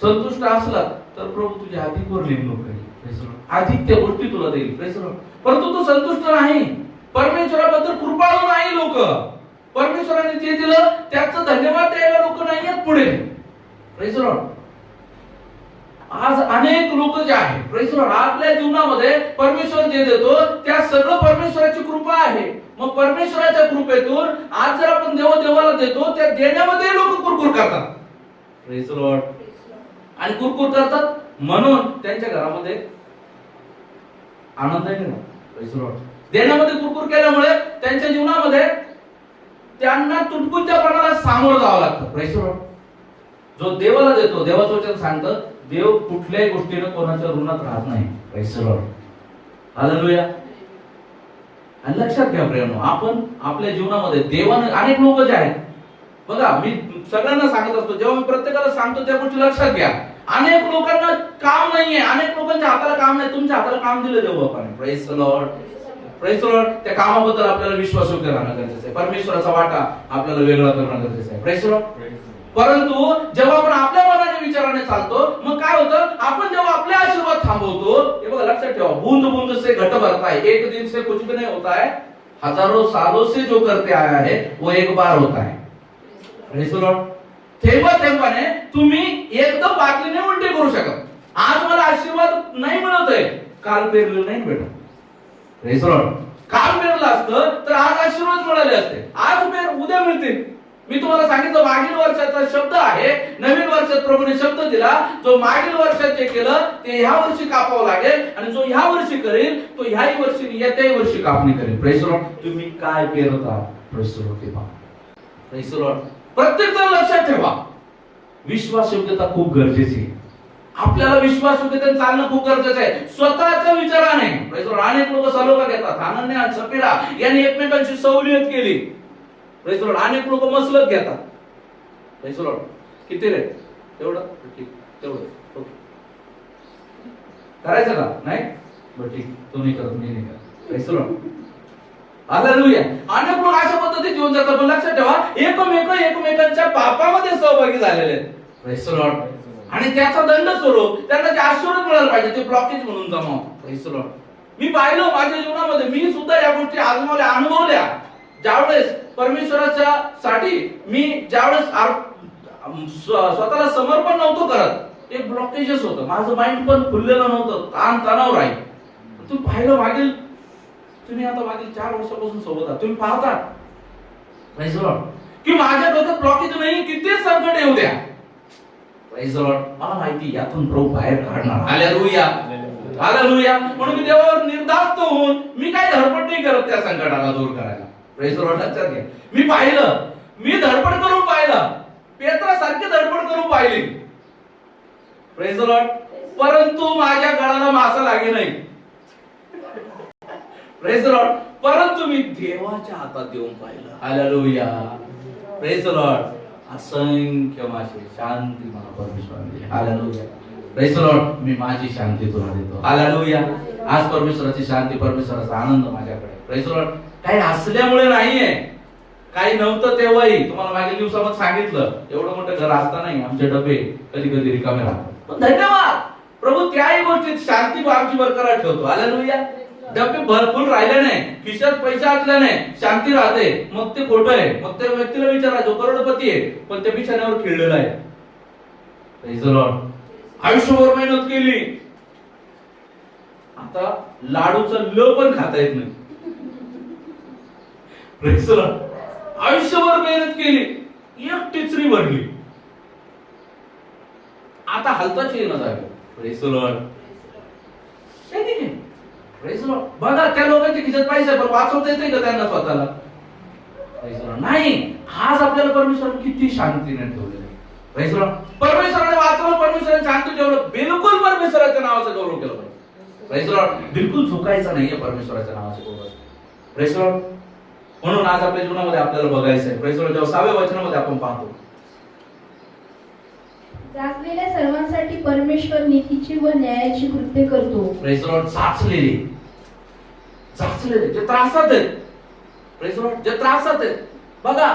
संतुष्ट असला तर प्रभू तुझ्या अधिकवर नेमणूक करेल. Praise the Lord. अधिक त्या गोष्टी तुला देईल. Praise the Lord. परंतु तू संतुष्ट नाही. परमेश्वराबद्दल कृपाळू नाही लोक. परमेश्वराने जे दिलं त्याचं धन्यवाद द्यायला लोक नाही आहेत पुढे. Praise the Lord. आज अनेक लोक जे आहेत प्रेज द लॉर्ड आपल्या जीवनामध्ये परमेश्वर जे देतो त्या सगळं परमेश्वराची कृपा आहे. मग परमेश्वराच्या कृपेतून आज जर आपण देवाला देतो त्या देण्यामध्ये लोक कुरकुर करतात. Praise the Lord. आणि कुरकुर करतात म्हणून त्यांच्या घरामध्ये आनंद नाही. Praise the Lord. देण्यामध्ये कुरकुर केल्यामुळे त्यांच्या जीवनामध्ये त्यांना तुटपुंजापणाला सामोरं जावं लागतं. Praise the Lord. जो देवाला देतो देवाचं वचन सांगतं देव कुठल्याही गोष्टीने कोणाच्या ऋणात राहत नाही. Praise the Lord. हालेलुया. आणि लक्षात घ्या प्रियानो, आपण आपल्या जीवनामध्ये देवाने अनेक लोक जे आहेत बघा, मी सगळ्यांना सांगत असतो जेव्हा मी प्रत्येकाला सांगतो त्या गोष्टी लक्षात घ्या. अनेक लोकांना काम नाहीये. अनेक लोकांच्या हाताला काम नाही. तुमच्या हाताला काम दिलं देव बापाने. Praise the Lord. Praise the Lord. त्या कामाबद्दल आपल्याला विश्वास योग्य राहणं गरजेचं आहे. परमेश्वराचा वाटा आपल्याला वेगळा करणं गरजेचं आहे. Praise the Lord. परंतु जेव्हा आपण आपल्या मनाने विचाराने चालतो मग काय होतं, आपण जेव्हा आपले आशीर्वाद थांबवतो, हे बघा लक्षात ठेवा, बूंद बूंद से घट भरता है, एक दिन से कुछ भी नहीं होता है, हजारों सालों से जो करते आया है वो एक बार होता है. Praise the Lord. थेंबा थेंबाने तुम्ही एकदम बाटलीने उलटी करू शकत. आज मला आशीर्वाद नाही मिळत आहे, काल पेरलं नाही भेटत. Praise the Lord. काल पेरलं असतं तर आज आशीर्वाद मिळाले असते. आज पेर उद्या मिळतील. मी तुम्हाला सांगितलं मागील वर्षाचा शब्द आहे. नवीन वर्षात प्रभूने शब्द दिला, जो मागील वर्षात जे केलं ते ह्या वर्षी कापावं लागेल आणि जो ह्या वर्षी करेल तो ह्याही वर्षी येत्याही वर्षी कापणी करेल. Praise the Lord. तुम्ही काय पेरत आहात प्रेज द लॉर्ड ते पहा. Praise the Lord. प्रत्येक जण लक्षात ठेवा, विश्वास योग्यता खूप गरजेची आहे. आपल्याला विश्वास योग्यतेने चालणं खूप गरजेचं आहे. स्वतःच्या विचाराने. Praise the Lord. अनेक लोक सलोखा घेतात. अनन्या आणि सफीरा यांनी एकमेकांची सवलत केली. Praise the Lord. अनेक लोक मसलत घेतात. Praise the Lord. किती रे तेवढं ठीक तेवढं ओके करायचं का नाही बरं ठीक तुम्ही करत मी नाही करत. Praise the Lord. हालेलुया. अनेक लोक अशा पद्धतीने जीवन जगतात. पण लक्षात ठेवा एकमेकांच्या पापामध्ये सहभागी झालेले आहेत. Praise the Lord. आणि त्याचा दंड स्वरूप त्यांना जे आशीर्वाद मिळाला पाहिजे ते ब्लॉकेज म्हणून जमाव. Praise the Lord. मी पाहिलं माझ्या जीवनामध्ये, मी सुद्धा या गोष्टी आजमावल्या अनुभवल्या. ज्यावेळेस परमेश्वराच्या साठी मी ज्यावेळेस स्वतःला समर्पण नव्हतो करत, एक ब्लॉकेजेस होतं. माझं माइंड पण खुललेलं नव्हतं. ताण तणाव राहील. तुम्ही पाहिलं मागील, तुम्ही आता मागील 4 वर्षापासून सोबत आहात, तुम्ही पाहता प्रेज द लॉर्ड की माझ्या डोक्यात ब्लॉकेज नाही. किती संकट येऊ द्या प्रेज द लॉर्ड, मला माहिती यातून प्रभू बाहेर काढणार. हालेलुया. हालेलुया. म्हणून मी देवावर निर्धास्त होऊन मी काही धडपड नाही करत त्या संकटाला दूर करायला. Praise the Lord. लक्षात घ्या, मी पाहिलं, मी धडपड करून पाहिलं, पेत्रासारखी धडपड करून पाहिली. Praise the Lord. परंतु माझ्या गळाला मासा लागे नाही. Praise the Lord. परंतु मी देवाच्या हातात देऊन पाहिलं. हालेलुया. Praise the Lord. असंख्य मासे शांती मला परमेश्वराने दिली. हालेलुया. Praise the Lord. मी माझी शांती तुला देतो. हालेलुया. आज परमेश्वराची शांती, परमेश्वराचा आनंद माझ्याकडे. Praise the Lord. काही असल्यामुळे नाहीये, काही नव्हतं तेव्हाही. तुम्हाला मागील दिवसामध्ये सांगितलं, एवढं मोठं घर असतानाही आमचे डबे कधी कधी रिकामे राहतात. पण धन्यवाद, प्रभू त्याही गोष्टीत शांती आमची बरकरार ठेवतो. हालेलुया. डबे भरपूर राहिले नाही, खिशात पैसे असले नाही, शांती राहते. मग ते खोटं आहे. मग त्या व्यक्तीला विचारा जो करोडपती आहे पण त्या बिछाण्यावर खिळलेला आहे. Praise the Lord. आयुष्यभर मेहनत केली, आता लाडूचा ल पण खाता येत नाही. Praise the Lord. आयुष्यभर मेहनत केली, एक टिचरी भरली, आता हलताच येईना जागे. Praise the Lord. Praise the Lord. बघा, त्या लोकांच्या खिशात पैसे पण वाचवता येते का त्यांना स्वतःला? Praise the Lord. नाही. आज आपल्याला परमेश्वराने किती शांतीने ठेवलेलं आहे. Praise the Lord. परमेश्वराने वाचवलं, परमेश्वराने शांती ठेवलं, बिलकुल परमेश्वराच्या नावाचा गौरव केला पाहिजे. Praise the Lord. बिलकुल झुकायचा नाहीये परमेश्वराच्या नावाचा गौरव. Praise the Lord. म्हणून आज आपल्या जीवनामध्ये आपल्याला बघायचं आहे. Praise the Lord. जेव्हा 6व्या वचनामध्ये आपण पाहतो, जाचलेल्या सर्वांसाठी परमेश्वर नीतीची व न्यायाची कृत्य करतो. Praise the Lord. जाचलेले, जाचलेले जे त्रासात आहेत. Praise the Lord. जे त्रासात आहेत. बघा,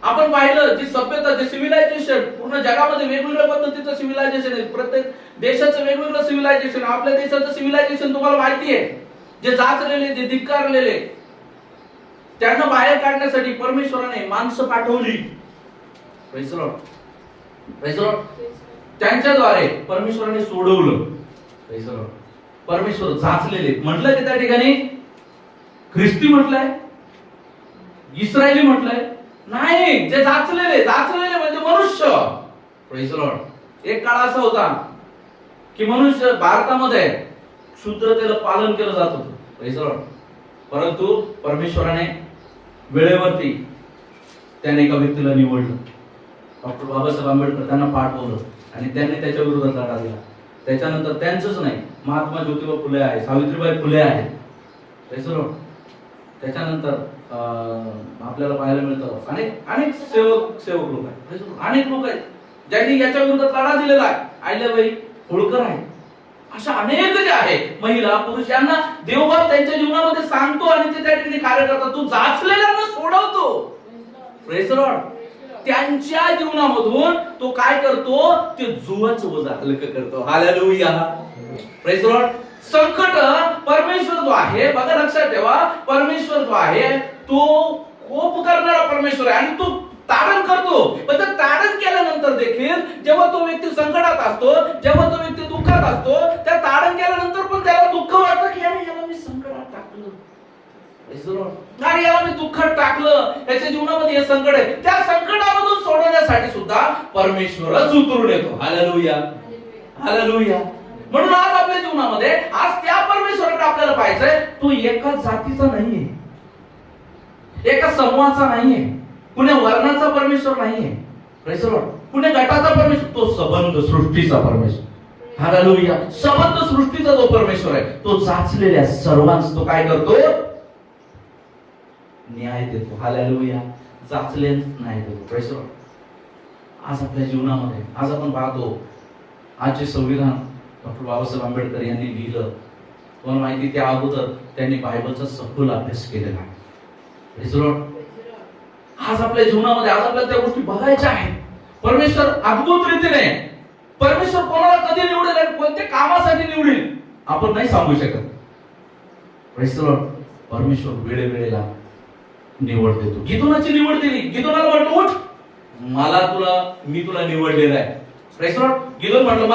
आपण पाहिलं जी सभ्यता, जे सिव्हिलायझेशन, पूर्ण जगामध्ये वेगवेगळ्या पद्धतीचं सिव्हिलायझेशन आहे. प्रत्येक देशाचं वेगवेगळं सिव्हिलायझेशन. आपल्या देशाचं सिव्हिलायझेशन तुम्हाला माहिती आहे. जे जाचलेले, जे धिक्कारलेले, त्यांना बाहेर काढण्यासाठी परमेश्वराने माणसं पाठवली. Praise the Lord. Praise the Lord. त्यांच्याद्वारे परमेश्वराने सोडवलं. Praise the Lord. परमेश्वर जाचलेले म्हटलं की त्या ठिकाणी ख्रिस्ती म्हटलंय, इस्रायली म्हटलंय नाही. जे जाचलेले, जाचलेले म्हणजे मनुष्य. Praise the Lord. एक काळ असा होता की मनुष्य भारतामध्ये शूद्रतेला पालन केलं जात होतं. Praise the Lord. परंतु परमेश्वराने वेळेवरती त्याने एका व्यक्तीला निवडलं. डॉक्टर बाबासाहेब आंबेडकर त्यांना पाठवलं आणि त्यांनी त्याच्या विरोधात लढा दिला. त्याच्यानंतर त्यांचंच नाही, महात्मा ज्योतिबा फुले आहे, सावित्रीबाई फुले आहेत. Praise the Lord. त्याच्यानंतर आपल्याला पाहायला मिळतं अनेक सेवक लोक आहेत. अनेक लोक आहेत ज्यांनी याच्या विरोधात लढा दिलेला आहे. अहिल्याबाई होळकर आहे. अशा अनेक जे आहे, महिला पुरुष, यांना देवबाप त्यांच्या जीवनामध्ये सांगतो आणि ते त्या ठिकाणी कार्य करतात. तू जाचलेल्यांना सोडवतो. Praise the Lord. त्यांच्या जीवनामधून तो काय करतो, ते जुवाचं वजा हलकं करतो. हालेलुया. Praise the Lord. संकट परमेश्वर जो आहे, बघा लक्षात ठेवा, परमेश्वर जो आहे तो कोप करणारा परमेश्वर आहे आणि तो तारण करतो. पण ते तारण केल्यानंतर देखील जेव्हा तो व्यक्ती संकटात असतो, जेव्हा तो व्यक्ती दुःखात असतो, त्या तारण केल्यानंतर पण त्याला दुःख वाटतं की अरे याला मी संकटात टाकलं, अरे याला मी दुःखात टाकलं, त्याच्या जीवनामध्ये हे संकट आहे. त्या संकटामधून सोडवण्यासाठी सुद्धा परमेश्वरच उतरून येतो. हालेलुया. हालेलुया. म्हणून आज आपल्या जीवनामध्ये आज त्या परमेश्वराकडे आपल्याला पाहायचंय. तो एका जातीचा नाहीये, एका समूहाचा नाहीये, कुण्या वर्णाचा परमेश्वर नाहीये. Praise the Lord. कुण्या गटाचा परमेश्वर, तो सबंध सृष्टीचा परमेश्वर. हालेलुया. सबंध सृष्टीचा जो परमेश्वर आहे तो जाचलेल्या सर्वांस तो काय करतो, न्याय देतो. हालेलुया. जाचले न्याय देतो. Praise the Lord. आज आपल्या जीवनामध्ये आज आपण पाहतो, आजचे संविधान डॉक्टर बाबासाहेब आंबेडकर यांनी लिहिलं. तुम्हाला माहिती, त्या अगोदर त्यांनी बायबलचा सखोल अभ्यास केलेला आहे. Praise the Lord. आज आपल्या जीवनामध्ये आज आपल्याला त्या गोष्टी बघायच्या आहेत. परमेश्वर अद्भुत रीतीने, परमेश्वर कोणाला कधी निवडेल आणि कोणत्या कामासाठी निवडेल आपण नाही सांगू शकत. Praise the Lord. परमेश्वर वेळेवेळेला निवड देतो. गिदोनाची निवड दिली. गिदोनाला म्हटलं, उठ, मी तुला निवडलेलं आहे. Praise the Lord. गिदोन म्हटलं,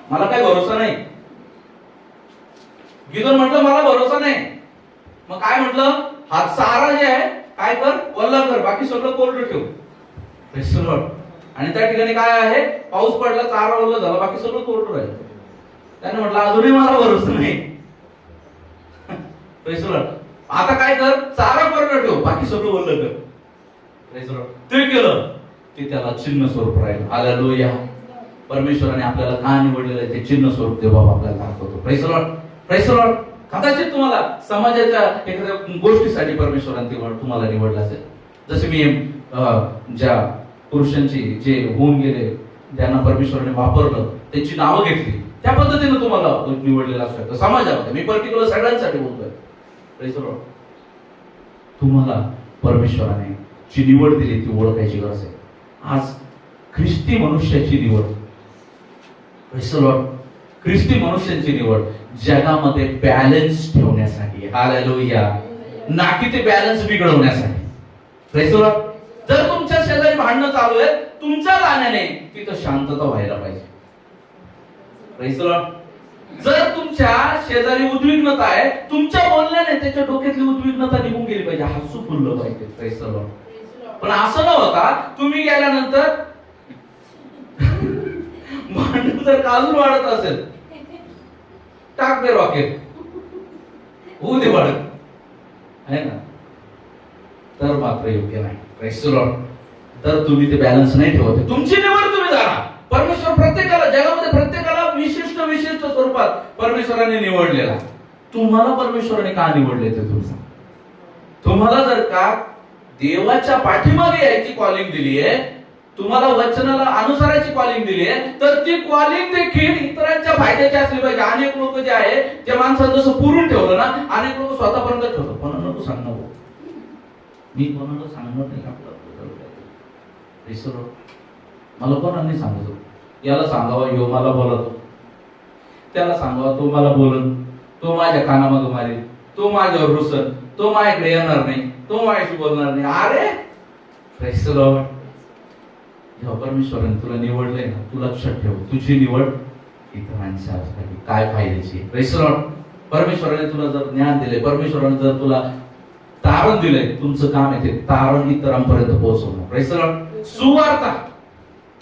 मला काही भरोसा नाही. गिदोन म्हटलं, मला भरोसा नाही. मग काय म्हटलं, हा चारा जे आहे काय कर, वल्ला कर, बाकी सगळं कोरडं ठेव. Praise the Lord. आणि त्या ठिकाणी काय आहे, पाऊस पडला, चारा ओला झाला, बाकी सगळं कोरडं राहिलं. त्याने म्हटलं अजूनही मला भरोसा नाही. Praise the Lord. आता काय कर, चारा करून ठेव, बाकी सगळं बोललं कर. Praise the Lord. ते केलं की त्याला चिन्ह स्वरूप राहील. हालेलुया. परमेश्वराने आपल्याला का निवडलेलं आहे ते चिन्ह स्वरूप देव बाबा आपल्याला दाखवतो. Praise the Lord. Praise the Lord. कदाचित तुम्हाला समाजाच्या एखाद्या गोष्टीसाठी परमेश्वराने तुम्हाला निवडलं असेल. जसे मी ज्या पुरुषांची जे होऊन गेले, ज्यांना परमेश्वराने वापरलं, त्यांची नावं घेतली, त्या पद्धतीने तुम्हाला निवडलेलं असू शकतं समाजामध्ये. मी पर्टिक्युलर सगळ्यांसाठी बोलतोय. Praise the Lord. तुम्हाला परमेश्वराने जी निवड दिली ती ओळखायची गरज आहे. आज ख्रिस्ती मनुष्याची निवड, Praise the Lord. ख्रिस्ती मनुष्यांची निवड जगामध्ये बॅलन्स ठेवण्यासाठी, हालेलुया, ना की ते बॅलन्स बिघडवण्यासाठी. Praise the Lord. जर तुमच्या शेजारी भांडणं चालू आहे, तुमच्या जाण्याने तिथं शांतता व्हायला पाहिजे. Praise the Lord. जर तुमच्या शेजारी उद्विग्नता आहे, तुमच्या बोलण्याने त्याच्या डोक्यातली उद्विग्नता निघून गेली पाहिजे, हसू फुललं पाहिजे. Praise the Lord. पण असं न होता तुम्ही गेल्यानंतर भांडण जर अजून वाढत असेल, टाक दे रॉकेट, होऊ दे वाढत आहे ना, तर मात्र योग्य नाही. Praise the Lord. तर तुम्ही ते बॅलन्स नाही ठेवत. तुमची निवड तुम्ही जाणा. परमेश्वर प्रत्येकाला, जगामध्ये प्रत्येकाला विशिष्ट विशिष्ट स्वरूपात परमेश्वराने निवडलेला. तुम्हाला परमेश्वराने का निवडले ते तुम्ही, तुम्हाला जर का देवाच्या पाठीमागे यायची कॉलिंग दिली आहे, तुम्हाला वचनाला अनुसरायची कॉलिंग दिली आहे, तर ती कॉलिंग देखील इतरांच्या फायद्याची असली पाहिजे. अनेक लोक जे आहे ते माणसाचं जसं पुरून ठेवलं ना, अनेक लोक स्वतःपर्यंत ठेवतात. कोणाला नको सांगणार, मी कोणाला सांगणार नाही आपलं. मला कोणाला नाही सांगायचं, याला सांगावं यो मला बोलतो, त्याला सांगावं तो मला बोलन, तो माझ्या कानामागं मारेल, तो माझ्यावर रुसन, तो माझ्याकडे येणार नाही, तो माझ्याशी बोलणार नाही. अरे Praise the Lord. जेव्हा परमेश्वराने तुला निवडलंय ना, तू लक्षात ठेव, तुझी निवड इतरांसाठी काय फायद्याची. Praise the Lord. परमेश्वराने तुला जर ज्ञान दिले, परमेश्वराने जर तुला तारण दिलंय, तुमचं काम आहे ते तारण इतरांपर्यंत पोहोचवणं. Praise the Lord. सुवार्ता,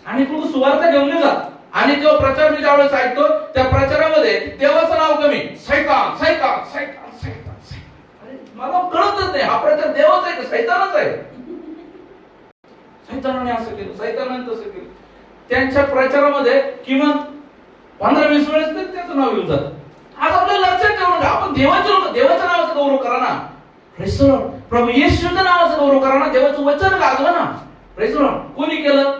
आणि लोक सुवार्ता घेऊन नाही जात. आणि जो प्रचार मी ज्यावेळेस ऐकतो, त्या प्रचारामध्ये देवाचं नाव कमी, सैतान सैतान सैतान सैतान. अरे मला कळतच नाही, हा प्रचार देवाचा आहे का सैतानाचा आहे? सैतानाने असं केलं, सैतानाने तसं केलं. त्यांच्या प्रचारामध्ये किमान 15-20 वेळेस तर त्याचं नाव येऊन जातं. आज आपल्याला लक्षात ठेवणं का, आपण देवाच्या नावाचा गौरव करा ना. Praise the Lord. प्रभू येशूच्या नावाचा गौरव करा ना, देवाचं वचन गाजवा ना. Praise the Lord. कोणी केलं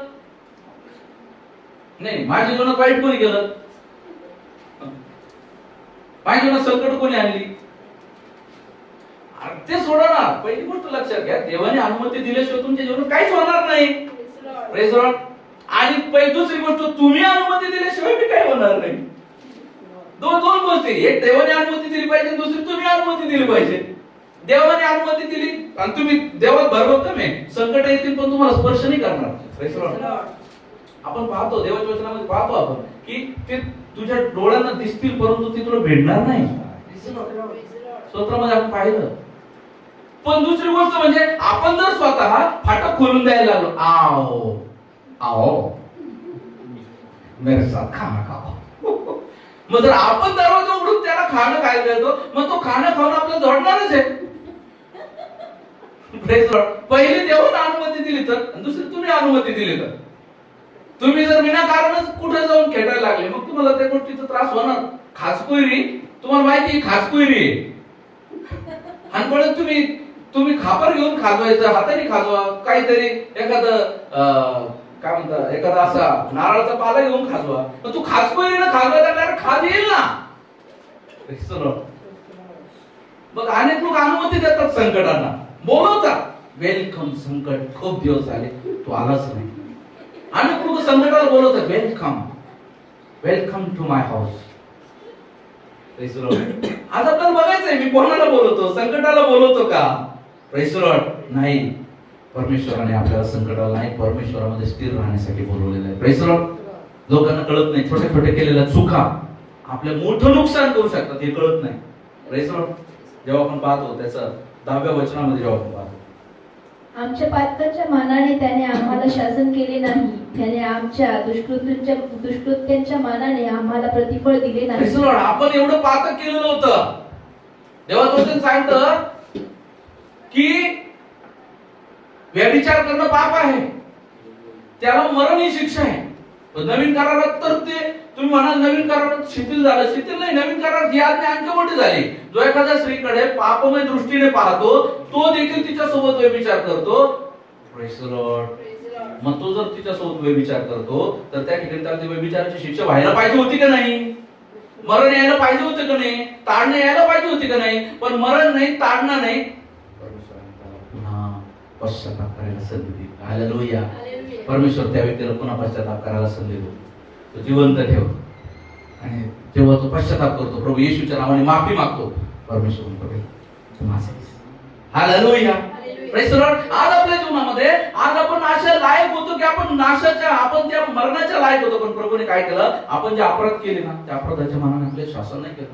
नाही, माझ्या जीवनात वाईट कोणी केलं, माझ्या जीवनात संकट कोणी आणली, ते सोडा ना. पहिली गोष्ट लक्षात घ्या, देवाने अनुमती दिल्याशिवाय तुमच्या जीवनात काहीच होणार नाही. Praise the Lord. आणि दुसरी गोष्ट, तुम्ही अनुमती दिल्याशिवाय मी काही होणार नाही. दोन गोष्टी, एक देवाने अनुमती दिली पाहिजे, दुसरी तुम्ही अनुमती दिली पाहिजे. देवाने अनुमती दिली आणि तुम्ही देवात भरभक्कम आहे, संकट येतील पण तुम्हाला स्पर्श नाही करणार. Praise the Lord. आपण पाहतो देवाच्या वचनामध्ये पाहतो आपण की ते तुझ्या डोळ्यांना दिसतील परंतु ते तुला भेटणार नाही. स्तोत्रामध्ये आपण पाहिलं. पण दुसरी गोष्ट म्हणजे, आपण जर स्वतः फाटक खोलून द्यायला लागलो, आओ आओ मेरे साथ खाना खाओ, मग जर आपण दरवाजा उघडून त्याला खाणं खायला देतो, मग तो खाणं खाऊन आपल्याला जोडणारच आहे. पहिली देवाने अनुमती दिली तर, दुसरी तुम्ही अनुमती दिली तर. तुम्ही जर विनाकारणच कुठे जाऊन खेळायला लागले, मग तुम्हाला त्या गोष्टीचा त्रास होणार. खासकोयरी तुम्हाला माहिती आहे, खासकोयरी आहे. आणि परत तुम्ही खापर घेऊन खाजवायचं, हाताने खाजवा, काहीतरी एखादं काय म्हणतात, एखादा असा नारळाचा पाला घेऊन खाजवा. पण तू खासकोयरीनं खाजवायला लागल्यावर खाज येईल ना. मग अनेक लोक अनुमती देतात संकटांना, बोलवतात, वेलकम संकट, खूप दिवस झाले तू आलाच नाही. अनेक लोक संकटाला बोलवतात, welcome welcome to my house. आज आपल्याला बघायचंय, मी कोणाला बोलवतो, संकटाला बोलवतो का? Praise the Lord. नाही, परमेश्वराने आपल्याला संकटाला नाही, परमेश्वरामध्ये स्थिर राहण्यासाठी बोलवलेलं आहे. Praise the Lord. लोकांना कळत नाही, छोटे छोटे केलेल्या चुका आपल्या मोठं नुकसान करू शकतात, हे कळत नाही. Praise the Lord. जेव्हा आपण पाहतो त्याचं 10व्या वचनामध्ये जेव्हा आपण पाहतो, आमच्या पातकाच्या मानाने त्याने आम्हाला शासन केले नाही. त्याने आमच्या दुष्कृत्यांच्या मानाने आम्हाला प्रतिफळ दिले नाही. Praise the Lord. आपण एवढं पातक केलं नव्हतं. देवाचं वचन सांगतं की व्यभिचार करणं पाप आहे, त्याला मरण ही शिक्षा आहे. पण नवीन करारात तर ते तुम्ही म्हणाल नवीन करारात शिथिल झालं. शिथिल नाही, नवीन करारात ही आज्ञा आणखी मोठी झाली. जो एखाद्या स्त्रीकडे पापमय दृष्टीने पाहतो तो देखील तिच्यासोबत व्यभिचार करतो. Praise the Lord. मग तो जर तिच्यासोबत व्यभिचार करतो तर त्या ठिकाणी त्याला व्यभिचाराची शिक्षा व्हायला पाहिजे होती का नाही? मरण यायला पाहिजे होतं का नाही? ताडणं यायला पाहिजे होती का नाही? पण मरण नाही, ताडणं नाही, परमेश्वराने त्याला पुन्हा पश्चाताप करायला संधी दिली. हालेलुया. परमेश्वर त्या व्यक्तीला पुन्हा पश्चाताप करायला संधी देतो. तो जिवंत ठेवतो आणि जेव्हा तो पश्चाताप करतो, प्रभू येशूच्या नावाने माफी मागतो, परमेश्वर म्हणतो माझे. हालेलुया. Praise the Lord. आज आपल्या जीवनामध्ये आज आपण अशा लायक होतो की आपण त्या मरणाच्या लायक होतो. पण प्रभूने काय केलं? आपण जे अपराध केले ना त्या अपराधाच्या मानाने आपले शासन नाही केलं.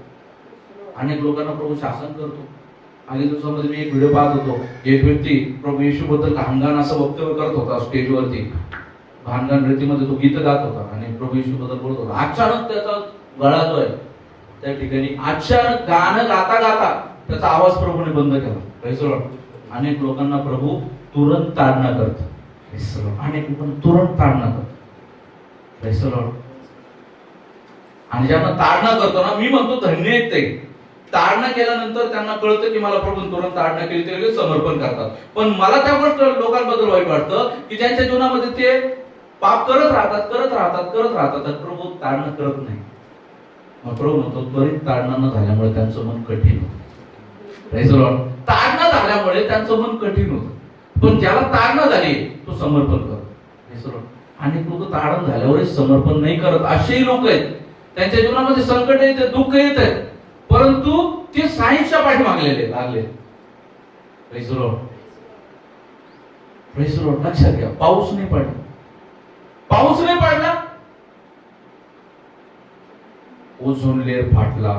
अनेक लोकांना प्रभू शासन करतो. मागील दिवसामध्ये मी एक व्हिडिओ पाहत होतो. एक व्यक्ती प्रभू येशू बद्दल घाणघाण असं वक्तव्य करत होता स्टेजवरती. घाणघाण रीतीमध्ये तो गीत गात होता आणि प्रभू येशू बद्दल बोलत होता. अचानक त्याचा गळा जो आहे त्या ठिकाणी अचानक गाणं गाता गाता त्याचा आवाज प्रभूने बंद केला. Praise the Lord. अनेक लोकांना प्रभू तुरंत ताडना करतो. Praise the Lord. अनेक लोकांना तुरंत ताडना करतो. Praise the Lord. आणि ज्यांना ताडना करतो ना, मी म्हणतो धन्य आहेत ते. ताडना केल्यानंतर त्यांना कळतं की मला प्रभू तुरंत ताडना केली, ते लगेच समर्पण करतात. पण मला त्या गोष्ट लोकांबद्दल वाईट वाटतं की ज्यांच्या जीवनामध्ये ते पाप करत राहतात तर प्रभू ताडना करत नाही. मग प्रभू म्हणतो त्वरित ताडना न झाल्यामुळे त्यांचं मन कठीण होतं. Praise the Lord. ताडना झाल्यामुळे त्यांचं मन कठीण होतं. पण ज्याला ताडना झाली तो समर्पन करतो. Praise the Lord. अनेक लोक ताडण झाल्यावरच समर्पण नाही करत. असेही लोक आहेत, त्यांच्या जीवनामध्ये संकट येते, दुःख येत आहेत, परंतु ते सायन्सच्या पाठीमागलेले लागले. Praise the Lord. Praise the Lord. लक्षात घ्या, पाऊस नाही पडला, ओझोन लेअर फाटला,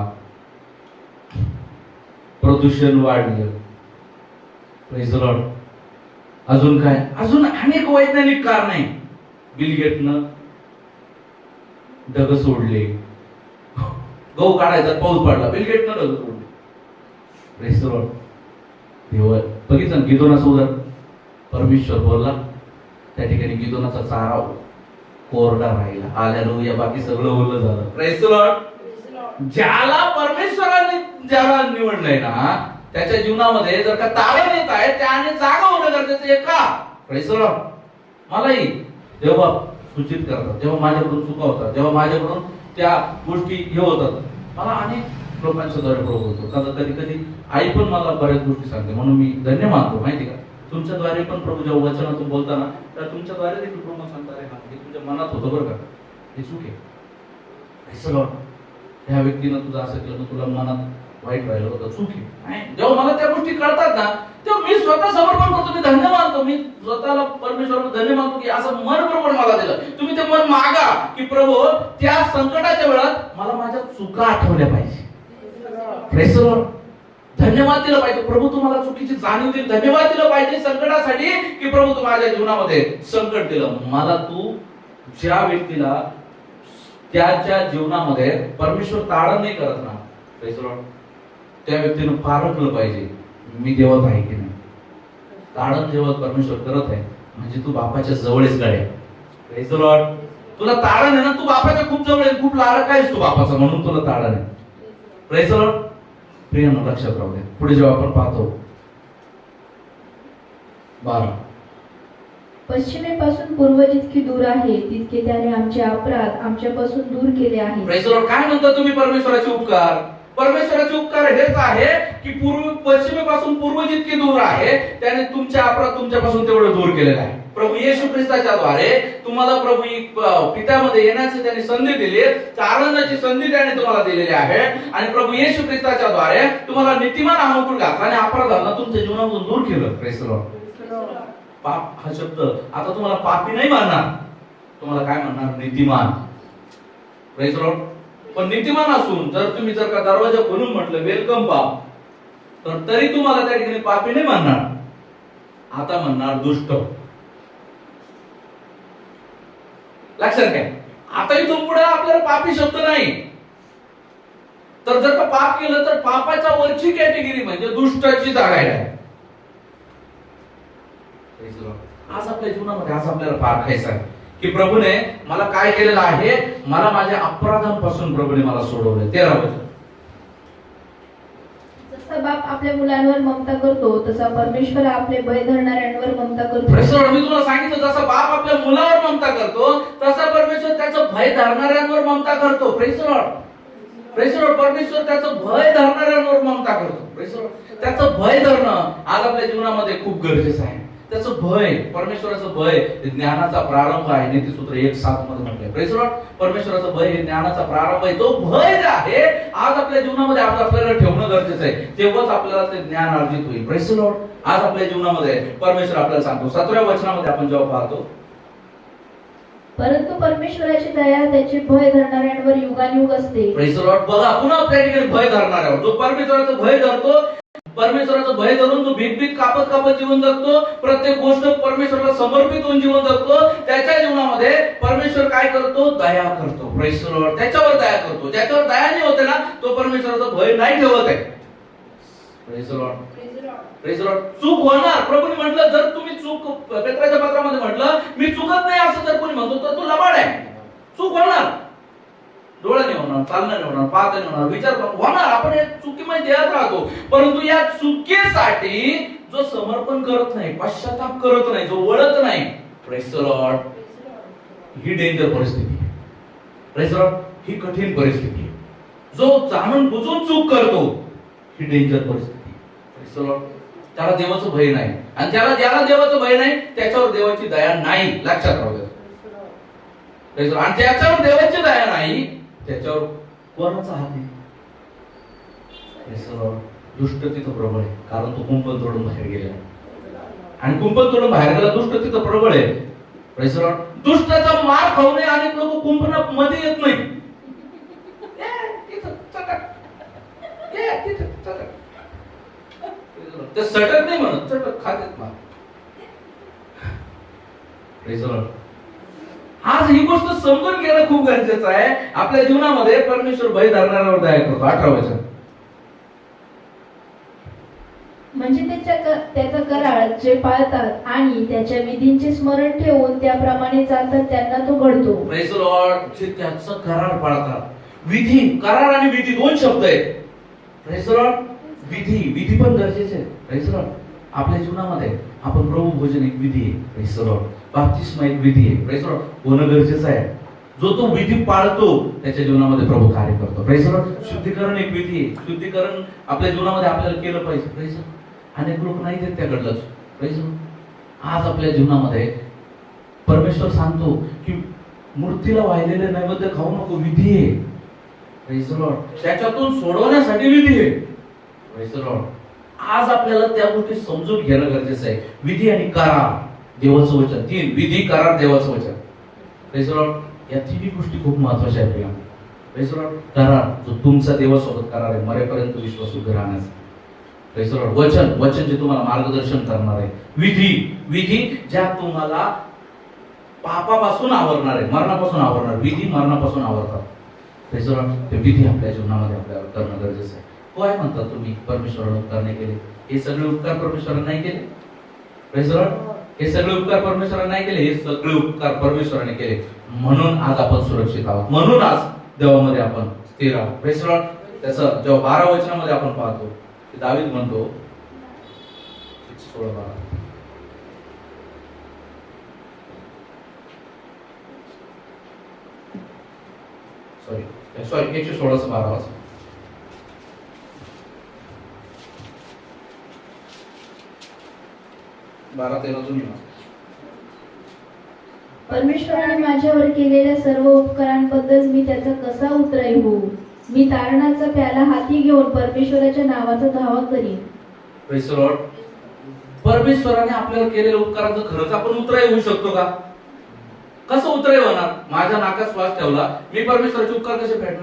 प्रदूषण वाढलं. Praise the Lord. अजून काय? अजून अनेक वैज्ञानिक कारण आहे. बिल गेटनं ढग सोडले, गहू काढायचा पाऊस पडला, बिल गेटनं ढग सोडले. Praise the Lord. देवा बघितलं गिदोनाचं उदाहरण. परमेश्वर बोलला, त्या ठिकाणी गिदोनाचा चारा कोरडा राहिला. हालेलुया. बाकी सगळं ओलं झालं. Praise the Lord. ज्याला परमेश्वराने ज्याला निवडलंय ना त्याच्या जीवनामध्ये जर का तारण येत आहे त्याने जागा होणं गरजेचं आहे का? Praise the Lord. मलाही जेव्हा सूचित करतात, जेव्हा माझ्याकडून चुका होतात, जेव्हा माझ्याकडून त्या गोष्टी हे होतात, मला अनेक लोकांच्या द्वारे प्रभू होतो. कधी कधी आई पण मला बऱ्याच गोष्टी सांगते, म्हणून मी धन्य मानतो. माहिती का, तुमच्याद्वारे पण प्रभू जेव्हा वचनातून बोलताना तर तुमच्याद्वारे देखील प्रभू सांगतात हे तुझ्या मनात होतं बरं का, हे चूक आहे. Praise the Lord. ह्या व्यक्तीनं तुझं असं केलं, तुला मनात वाईट राहिलं होतं, चूक आहे. जेव्हा मला त्या गोष्टी कळतात ना तेव्हा मी स्वतः समर्पण करतो. मी धन्य मानतो. मी स्वतःला परमेश्वराला धन्य मानतो की असं मन प्रभू मला दिलं. तुम्ही ते मन मागा की प्रभू त्या संकटाच्या वेळात मला माझ्या चुका आठवल्या पाहिजे. Praise the Lord. धन्यवाद दिलं पाहिजे. प्रभू तुम्हाला चुकीची जाणीव दिली, धन्यवाद दिलं पाहिजे संकटासाठी की प्रभू तू माझ्या जीवनामध्ये संकट दिलं. मला तू ज्या व्यक्तीला त्याच्या जीवनामध्ये परमेश्वर तारण नाही करत ना, प्रेज द लॉर्ड, त्या व्यक्तीनं पारखलं पाहिजे मी देवत आहे की नाही. तारण जेव्हा परमेश्वर करत आहे म्हणजे तू बापाच्या जवळच गड्या. Praise the Lord. तुला तारण आहे ना, तू बापाच्या खूप जवळ आहे, खूप लाडका आहेस तू बापाचा, म्हणून तुला तारण आहे. Praise the Lord. प्रियानं लक्षात राहू दे. पुढे जेव्हा आपण पाहतो 12, पश्चिमेपासून पूर्व जितकी दूर आहे तितके त्याने आमचे अपराध आमच्यापासून दूर केले आहे. Praise the Lord. काय म्हणता तुम्ही परमेश्वराचे उपकार? परमेश्वराचे उपकार हेच आहे की पश्चिमेपासून पूर्व जितके दूर आहे त्याने तुमचे अपराध तुमच्यापासून तेवढं दूर केलेलं आहे. प्रभू येशू ख्रिस्ताच्या द्वारे तुम्हाला प्रभू पित्यामध्ये येण्याची त्याने संधी दिली, तारणाची संधी त्याने तुम्हाला दिलेली आहे. आणि प्रभू येशू ख्रिस्ताच्या द्वारे तुम्हाला नीतिमान हा मुकुट घातला आणि अपराधांना तुमच्या जीवनातून दूर केलं. Praise the Lord. पाप हा शब्द आता तुम्हाला पापी नाही म्हणणार, तुम्हाला काय म्हणणार? नीतिमान. Praise the Lord. पण नीतिमान असून जर तुम्ही जर का दरवाजा खोलून म्हटलं वेलकम पाप, तर तरी तुम्हाला त्या ठिकाणी पापी नाही म्हणणार. आता म्हणणार दुष्ट. लक्षात घ्या, आता इथून पुढे आपल्याला पापी शब्द नाही. तर जर का पाप केलं तर पापाच्या वरची कॅटेगरी म्हणजे दुष्टाची जागा आहे. आज आपल्या जीवनामध्ये आज आपल्याला पारखायचं आहे की प्रभूने मला काय केलेलं आहे, मला माझ्या अपराधांपासून प्रभूने मला सोडवलंय. 13 वचन. जसा बाप आपल्या मुलांवर ममता करतो तसा परमेश्वर आपले भय धरणाऱ्यांवर ममता करतो. मी तुम्हाला सांगितलं, जसा बाप आपल्या मुलावर ममता करतो तसा परमेश्वर त्याचं भय धरणाऱ्यांवर ममता करतो. Praise Lord. परमेश्वर त्याचं भय धरणाऱ्यांवर ममता करतो. त्याचं भय धरणं आज आपल्या जीवनामध्ये खूप गरजेचं आहे. त्याचं भय, परमेश्वराचं भय ज्ञानाचा प्रारंभ आहे. नीतिसूत्र 1:7 मध्ये म्हटलंय. Praise Lord. परमेश्वराचं भय हे ज्ञानाचा प्रारंभ आहे. तो भय जे आहे आज आपल्या जीवनामध्ये आपल्याला ठेवणं गरजेचं आहे. तेव्हाच आपल्याला ते ज्ञान अर्जित होईल. Praise Lord. आज आपल्या जीवनामध्ये परमेश्वर आपल्याला सांगतो 7व्या वचनामध्ये आपण जेव्हा पाहतो, परंतु परमेश्वराची दया त्याचे भय धरणाऱ्यांवर युगानुयुग असते. Praise Lord. बघा, पुन्हा त्या ठिकाणी भय धरणाऱ्यावर, जो परमेश्वराचं भय धरतो, परमेश्वराचं भय धरून जो भीक कापत जीवन जगतो, प्रत्येक गोष्ट परमेश्वराला समर्पित होऊन जीवन जगतो, त्याच्या जीवनामध्ये परमेश्वर काय करतो, दया करतो. Praise Lord. त्याच्यावर दया करतो. ज्याच्यावर दया नाही होते ना, तो परमेश्वराचा भय नाही ठेवत आहे. Praise Lord. Praise Lord. चूक होणार. प्रभूने म्हटलं, जर तुम्ही चूक, पेत्राच्या पत्रामध्ये म्हटलं, मी चुकत नाही असं जर कोणी म्हणतो तर तो लबाड आहे. चूक होणार. डोळा नाही होणार, चालणं नाही होणार, पाहता नाही होणार, विचार होणार. आपण या चुकीमध्ये देत राहतो. परंतु या चुकीसाठी जो समर्पण करत नाही, पश्चाताप करत नाही, जो वळत नाही, प्रेज लॉर्ड, ही डेंजर परिस्थिती आहे. Praise Lord. ही कठीण परिस्थिती आहे. जो जाणून बुजून चूक करतो, ही डेंजर परिस्थिती. Praise Lord. त्याला देवाचं भय नाही, आणि ज्याला देवाचं भय नाही त्याच्यावर देवाची दया नाही. लक्षात राहू द्या. आणि त्याच्यावर देवाची दया नाही, त्याच्यावर कोणाचा हात आहे? दुष्ट तिथं प्रबळ आहे, कारण तो कुंपण तोडून बाहेर गेला. आणि कुंपण तोडून बाहेर गेला, दुष्ट तिथं प्रबळ आहे. Praise Lord. दुष्टाचा मार खाऊ नये अनेक लोक कुंपणामध्ये येत नाही. ते सटक नाही म्हणत, चटक खात्यात मार. Praise Lord. आज ही गोष्ट समजून घेणं खूप गरजेचं आहे. आपल्या जीवनामध्ये परमेश्वर भय धरणाऱ्यावर दया करतो. 18 वचन. म्हणजे त्याचा करार जे पाळतात आणि त्याच्या विधींचे स्मरण ठेवून त्याप्रमाणे चालतात त्यांना तो घडतो. Praise Lord. जे त्याचा करार पाळतात. विधी, करार आणि विधी दोन शब्द आहेत. Praise Lord. विधी पण गरजेचे आहे. Praise Lord. आपल्या जीवनामध्ये आपण प्रभू भोजन एक विधी आहे. Praise Lord. बाप्तिस्मा एक विधी आहे. Praise Lord. होणं गरजेचं आहे. जो तो विधी पाळतो त्याच्या जीवनामध्ये प्रभू कार्य करतो. Praise Lord. शुद्धीकरण एक विधी आहे. शुद्धीकरण आपल्या जीवनामध्ये आपल्याला केलं पाहिजे. Praise Lord. अनेक लोक नाही देत त्याकडलं. Praise Lord. आज आपल्या जीवनामध्ये परमेश्वर सांगतो की मूर्तीला वाहिलेले नैवेद्य खाऊ नको, विधी आहे. Praise Lord. त्याच्यातून सोडवण्यासाठी विधी आहे. Praise Lord. आज आपल्याला त्या गोष्टी समजून घेणं गरजेचं आहे. विधी आणि करार, देवाचं वचन. 3 विधी, करार, देवाचं वचन. Praise Lord. या तिन्ही गोष्टी खूप महत्त्वाच्या आहेत. Praise Lord. करार, जो तुमचा देवासोबत करार आहे, मरेपर्यंत विश्वास उभे राहण्याचा. Praise Lord. वचन जे तुम्हाला मार्गदर्शन करणार आहे. विधी ज्या तुम्हाला पापापासून आवरणार आहे, मरणापासून आवरणार. विधी मरणापासून आवरतात. Praise Lord. ते विधी आपल्या जीवनामध्ये आपल्याला करणं गरजेचं आहे. काय म्हणतात तुम्ही, परमेश्वराने उपकार नाही केले? हे सगळे उपकार परमेश्वराने नाही केले. Praise Lord. हे सगळे उपकार परमेश्वराने नाही केले, हे सगळे उपकार परमेश्वराने केले. म्हणून आज आपण सुरक्षित आहोत. म्हणून आज देवामध्ये आपण स्थिर आहोत. Praise Lord. त्याचं जेव्हा 12 वचनामध्ये आपण पाहतो की दावीद म्हणतो, 16-12, सॉरी 116-12 12-13 तुम्ही. परमेश्वराने माझ्यावर केलेल्या सर्व उपकारांबद्दल मी त्याचा कसा उतराई होऊ? मी तारणाचा प्याला हाती घेऊन परमेश्वराच्या नावाचा धावा करीन. Praise Lord. परमेश्वराने आपल्यावर केलेल्या उपकारांचा खरंच आपण उतराई होऊ शकतो का? कसं उतराई होणार? माझ्या नाकात श्वास ठेवला, मी परमेश्वराचे उपकार कसे फेडणार?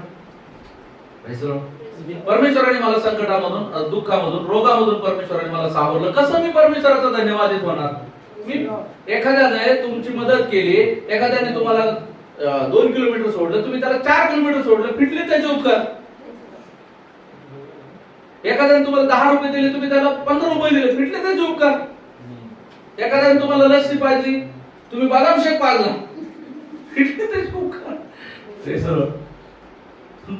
Praise Lord. परमेश्वराने मला संकटामधून, दुःखामधून, रोगामधून परमेश्वराने मला सावरलं. कसं मी परमेश्वराचा धन्यवादित होणार? मी एखाद्याने तुमची मदत केली, एखाद्याने तुम्हाला 2 किलोमीटर सोडलं, तुम्ही त्याला 4 किलोमीटर सोडलं, फिटले त्याचे उपकार. एखाद्याने तुम्हाला 10 रुपये दिले, तुम्ही त्याला 15 रुपये दिले, फिटले त्याचे उपकार. एखाद्याने तुम्हाला लस्सी पाजली, तुम्ही बदाम शेक पाजला, फिटले त्याचे उपकार. ते सर्व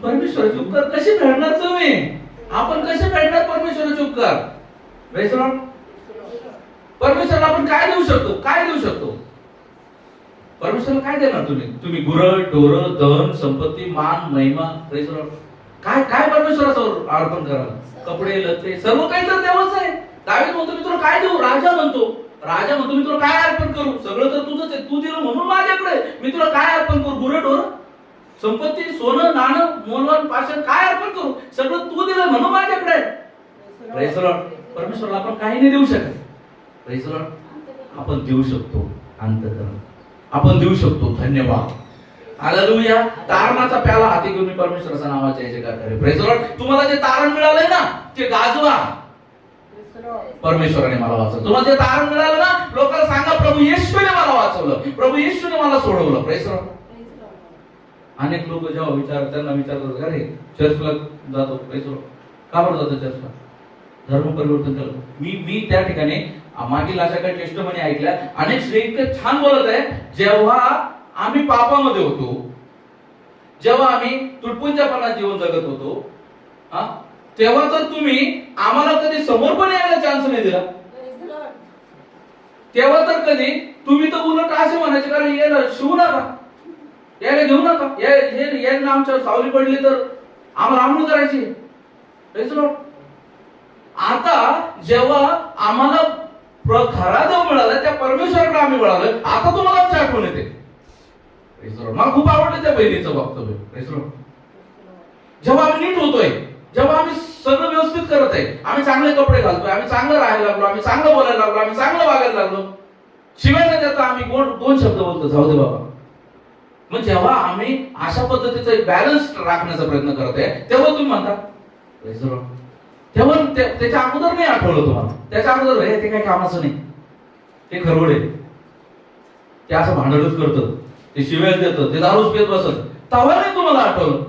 परमेश्वराचे उपकार कसे फेडणार तुम्ही? आपण कसे फेडणार परमेश्वराचे उपकार? परमेश्वराला आपण काय देऊ शकतो? काय देऊ शकतो? परमेश्वराला काय देणार तुम्ही? तुम्ही गुरं, ढोरं, धन, संपत्ती, मान, महिमा, काय काय परमेश्वरासमोर अर्पण कराल? कपडे, लत्ते, सर्व काही तर देवाच आहे. दावीद म्हणतो मी तुला काय देऊ? राजा म्हणतो मी तुला काय अर्पण करू? सगळं तर तुझंच आहे, तू दिलं म्हणून माझ्याकडे. मी तुला काय अर्पण करू? गुरं, ढोरं, संपत्ती, सोनं, नाणं, मोलवान, पाषाण, काय अर्पण करू? सगळं तू दिलं म्हणून माझ्याकडे. Praise Lord. परमेश्वराला आपण काही नाही देऊ शकत. Praise Lord. आपण देऊ शकतो अंतःकरण, आपण देऊ शकतो धन्यवाद. हालेलुया. तारणाचा प्याला हाती घेऊन मी परमेश्वराच्या नावाचे जयकार करेन. Praise Lord. तुम्हाला जे तारण मिळालंय ना ते गाजवा. परमेश्वराने मला वाचवलं. तुम्हाला जे तारण मिळालं ना, लोकांना सांगा प्रभू येशूने मला वाचवलं, प्रभू येशूने मला सोडवलं. Praise Lord. अनेक लोक जेव्हा त्यांना विचारतात अरे चर्चला जातो, का बरं जातो चर्चला? धर्म परिवर्तन केलं. मी त्या ठिकाणी मागील अशा काही टेस्टमनी ऐकल्या. अनेक श्री इतके छान बोलत आहे, जेव्हा आम्ही पापामध्ये होतो, जेव्हा आम्ही तुटपुंजापणात जीवन जगत होतो, तेव्हा तर तुम्ही आम्हाला कधी समोर पण यायला चान्स नाही दिला. तेव्हा तर कधी तुम्ही तर उलट असे म्हणायचे कारण यायला शिवू नका, यायला घेऊ नका, यांना आमच्यावर सावली पडली तर आम्हाला आंघोळ करायची. आता जेव्हा आम्हाला खरा देव मिळाला, त्या परमेश्वराकडे आम्ही वळालो, आता तुम्हाला आमची आठवण येते. मला खूप आवडलं त्या बहिणीचं वक्तव्य. जेव्हा आम्ही नीट होतोय, जेव्हा आम्ही सगळं व्यवस्थित करत आहे, आम्ही चांगले कपडे घालतोय, आम्ही चांगलं राहायला लागलो, आम्ही चांगलं बोलायला लागलो, आम्ही चांगलं वागायला लागलो, शिवाय देता आम्ही दोन शब्द बोलतो, जाऊ दे बाबा. मग जेव्हा आम्ही अशा पद्धतीचा एक बॅलन्स राखण्याचा प्रयत्न करत आहे, तेव्हा तुम्ही म्हणता तेव्हा त्याच्या अगोदर नाही आठवलं तुम्हाला. त्याच्या अगोदर ते काही कामाचं नाही, ते खरवड आहे, ते असं भांडणच करतं, ते शिव्याच देतं, ते दारूच पेत बसत, तेव्हा नाही तुम्हाला आठवलं.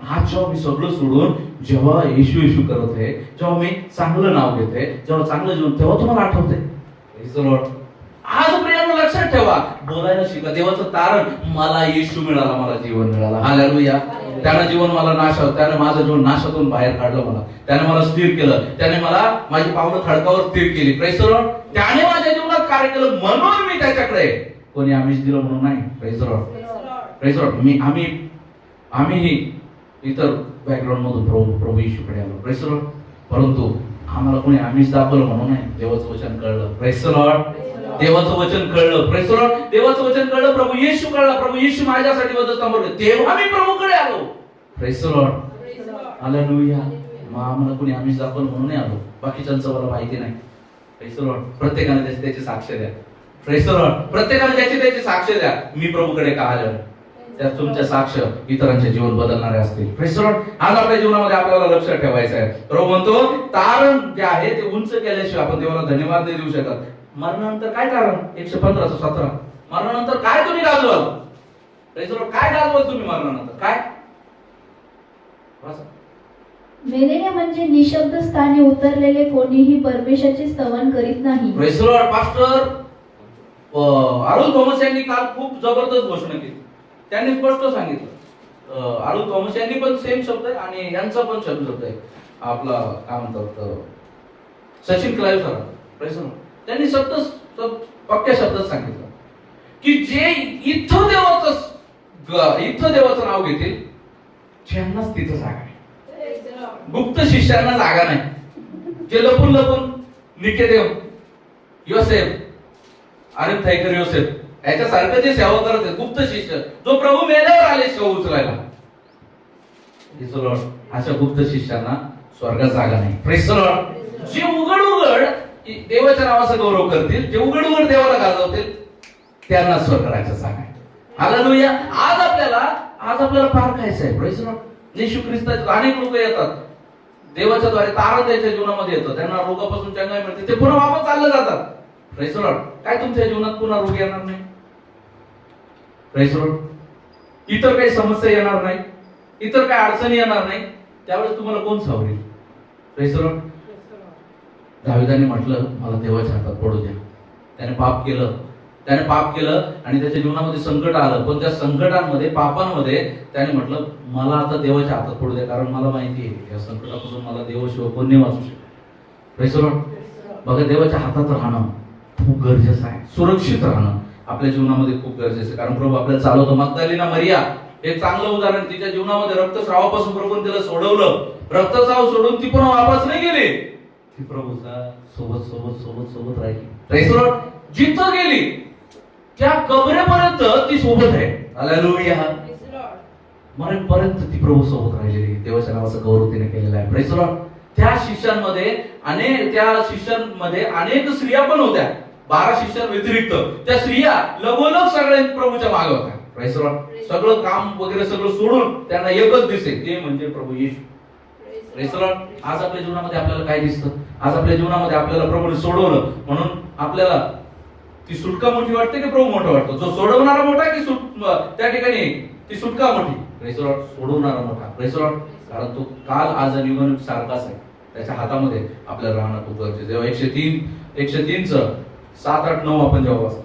आज जेव्हा मी सगळं सोडून जेव्हा येशू येशू करत आहे, जेव्हा मी चांगलं नाव घेते, जेव्हा चांगलं जीवन, तेव्हा तुम्हाला आठवते. आज प्रियांनो लक्षात ठेवा, बोलायला शिका. देवाचं तारण मला येशू मिळाला, मला जीवन मिळालं. हालेलुया. त्यानं जीवन मला त्याने माझं जीवन नाशातून बाहेर काढलं, मला त्याने मला स्थिर केलं, त्याने मला माझी पावलं खडकावर स्थिर केली. Praise the Lord. त्याने माझ्या जीवनात कार्य केलं म्हणून मी त्याच्याकडे, कोणी आम्हीच दिलं म्हणून नाही. Praise the Lord. Praise the Lord. आम्ही इतर बॅकग्राऊंड मधून प्रभू येशूकडे आलो. Praise the Lord. परंतु आम्हाला कोणी आम्हीच दाखवलं म्हणून नाही, देवाचं वचन कळलं. Praise the Lord. देवाचं वचन कळलं. Praise the Lord. देवाचं वचन कळलं, प्रभू येशू कळला, प्रभू येशू माझ्यासाठी वधस्तंभावर, तेव्हा मी प्रभूकडे आलो. Praise the Lord. हालेलुया. मग आम्हाला कोणी आम्हीच दाखवलं म्हणून नाही आलो, बाकीच्यांचं मला माहिती नाही. Praise the Lord. प्रत्येकाने त्याची साक्ष द्या. Praise the Lord. प्रत्येकाने त्याची साक्ष द्या. मी प्रभूकडे का आलो, त्यात तुमच्या साक्ष इतरांचे जीवन बदलणारे असतील. Praise the Lord. आज आपल्या जीवनामध्ये आपल्याला लक्षात ठेवायचं आहे, प्रभू म्हणतो तारण जे आहे ते उंच केल्याशिवाय आपण देवाला धन्यवाद नाही देऊ शकत. मरणानंतर काय कारण? 115:17. मरणानंतर काय तुम्ही गाजवाल? Praise the Lord. काय गाजवाल तुम्ही मरणानंतर? काय? मेलेले म्हणजे निशब्द स्थानी उतरलेले, कोणीही परमेश्वराचे स्तवन करीत नाही. Praise the Lord. Pastor Arul Thomas यांनी काल खूप जबरदस्त घोषणा केली. त्यांनी स्पष्ट सांगितलं, अरुल थॉमस यांनी पण सेम शब्द आहे आणि यांचा पण शब्द आहे, आपला काय म्हणतात Sachin Clive sir. Praise the Lord. त्यांनी पक्क्या शब्दात सांगितलं की जे इथं देवाचं नाव घेतील त्यांनाच तिथं जागा आहे. गुप्त शिष्यांना जागा नाही. जे लपून निकेदेव, योसेफ, अरिमथाईकर योसेफ याच्यासारखं जे सेवा करत आहेत, गुप्त शिष्य, जो प्रभू मेल्यावर आले सेवा उचलायला, अशा गुप्त शिष्यांना स्वर्गात जागा नाही. Praise the Lord. जे उघड देवाच्या नावाचा गौरव करतील, जे उघड देवाला गाजवतील, त्यांना स्वर्ग राज्यात जागा आहे. हालेलुया. आज आपल्याला पार खायचं आहे. Praise the Lord. येशू ख्रिस्ताचे अनेक लोक येतात देवाच्या द्वारे, तारण त्यांच्या जीवनामध्ये येतं, त्यांना रोगापासून चंगाई मिळते, ते पुन्हा वापस चालले जातात. Praise the Lord. काय तुमच्या जीवनात पुन्हा रोग येणार नाही? Praise the Lord. इतर काही समस्या येणार नाही, इतर काही अडचणी येणार नाही, त्यावेळेस तुम्हाला कोण सावरेल? Praise the Lord. दाविदाने म्हटलं मला देवाच्या हातात पडू द्या. त्याने पाप केलं आणि त्याच्या जीवनामध्ये संकट आलं, पण त्या संकटांमध्ये, पापांमध्ये त्याने म्हटलं मला आता देवाच्या हातात पडू द्या, कारण मला माहिती आहे या संकटापासून मला देवाशिवाय कोण नाही वाचू शकत. Praise the Lord. बघा, देवाच्या हातात राहणं खूप गरजेचं आहे. सुरक्षित राहणं आपल्या जीवनामध्ये खूप गरजेचं आहे, कारण प्रभू आपल्याला चालवतो. मग्दलिना मरिया एक चांगलं उदाहरण. तिच्या जीवनामध्ये रक्तस्रावापासून प्रभूने तिला सोडवलं. रक्तस्राव सोडून ती पुन्हा वापस नाही गेली, ती प्रभूचा सोबत राहिली. Praise the Lord. जिथं गेली त्या कबरेपर्यंत ती सोबत आहे. हालेलुया. मरेपर्यंत ती प्रभू सोबत राहिलेली. देवाच्या नावाचा गौरव तिने केलेला आहे. Praise the Lord. त्या शिष्यांमध्ये अनेक स्त्रिया पण होत्या. 12 शिष्यांव्यतिरिक्त त्या स्त्रिया लगोलग सगळ्या प्रभूच्या मागे होत्या. Praise the Lord. सगळं काम वगैरे सगळं सोडून त्यांना एकच दिसे, ते म्हणजे प्रभू येशू. Praise the Lord. आज आपल्या जीवनामध्ये आपल्याला काय दिसतं? आज आपल्या जीवनामध्ये आपल्याला प्रभूने सोडवलं म्हणून आपल्याला ती सुटका मोठी वाटते की प्रभू मोठा वाटतो? जो सोडवणारा मोठा की त्या ठिकाणी ती सुटका मोठी? Praise the Lord. सोडवणारा मोठा. Praise the Lord. कारण तो काल आज आणि युगानुग सारखाच आहे. त्याच्या हातामध्ये आपल्याला राहणं खूप गरजेचं. जेव्हा 103 7, 8, 9 आपण जेव्हा वाचतो,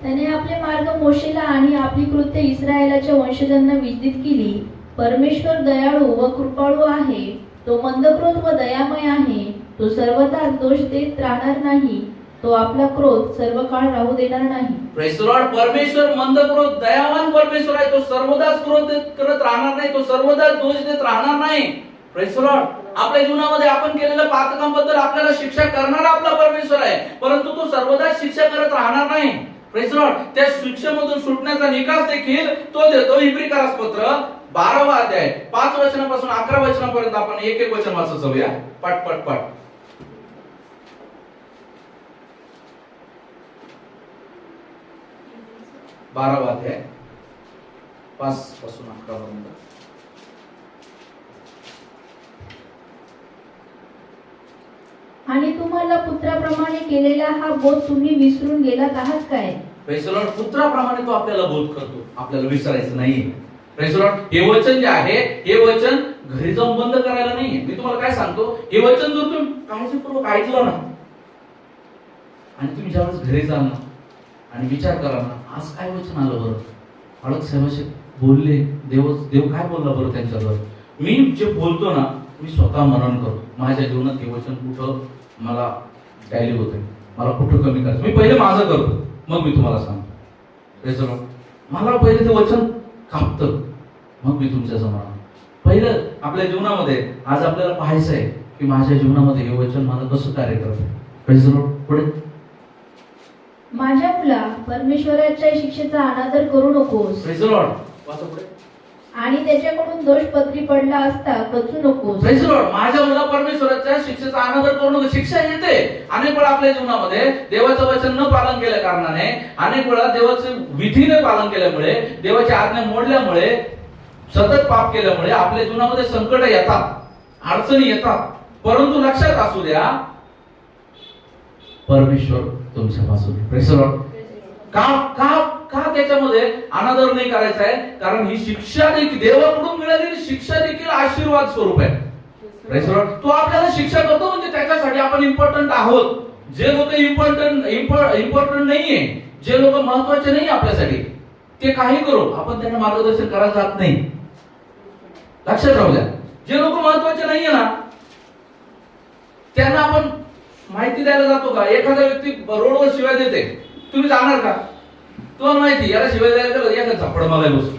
त्याने आपले मार्ग मोशेला आणि आपली कृत्य इस्रायलाच्या वंशजांना विदित केली. परमेश्वर दयाळू व कृपाळू आहे, तो मंदक्रोध व दयामय आहे, तो सर्वदा दोष देत राहणार नाही, तो आपला क्रोध सर्व काळ राहू देणार नाही. Praise the Lord. परमेश्वर मंदक्रोध दयावान परमेश्वर आहे, तो सर्वदाच क्रोध करत राहणार नाही, तो सर्वदा दोष देत राहणार नाही. Praise the Lord. आपल्या जीवनामध्ये आपण केलेल्या पातकांबद्दल आपल्याला शिक्षा करणारा आपला परमेश्वर आहे, परंतु तो सर्वदा शिक्षा करत राहणार नाही. Praise the Lord. त्या शिक्षेमधून सुटण्याचा निकास देखील तो देतो. इब्रिकारास पत्र 12वा अध्याय 5 वचनापासून 11 वचनापर्यंत आपण एक वचन वाचत जाऊया. पट 12वा अध्याय 5 पासून 11 पर्यंत. आणि तुम्हाला पुत्राप्रमाणे केलेला हा बोध तुम्ही विसरून गेलात आहात काय? Praise the Lord. पुत्राप्रमाणे तो आपल्याला बोध करतो, आपल्याला विसरायचं नाहीये. Praise the Lord. हे वचन जे आहे, हे वचन घरी जाऊन बंद करायला नाहीये. मी तुम्हाला काय सांगतो, हे वचन जर तुम्ही काळजीपूर्वक ऐकलं ना आणि तुम्ही ज्यावेळेस घरी जाल ना आणि विचार करा ना, आज काय वचन आलं बरं, आळक साहेबाशी बोलले, देव काय बोलला बरं त्यांच्यावर. मी जे बोलतो ना, मी स्वतः मनन करतो माझ्या जीवनात हे वचन कुठं मला टॅली होते, मला कुठं कमी करायचं. मी पहिले माझं करतो, मग मी तुम्हाला सांगतो. Praise the Lord. मला पहिले ते वचन कापतं, मग मी तुमच्या समोर. पहिलं आपल्या जीवनामध्ये आज आपल्याला पाहायचं आहे की माझ्या जीवनामध्ये हे वचन मला कसं कार्य करतं. Praise the Lord. पुढे, माझ्या मुला, परमेश्वराच्या शिक्षेचा अनादर करू नकोस. Praise the Lord. वाचा पुढे. आणि त्याच्याकडून दोष पदरी पडला असता खचू नकोस. Praise the Lord. माझ्या मुला, परमेश्वराच्या शिक्षेचा अनादर करू नको. शिक्षा येते अनेक वेळा आपल्या जीवनामध्ये, देवाचं वचन न पालन केल्या कारणाने, अनेक वेळा देवाचं विधीने पालन केल्यामुळे, देवाची आज्ञा मोडल्यामुळे, सतत पाप केल्यामुळे आपल्या जीवनामध्ये संकट येतात, अडचणी येतात. परंतु लक्षात असू द्या, परमेश्वर तुमच्या बाजूने. Praise the Lord. का त्याच्यामध्ये अनादर नाही करायचा आहे? कारण ही शिक्षा देखील, देवाकडून मिळालेली शिक्षा देखील आशीर्वाद स्वरूप आहे. Praise the Lord. तो आपल्याला शिक्षा करतो म्हणजे त्याच्यासाठी आपण इम्पॉर्टंट आहोत. जे लोक इम्पॉर्टंट नाहीये, जे लोक महत्वाचे नाही आपल्यासाठी, ते काही करू, आपण त्यांना मार्गदर्शन करायला जात नाही. लक्षात राहू द्या. जे लोक महत्वाचे नाहीये ना, त्यांना आपण माहिती द्यायला जातो का? एखादा व्यक्ती रोडवर शिवाय देते, तुम्ही जाणार का? तुम्हाला माहिती याला शिवाय द्यायला गेलं, एखादा झापड मला बसू,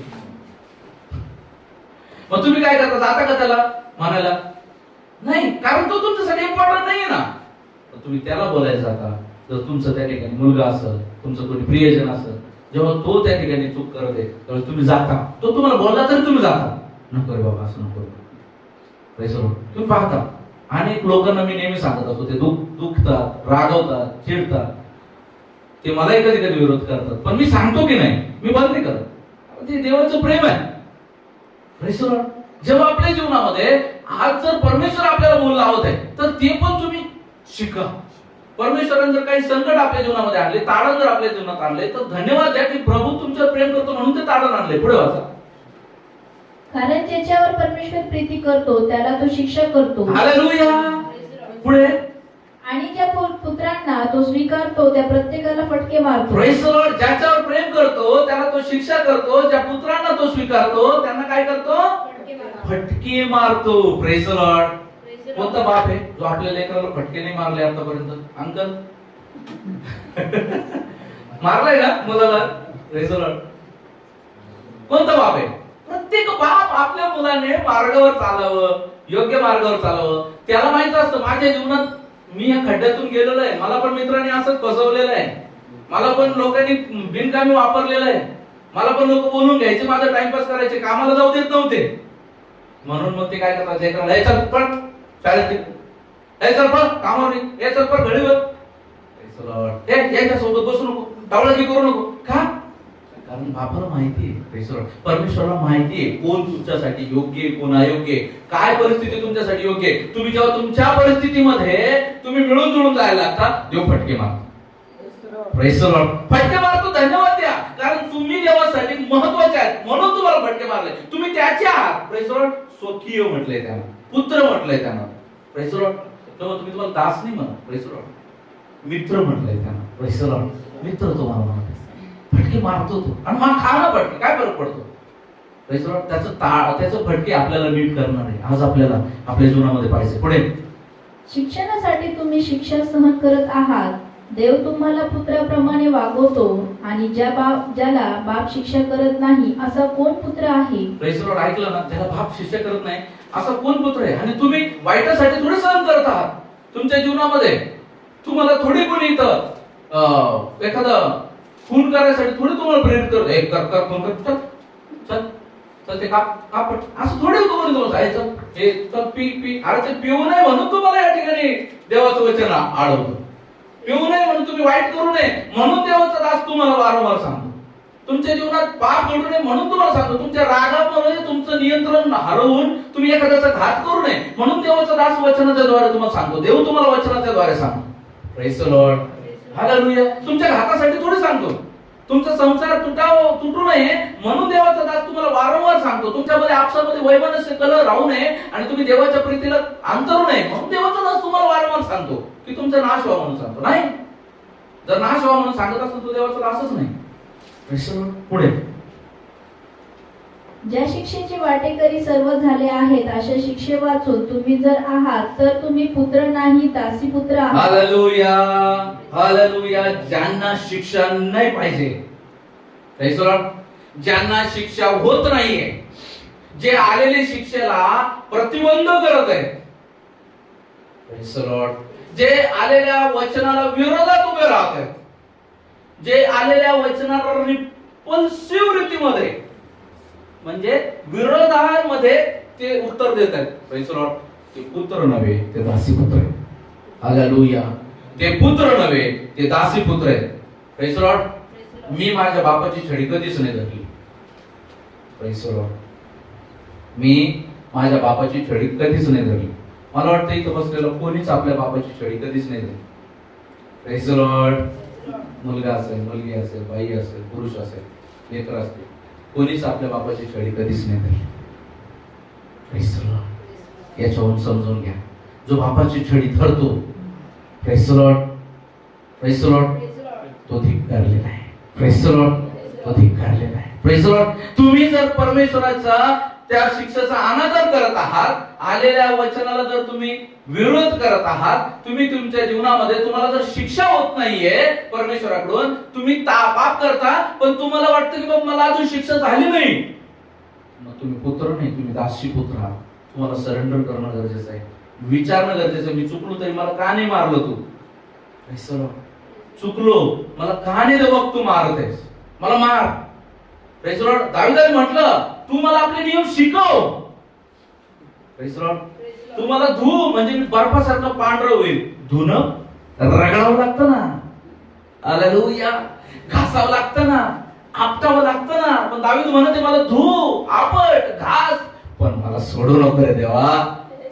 मग तुम्ही काय करता? जाता का त्याला म्हणायला? नाही, कारण तो तुमच्यासाठी इम्पॉर्टंट नाहीये ना. तुम्ही त्याला बोलायला जाता. जर तुमचं त्या ठिकाणी मुलगा असेल, तुमचं कोणी प्रियजन असेल, जेव्हा तो त्या ठिकाणी चूक करते तेव्हा तुम्ही जाता. तो तुम्हाला बोलला तरी तुम्ही जाता. नको रे बाबा, असं नको. Praise the Lord. तुम्ही पाहता अनेक लोकांना मी नेहमी सांगत असतो, ते दुखतात, रागवतात, चिडतात, ते मलाही कधी कधी विरोध करतात, पण मी सांगतो की नाही, मी बंद नाही करत. ते देवाचं प्रेम आहे. Praise the Lord. जेव्हा आपल्या जीवनामध्ये आज जर परमेश्वर आपल्याला बोल लावत आहे तर ते पण तुम्ही शिका. परमेश्वराने जर काही संकट आपल्या जीवनामध्ये आणले, ताडण जर आपल्या जीवनात आणले, तर धन्यवाद द्या की प्रभू तुमच्यावर प्रेम करतो म्हणून ते ताडण आणले. पुढे वाचा. कारण ज्याच्यावर परमेश्वर प्रीती करतो त्याला तो शिक्षा करतो. हालेलुया. पुढे. आणि ज्या पुत्रांना तो स्वीकारतो त्या प्रत्येकाला फटके मारतो. Praise the Lord. ज्याच्यावर प्रेम करतो त्याला तो शिक्षा करतो, ज्या पुत्रांना तो स्वीकारतो त्यांना काय करतो? फटके मारतो. Praise the Lord. कोणता बाप आहे जो आपल्या लेकराला फटके नाही मारले आतापर्यंत? अंकल मारलाय ना मुलाला? Praise the Lord. कोणता बाप आहे? प्रत्येक बाप आपल्या मुलाने मार्गावर चालावं, योग्य मार्गावर चालावं. त्याला माहित असतं माझ्या जीवनात मी या खड्ड्यातून गेलेलो आहे, मला पण मित्रांनी असंच फसवलेलं आहे, मला पण लोकांनी बिनकामी वापरलेलं आहे, मला पण लोक बोलून घ्यायचे, माझा टाइमपास करायचे, कामाला जाऊ देत नव्हते. म्हणून मग ते काय करतात, लेकराला हे चल पण शाळेत, हे चल पण कामावर, हे चल पण घडीवर, याच्यासोबत बसू नको, टावळगी करू नको. का? कारण बापाला माहिती आहे, परमेश्वराला माहिती आहे कोण तुमच्यासाठी योग्य आहे, कोण अयोग्य आहे, काय परिस्थिती तुमच्यासाठी योग्य आहे. तुम्ही जेव्हा तुमच्या परिस्थितीमध्ये तुम्ही मिळून जुळून जायला लागता, देव फटके मारतो. Praise the Lord. फटके मारतो, धन्यवाद द्या, कारण तुम्ही देवासाठी महत्त्वाचे आहात म्हणून तुम्हाला फटके मारले. तुम्ही त्याचे आहात. Praise the Lord. स्वकीय म्हटलंय त्यांना, पुत्र म्हटलंय त्यांना. Praise the Lord. तेव्हा तुम्ही तुम्हाला दास नाही म्हणा. Praise the Lord. मित्र म्हटलंय त्यांना. Praise the Lord. मित्र तुम्हाला म्हणत फटके मारतो तो, आणि मग खा ना फटके, काय फरक पडतो? त्याचं फटके आपल्याला नीट करणार आहे. आज आपल्याला आपल्या जीवनामध्ये पाहिजे. पुढे. शिक्षणासाठी तुम्ही शिक्षा सहन करत आहात. देव तुम्हाला पुत्राप्रमाणे वागवतो, आणि ज्याला बाप शिक्षा करत नाही असा कोण पुत्र आहे? Praise the Lord. ऐकलं ना, त्याला बाप शिक्षा करत नाही असा कोण पुत्र आहे? आणि तुम्ही वाईटासाठी थोडे सहन करत आहात तुमच्या जीवनामध्ये. तुम्हाला थोडी कोणी इथं एखादं खून करायसाठी थोडी तुम्हाला प्रेरित करतो, एक कर खून कर, चल चल ते कापट, असं थोडे तुम्हाला जायचं, हे चल पी. अरे ते पिऊ नये म्हणून तुम्हाला या ठिकाणी देवाचं वचन आढळतं. पिऊ नये म्हणून तुम्ही वाईट करू नये म्हणून देवाचा दास तुम्हाला वारंवार सांगतो. तुमच्या जीवनात पाप घडू नये म्हणून तुम्हाला सांगतो. तुमच्या रागामुळे तुमचं नियंत्रण हरवून तुम्ही एखाद्याचा घात करू नये म्हणून देवाचा दास वचनाच्या द्वारे तुम्हाला सांगतो. देव तुम्हाला वचनाच्या द्वारे सांगतो. Praise the Lord. हालेलुया. तुमच्या घातासाठी थोडी सांगतो. तुमचा संसार तुटू नये म्हणून देवाचा दास तुम्हाला वारंवार सांगतो. तुमच्यामध्ये आपसामध्ये वैमनस्य कलह राहू नये आणि तुम्ही देवाच्या प्रीतीला अंतरू नये म्हणून देवाचा दास तुम्हाला वारंवार सांगतो की तुमचा नाश व्हावा म्हणून सांगतो. नाही, जर नाश व्हावा म्हणून सांगत असतो तो देवाचा दासच नाही. पुढे. ज्या शिक्षेचे वाटेकरी सर्व झाले आहेत अशा शिक्षे वाचून तुम्ही जर आहात तर तुम्ही पुत्र नाही दासी पुत्र आहात. हालेलुया. हालेलुया. ज्यांना शिक्षा नाही पाहिजे, प्रेज द लॉर्ड, ज्यांना शिक्षा होत नाहीये, जे आलेल्या शिक्षेला प्रतिबंध करत आहेत, प्रेज द लॉर्ड, जे आलेल्या वचनाला विरोधात उभे राहत आहेत, जे आलेल्या वचनाला रिपल्सिव्ह रीतीमध्ये म्हणजे विरोधामध्ये ते उत्तर देत आहेत. Praise the Lord. ते पुत्र नव्हे ते दासी पुत्र आहेत. हालेलुया. ते पुत्र नव्हे ते दासी पुत्र आहेत. Praise the Lord. मी माझ्या बापाची छडी कधीच नाही धरली. Praise the Lord. मी माझ्या बापाची छडी कधीच नाही धरली. मला वाटतं इथं बसलेलं कोणीच आपल्या बापाची छडी कधीच नाही धरली. Praise the Lord. मुलगा असेल, मुलगी असेल, बाई असेल, पुरुष असेल, लेकर असतील, कोणीच आपल्या बापाची छडी कधीच नाही धरली. Praise the Lord. याच्यावरून समजून घ्या, जो बापाची छडी धरतो, praise the Lord, praise the Lord, तो धिक्कारलेला आहे. Praise the Lord. तो धिक्कारलेला आहे. Praise the Lord. तुम्ही जर परमेश्वराचा त्या शिक्षेचा अनादर करत आहात, आलेल्या वचनाला जर तुम्ही विरोध करत आहात, तुम्ही तुमच्या जीवनामध्ये तुम्हाला जर शिक्षा होत नाहीये परमेश्वराकडून, तुम्ही पाप करता पण तुम्हाला वाटतं की बाबा मला अजून शिक्षा झाली नाही, मग तुम्ही पुत्र नाही, तुम्ही दासी पुत्र आहात. तुम्हाला सरेंडर करणं गरजेचं आहे. विचारणं गरजेचं आहे, मी चुकलो तरी मला का नाही मारलं तू? चुकलो, मला का नाही देव तू मारतेस, मला मार. Praise the Lord. दाविदाने म्हटलं तू मला आपले नियम शिकव. Praise the Lord. तू मला धू म्हणजे मी बर्फासारखं पांढरं होईल. धुणं रगडावं लागतं ना, हालेलुया, घासावं लागतं ना, आपटावं लागतं ना. पण दावीद म्हणते मला धू, आपट, घास, पण मला सोडू नको रे देवा.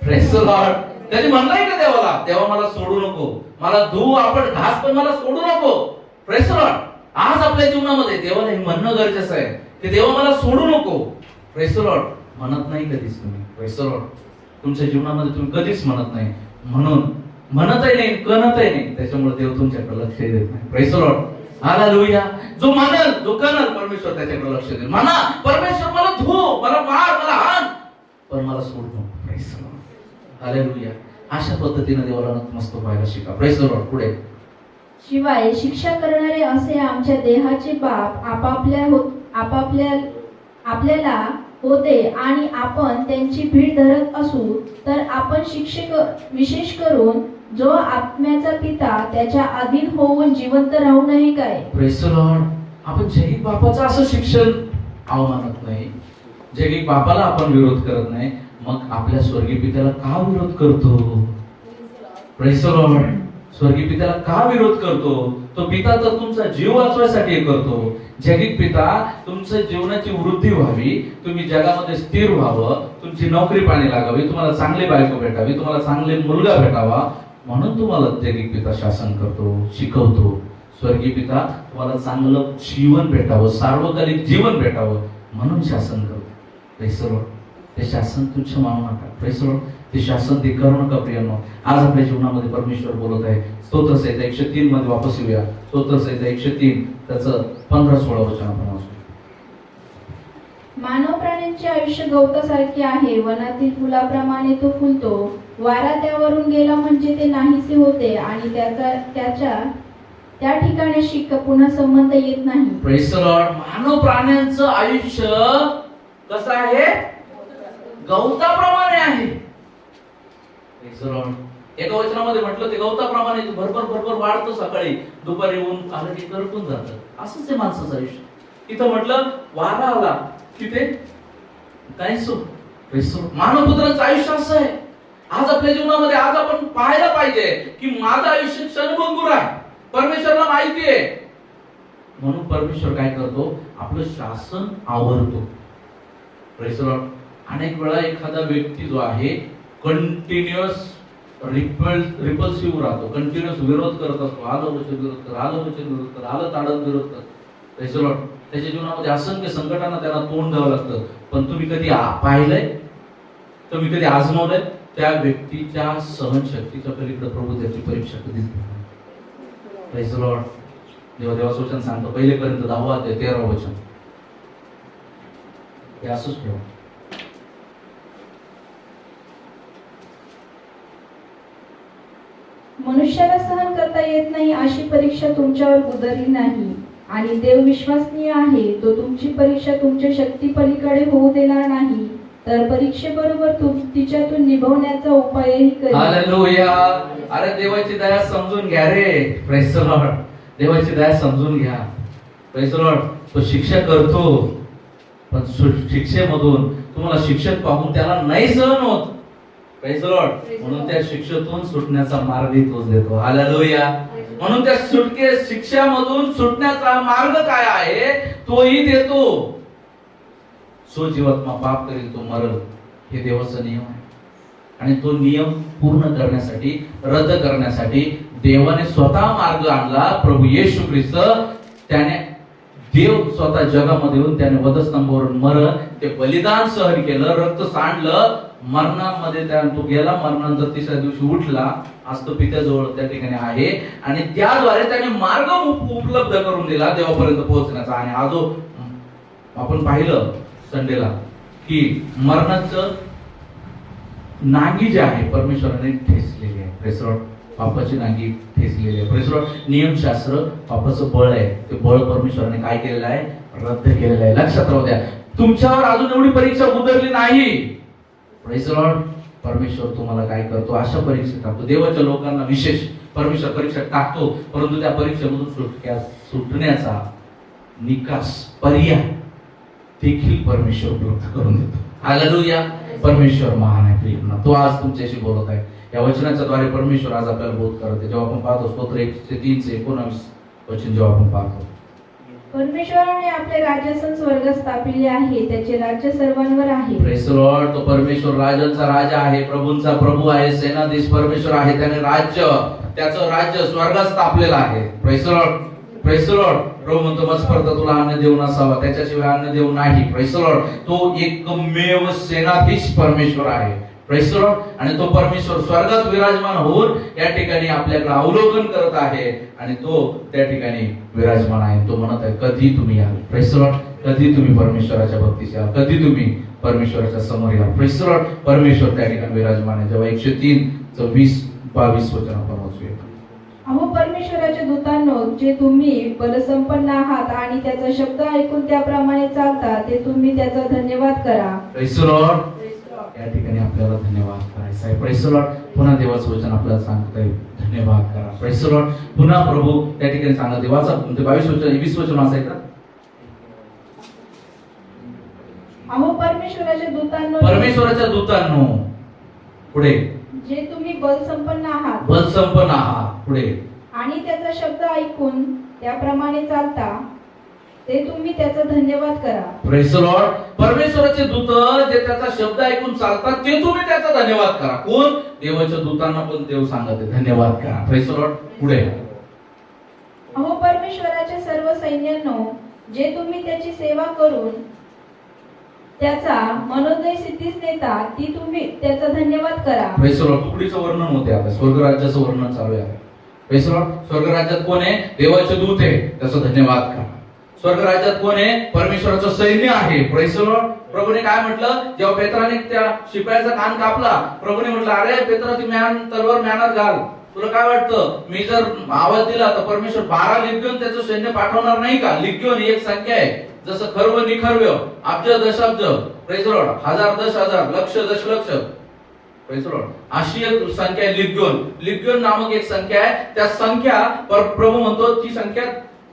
Praise the Lord. त्याने म्हणलंय का देवाला, देवा मला सोडू नको, मला धू, आपट, घास, पण मला सोडू नको. Praise the Lord. आज आपल्या जीवनामध्ये देवाला हे म्हणणं गरजेचं आहे की देवा मला सोडू नको. Praise the Lord. म्हणत नाही कधीच तुम्ही. Praise the Lord. तुमच्या जीवनामध्ये तुम्ही कधीच म्हणत नाही, म्हणून म्हणतही नाही, कळतही नाही, त्याच्यामुळे देव तुमच्याकडे लक्ष देत नाही. Praise the Lord. हालेलुया. जो म्हणल, जो कळल, परमेश्वर त्याच्याकडे लक्ष देईल. म्हणा परमेश्वर मला धू, मला मार, मला हाण, पण मला सोडू नको. Praise the Lord. हालेलुया. अशा पद्धतीने देवाला नतमस्तक व्हायला शिका. Praise the Lord. पुढे. शिवाय शिक्षा करणारे असे आमच्या देहाचे बाप आपल्याला होते आणि आपण त्यांची भीड धरत असू, तर आपण शिक्षक विशेष करून जो आत्म्याचा पिता त्याच्या अधीन होऊन जिवंत राहू नये काय. Praise the Lord. आपण जैविक बापाचं असं शिक्षण अवमानत नाही, जैविक बापाला आपण विरोध करत नाही, मग आपल्या स्वर्गीय पित्याला का विरोध करतो. Praise the Lord. स्वर्गीय पित्याला का विरोध करतो. तो पिता तर तुमचा जीव वाचवायसाठी करतो. जैविक पिता तुमच्या जीवनाची वृद्धी व्हावी, तुम्ही जगामध्ये स्थिर व्हावं, तुमची नोकरी पाणी लागावी, तुम्हाला चांगली बायको भेटावी, तुम्हाला चांगले मुलगा भेटावा, म्हणून तुम्हाला जैविक पिता शासन करतो, शिकवतो. स्वर्गीय पिता तुम्हाला चांगलं जीवन भेटावं, सार्वकालिक जीवन भेटावं, म्हणून शासन करतो. Praise the Lord. ते शासन तुच्छ मानू नका. Praise the Lord. ते शासन ते करू नका प्रियांनो. आज आपल्या जीवनामध्ये परमेश्वर बोलत आहे. स्तोत्रसंहिता 103 मध्ये वापस येऊया. स्तोत्रसंहिता 103 त्याचं 15-16 वचन आपण वाचू. मानव प्राण्यांचे आयुष्य गवतासारखे आहे, वनातील फुलाप्रमाणे तो फुलतो, वारा त्यावरून गेला म्हणजे ते नाहीसे होते आणि त्या ठिकाणाशी पुन्हा संबंध येत नाही. Praise the Lord. मानव प्राण्यांचं आयुष्य कसं आहे, गवताप्रमाणे आहे. Praise the Lord. एका वचनामध्ये म्हटलं ते गवताप्रमाणे भरभर वाढतं, सकाळी दुपारी ऊन आलं की करपून जातं. असंच आहे माणसाचं आयुष्य. इथं म्हटलं वारा आला की ते काय सो. मानवपुत्रांचं आयुष्य असं आहे. आज आपल्या जीवनामध्ये आज आपण पाहायला पाहिजे की माझं आयुष्य क्षणभंगुर आहे. परमेश्वरला माहिती आहे, म्हणून परमेश्वर काय करतो, आपलं शासन आवरतो. Praise the Lord. अनेक वेळा एखादा व्यक्ती जो आहे कंटिन्युअस रिपल्सिव्ह राहतो, कंटिन्युअस विरोध करत असतो. आलं वचन विरोध कर, आलं वचन विरोध कर, आलं ताडन विरोध कर. Praise the Lord. त्याच्या जीवनामध्ये असंख्य संकटांना त्याला तोंड द्यावं लागतं. पण तुम्ही कधी पाहिलंय, तुम्ही कधी आजमावलंय त्या व्यक्तीच्या सहनशक्तीच्या पलीकडे प्रभू त्याची परीक्षा कधीच घेणार. Praise the Lord. जेव्हा देवाचं वचन सांगतो 1 पर्यंत 10 ते 13 वचन, हे असंच ठेवा. मनुष्याला सहन करता येत नाही अशी परीक्षा तुमच्यावर उतरली नाही आणि देव विश्वसनीय आहे, तो तुमची परीक्षा तुमच्या शक्ती पलीकडे होऊ देणार नाही, तर परीक्षेबरोबर तिच्यातून निभवण्याचा उपायही करेल. हालेलुया. अरे देवाची दया समजून घ्या रे. Praise the Lord. देवाची दया समजून घ्या. Praise the Lord. तो शिक्षा करतो, पण शिक्षेमधून तुम्हाला शिक्षक पाहून त्याला नाही सहन होत. Praise the Lord. म्हणून त्या शिक्षेतून सुटण्याचा मार्ग तोच देतो. हालेलुया. म्हणून त्या शिक्षामधून सुटण्याचा मार्ग काय आहे तोही देतो. सो जीवात्मा पाप करेल तो मरल, हे देवाचा नियम आहे. आणि तो नियम पूर्ण करण्यासाठी, रद्द करण्यासाठी देवाने स्वतः मार्ग आणला. प्रभू येशू ख्रिस्त, त्याने देव स्वतः जगामध्ये येऊन त्याने वधस्तंभावरून मरण, ते बलिदान सहन केलं, रक्त सांडलं, मरणामध्ये तो गेला, मरणानंतर 3ऱ्या दिवशी उठला. आज तो पित्याजवळ त्या ठिकाणी आहे आणि त्याद्वारे त्याने मार्ग उपलब्ध करून दिला देवापर्यंत पोहोचण्याचा. आणि हा जो आपण पाहिलं संडेला की मरणाचं नांगी जे आहे परमेश्वराने ठेचलेली आहे. Praise the Lord. पापाची नांगी ठेचलेली आहे. Praise the Lord. नियमशास्त्र पापाचं बळ आहे, ते बळ परमेश्वराने काय केलेलं आहे, रद्द केलेलं आहे. लक्षात राहू द्या. तुमच्यावर अजून एवढी परीक्षा उतरली नाही. Praise the Lord. परमेश्वर तुम्हाला काय करतो, अशा परीक्षा टाकतो. देवाच्या लोकांना विशेष परमेश्वर परीक्षा टाकतो, परंतु त्या परीक्षेमधून सुटण्याचा निकास, पर्याय देखील परमेश्वर उपलब्ध करून देतो. हालेलुया. परमेश्वर महान आहे प्रिय. तो आज तुमच्याशी बोलत आहे. या वचनाच्या द्वारे परमेश्वर आज आपल्याला बोध करते. जेव्हा आपण पाहतो स्तोत्र 103:19 वचन जेव्हा आपण पाहतो, परमेश्वराने आपले राज्यासन स्वर्गात स्थापिले आहे, त्याचे राज्य सर्वांवर आहे. Praise the Lord. तो परमेश्वर राजांचा राजा आहे, प्रभूंचा प्रभू आहे, सेनाधीश परमेश्वर आहे. त्याने त्याचं राज्य स्वर्गात स्थापलेलं आहे. Praise the Lord. Praise the Lord. प्रभू म्हणतो मजपर्यंत तुला अन्न देऊ नसावा, त्याच्याशिवाय अन्न देऊ नाही. Praise the Lord. तो एकमेव सेनाधीश परमेश्वर आहे. Praise the Lord. आणि तो परमेश्वर स्वर्गात विराजमान होऊन या ठिकाणी आपल्याकडे अवलोकन करत आहे आणि तो त्या ठिकाणी विराजमान आहे. तो म्हणत आहे कधी तुम्ही याल. Praise the Lord. कधी तुम्ही परमेश्वराच्या भक्तीस याल, कधी तुम्ही परमेश्वराच्या समोर याल. Praise the Lord. परमेश्वर त्या ठिकाणी विराजमान आहे. जेव्हा 103:20-22 वचन आपण वाचूया. अहो परमेश्वराच्या दूतांनो, जे तुम्ही बलसंपन्न आहात आणि त्याचा शब्द ऐकून त्याप्रमाणे चालता, ते तुम्ही त्याचा धन्यवाद करा. Praise the Lord. या ठिकाणी आपल्याला धन्यवाद करायचा आहे. Praise the Lord. पुन्हा देवाचं वचन आपल्याला सांगतंय धन्यवाद करा. Praise the Lord. पुन्हा प्रभू त्या ठिकाणी सांगत देवाचा 22 वचन 20 वचन वाचायचं. अहो परमेश्वराच्या दूतांनो पुढे, जे तुम्ही बलसंपन्न आहात पुढे, आणि त्याचा शब्द ऐकून त्याप्रमाणे चालता, ते तुम्ही त्याचा धन्यवाद करा. Praise the Lord. परमेश्वराचे दूत जे त्याचा शब्द ऐकून चालतात ते तुम्ही त्याचा धन्यवाद करा. कोण? देवाच्या दूतांना पण देव सांगत आहे धन्यवाद करा. Praise the Lord. पुढे, अहो परमेश्वराच्या सर्व सैन्यांनो, जे तुम्ही त्याची सेवा करून त्याचा मनोदय सिद्धीस नेता, ती तुम्ही त्याचा धन्यवाद करा. Praise the Lord. तुकडीचं वर्णन होते आता, स्वर्गराज्याचं वर्णन चालू आहे. Praise the Lord. स्वर्गराज्यात कोण आहे? देवाचे दूत आहे, त्याचा धन्यवाद करा. स्वर्गराज्यात कोण आहे? परमेश्वराचं सैन्य आहे. Praise the Lord. प्रभूने काय म्हटलं? जेव्हा पेत्राने त्या शिपायाचा कान कापला, प्रभूने म्हटलं अरे पेत्रा ती तलवार म्यानात घाल. तुला काय वाटतं मी जर आवाज दिला तर परमेश्वर 12 लिग्योन त्याचं सैन्य पाठवणार नाही का? लिग्योन ही एक संख्या आहे, जसं खर्व निखर्व, अब्ज दशाब्ज, प्रेज द लॉर्ड, हजार दश हजार, लक्ष दशलक्ष, प्रेज द लॉर्ड, अशी एक संख्या आहे लिग्योन. लिग्योन नामक एक संख्या आहे. त्या संख्या प्रभू म्हणतो ती संख्या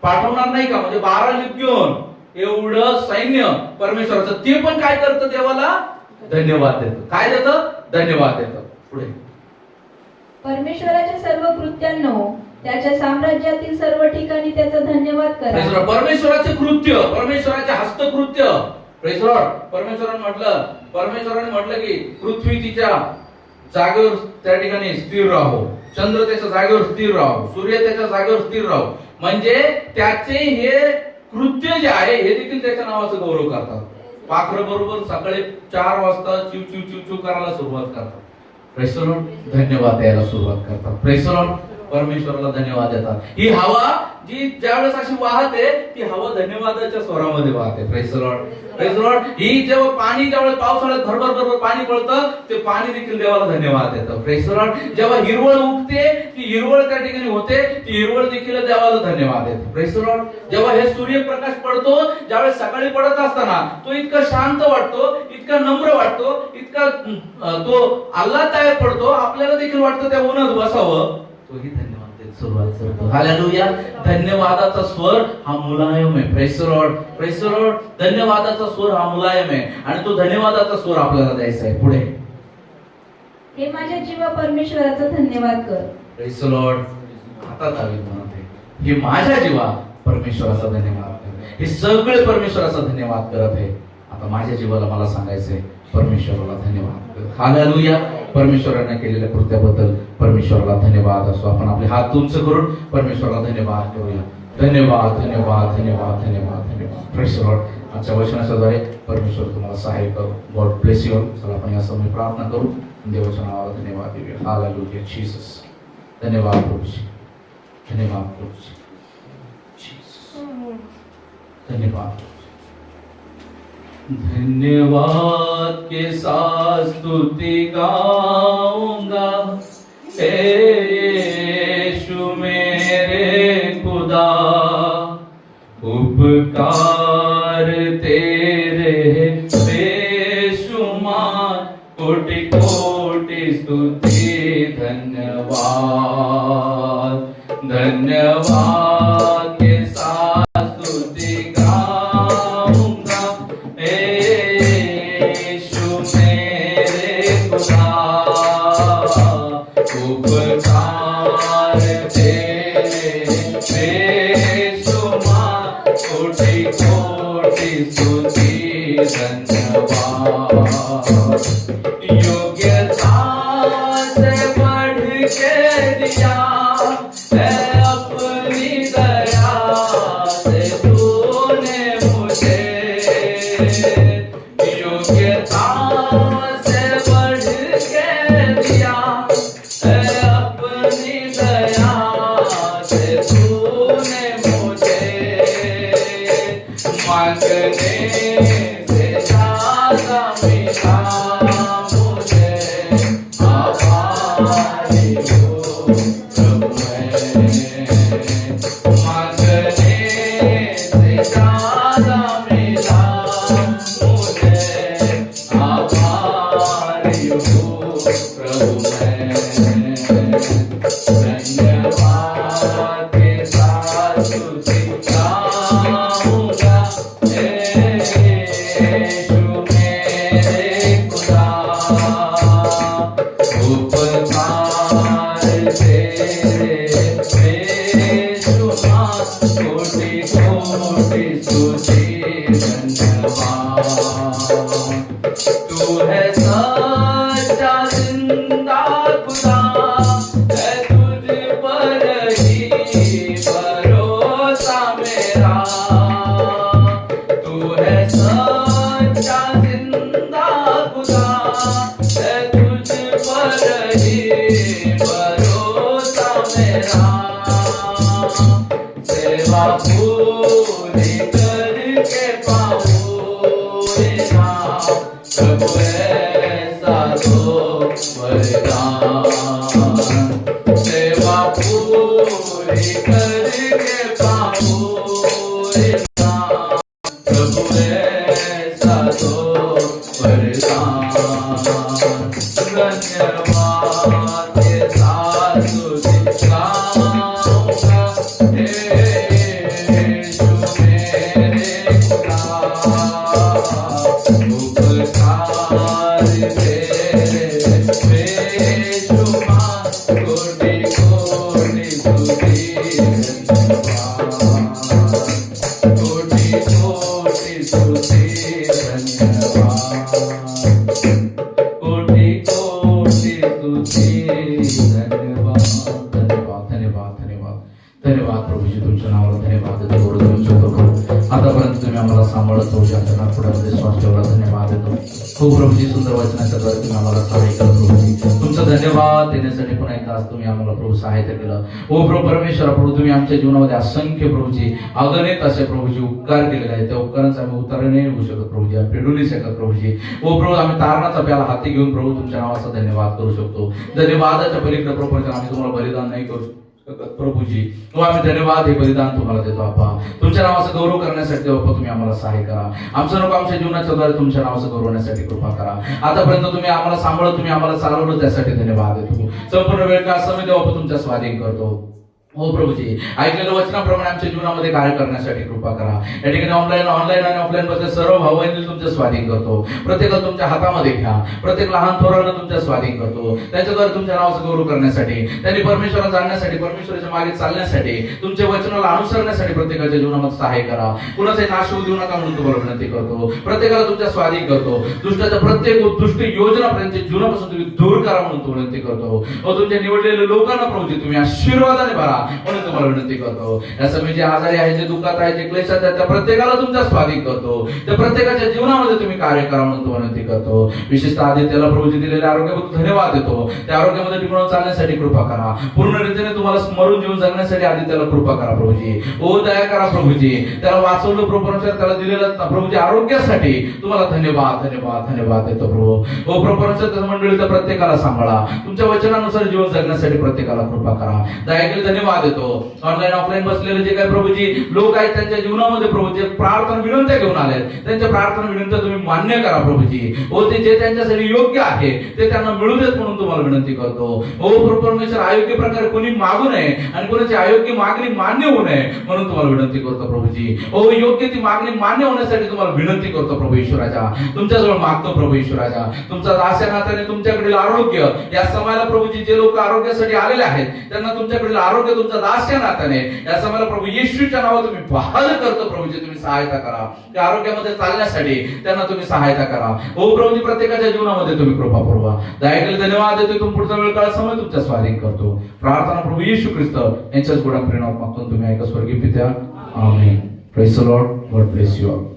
पाठवणार नाही का? म्हणजे 12 लिग्योन एवढं सैन्य परमेश्वराचं. ते पण काय करतं? देवाला धन्यवाद देतं. काय देतं? धन्यवाद देतं. पुढे, परमेश्वराच्या सर्व कृत्यांनो, त्याच्या साम्राज्यातील सर्व ठिकाणी त्याचा धन्यवाद करा. परमेश्वराचे कृत्य, परमेश्वराचे हस्तकृत्य. Praise the Lord. परमेश्वराने म्हटलं की पृथ्वी तिच्या जागेवर त्या ठिकाणी स्थिर राहो, चंद्र त्याच्या जागेवर स्थिर राहो, सूर्य त्याच्या जागेवर स्थिर राहो. म्हणजे त्याचे हे कृत्य जे आहे हे देखील त्याच्या नावाचं गौरव करतात. पाखर बरोबर सकाळी 4 वाजता चिव चिव चिव चिव करायला सुरुवात करतात. Praise the Lord. धन्यवाद द्यायला सुरुवात करतात. Praise the Lord. परमेश्वराला धन्यवाद देतात. ही हवा जी ज्यावेळेस अशी वाहते, ती हवा धन्यवादाच्या स्वरामध्ये वाहते. Praise the Lord. Praise the Lord. ही जेव्हा पाणी ज्यावेळेस पावसाळ्यात भरभर पाणी पडतं, ते पाणी देखील देवाला धन्यवाद देतं. Praise the Lord. जेव्हा हिरवळ उगते, ती हिरवळ त्या ठिकाणी होते, ती हिरवळ देखील देवाला धन्यवाद देते. Praise the Lord. जेव्हा हे सूर्यप्रकाश पडतो, ज्यावेळेस सकाळी पडत असताना तो इतका शांत वाटतो, इतका नम्र वाटतो, इतका तो आल्हाददायक पडतो, आपल्याला देखील वाटतं त्या उन्हात बसावं. तोही धन्यवाद देत सुरुवात करतो. हालेलुया. धन्यवादाचा स्वर हा मुलायम आहे. Praise the Lord. Praise the Lord. धन्यवादाचा स्वर हा मुलायम आहे आणि तो धन्यवादाचा स्वर आपल्याला द्यायचा आहे. पुढे, हे माझ्या जीवा परमेश्वराचा धन्यवाद कर. Praise the Lord. आता दावीद म्हणत आहे हे माझ्या जीवा परमेश्वराचा धन्यवाद कर. हे सगळे परमेश्वराचा धन्यवाद करत आहे. आता माझ्या जीवाला मला सांगायचंय परमेश्वराला धन्यवाद. हालेलुया. परमेश्वराने केलेल्या कृत्याबद्दल परमेश्वराला धन्यवाद असो. आपण आपले हात उंच करून परमेश्वराला धन्यवाद देऊया. धन्यवाद धन्यवाद धन्यवाद धन्यवाद धन्यवाद. Praise the Lord. आजच्या वचनाद्वारे परमेश्वर तुम्हाला सहाय्य करू. God bless you. चला आपण या समय प्रार्थना करू. देवाच्या नावाला धन्यवाद देऊया. हालेलुया. जीसस. धन्यवाद प्रभूजी. धन्यवाद प्रभूजी. धन्यवाद. धन्यवाद के साथ स्तुति गाऊंगा, हे यीशु मेरे खुदा, उपकार तेरे बेशुमार, कोटि कोटि स्तुति धन्यवाद. धन्यवाद के साथ उपकार तेरे बेशुमार, कोटि कोटि स्तुति धन्यवाद। योग्यता से बढ़ के दिया है अपनी दया से तूने मुझे। योग्यता से बढ़ के दिया है अपनी दया से तूने मुझे। मांगने से ज्यादा मिला मुझे। आभारी हूँ प्रभु मैं। मांगने से ज्यादा मिला मुझे। आभारी हूँ प्रभु मैं। धन्यवाद के साथ स्तुति गाऊंगा। यीशु मेरे खुदा। उपकार तेरे बेशुमार। कोटि कोटि स्तुति धन्यवाद। तू है सच्चा जिंदा खुदा। है तुझ पर ही भरोसा मेरा। तू है सच्चा जिंदा खुदा। है तुझ पर ही भरोसा मेरा। सेवा पूरी करके पाऊँ इनाम। प्रभु ऐसा दो वरदान। सेवा पूरी करके पाऊँ इनाम। प्रभु ऐसा दो वरदान। धन्यवाद के साथ स्तुति गाऊंगा। यीशु मेरे खुदा। उपकार तेरे बेशुमार। कोटि कोटि स्तुति धन्यवाद। कोटि कोटि स्तुति धन्यवाद। कोटि कोटि स्तुति धन्यवाद। धन्यवाद धन्यवाद धन्यवाद धन्यवाद प्रभूजी तुमच्या नावाला धन्यवाद देतो प्रभू तुमच्या प्रभू आतापर्यंत तुम्ही आम्हाला सांभाळत तुमच्या नागपुरामध्ये श्वास ठेवला धन्यवाद देतो हो प्रभूजी सुंदर वचनाच्या द्वारे तुम्ही आम्हाला सहाय्य केलं प्रभूजी तुमचा धन्यवाद देण्यासाठी पुन्हा एकदा आज तुम्ही आम्हाला प्रभू सहाय्य केलं ओ प्रभू परमेश्वर प्रभू तुम्ही आमच्या जीवनामध्ये असंख्य प्रभूजी अगणित असे प्रभूजी उपकार केलेले आहेत त्या उपकारांचा आम्ही उतार नाही होऊ शकत प्रभूजी आम्ही फेडू नाही शकत प्रभूजी ओ प्रभू आम्ही तारणाचा प्याला हाती घेऊन प्रभू तुमच्या नावाचा धन्यवाद करू शकतो धन्यवादाच्या पलीकडे प्रभू आम्ही तुम्हाला बलिदान नाही करू प्रभूजी तो आम्ही धन्यवाद हे बलिदान तुम्हाला देतो आपा तुमच्या नावाचा गौरव करण्यासाठी बाप्पा तुम्ही आम्हाला सहाय्य करा आमचं नको आमच्या जीवनाच्या द्वारे तुमच्या नावाचं गौरवण्यासाठी कृपा करा आतापर्यंत तुम्ही आम्हाला सांभाळत तुम्ही आम्हाला चालवलं त्यासाठी धन्यवाद देतो संपूर्ण वेळ का समय देवा तुमच्या स्वाधीन करतो हो प्रभूजी ऐकलेलं वचनाप्रमाणे आमच्या जीवनामध्ये कार्य करण्यासाठी कृपा करा या ठिकाणी ऑनलाईन आणि ऑफलाईन बद्दल सर्व भाव बहिणी तुमच्या स्वाधीन करतो प्रत्येकाला तुमच्या हातामध्ये घ्या प्रत्येक लहान थोरांना तुमच्या स्वाधीन करतो त्याच्याद्वारे तुमच्या नावाचं गौरव करण्यासाठी त्यांनी परमेश्वराला जाणण्यासाठी परमेश्वराच्या मागे चालण्यासाठी तुमच्या वचनाला अनुसरण्यासाठी प्रत्येकाच्या जीवनामध्ये सहाय्य करा कुणाचे नाश होऊ देऊ नका म्हणून तुम्हाला विनंती करतो प्रत्येकाला तुमच्या स्वाधीन करतो दुष्टाच्या प्रत्येक दुष्ट योजनापर्यंत जीवनापासून तुम्ही दूर करा म्हणून विनंती करतो व तुमच्या निवडलेल्या लोकांना प्रभूजी तुम्ही आशीर्वादाने भरा म्हणून तुम्हाला विनंती करतो या समय जे आजारी आहे जे दुःखात आहे जे क्लेशात आहे त्या प्रत्येकाला तुमच्या स्वाधीन करतो त्या प्रत्येकाच्या जीवनामध्ये तुम्ही कार्य करा म्हणून तुम्हाला विनंती करतो विशेषतः आदित्यला प्रभूजी दिलेल्या आरोग्याबद्दल धन्यवाद देतो त्या आरोग्यामध्ये टिकून चालण्यासाठी कृपा करा पूर्ण रीतीने तुम्हाला स्मरून जीवन जगण्यासाठी आदित्यला कृपा करा प्रभूजी ओ दया करा प्रभूजी त्याला वाचवलं प्रभूच्या त्याला दिलेलं प्रभूजी आरोग्यासाठी तुम्हाला धन्यवाद धन्यवाद धन्यवाद देतो प्रभू ओ प्रभूच्या मंडळीच्या प्रत्येकाला सांभाळा तुमच्या वचनानुसार जीवन जगण्यासाठी प्रत्येकाला कृपा करा दया केली धन्यवाद देतो ऑनलाईन ऑफलाईन बसलेले जे काही प्रभूजी लोक आहेत त्यांच्या जीवनामध्ये प्रभूजी प्रार्थना विनंत्या घेऊन आले त्यांच्या प्रार्थना विनंत्या तुम्ही मान्य करा प्रभूजी ओ ते जे त्यांच्यासाठी योग्य आहे ते त्यांना मिळू देत म्हणून तुम्हाला विनंती करतो ओ परमेश्वर अयोग्य प्रकारे कोणी मागू नये आणि कोणाची अयोग्य मागणी मान्य होऊ नये म्हणून तुम्हाला विनंती करतो प्रभूजी ओ योग्य ती मागणी मान्य होण्यासाठी तुम्हाला विनंती करतो प्रभू ईश्वराच्या तुमच्याजवळ मागतो प्रभू ईश्वराच्या तुमचा दास या नात्याने तुमच्याकडील आरोग्य या समाजाला प्रभूजी जे लोक आरोग्यासाठी आलेले आहेत त्यांना तुमच्याकडील आरोग्य तुमचा दास्य नात्याने या समयाला प्रभू येशूच्या नावात तुम्ही बहाल करतो प्रभूजी, तुम्ही सहायता करा त्या आरोग्यामध्ये चालण्यासाठी, त्यांना तुम्ही सहायता करा. हो प्रभूजी, प्रत्येकाच्या जीवनामध्ये तुम्ही कृपा पुरवा. दया केली धन्यवाद देतो. तुम्ही पुढचा वेळ काळ समय तुमच्या स्वाधीन करतो. प्रार्थना प्रभू येशू ख्रिस्त यांच्याच गोडा प्रेमात मागतो तुम्ही ऐका स्वर्गीय पित्या. Amen. Praise the Lord. God bless you all.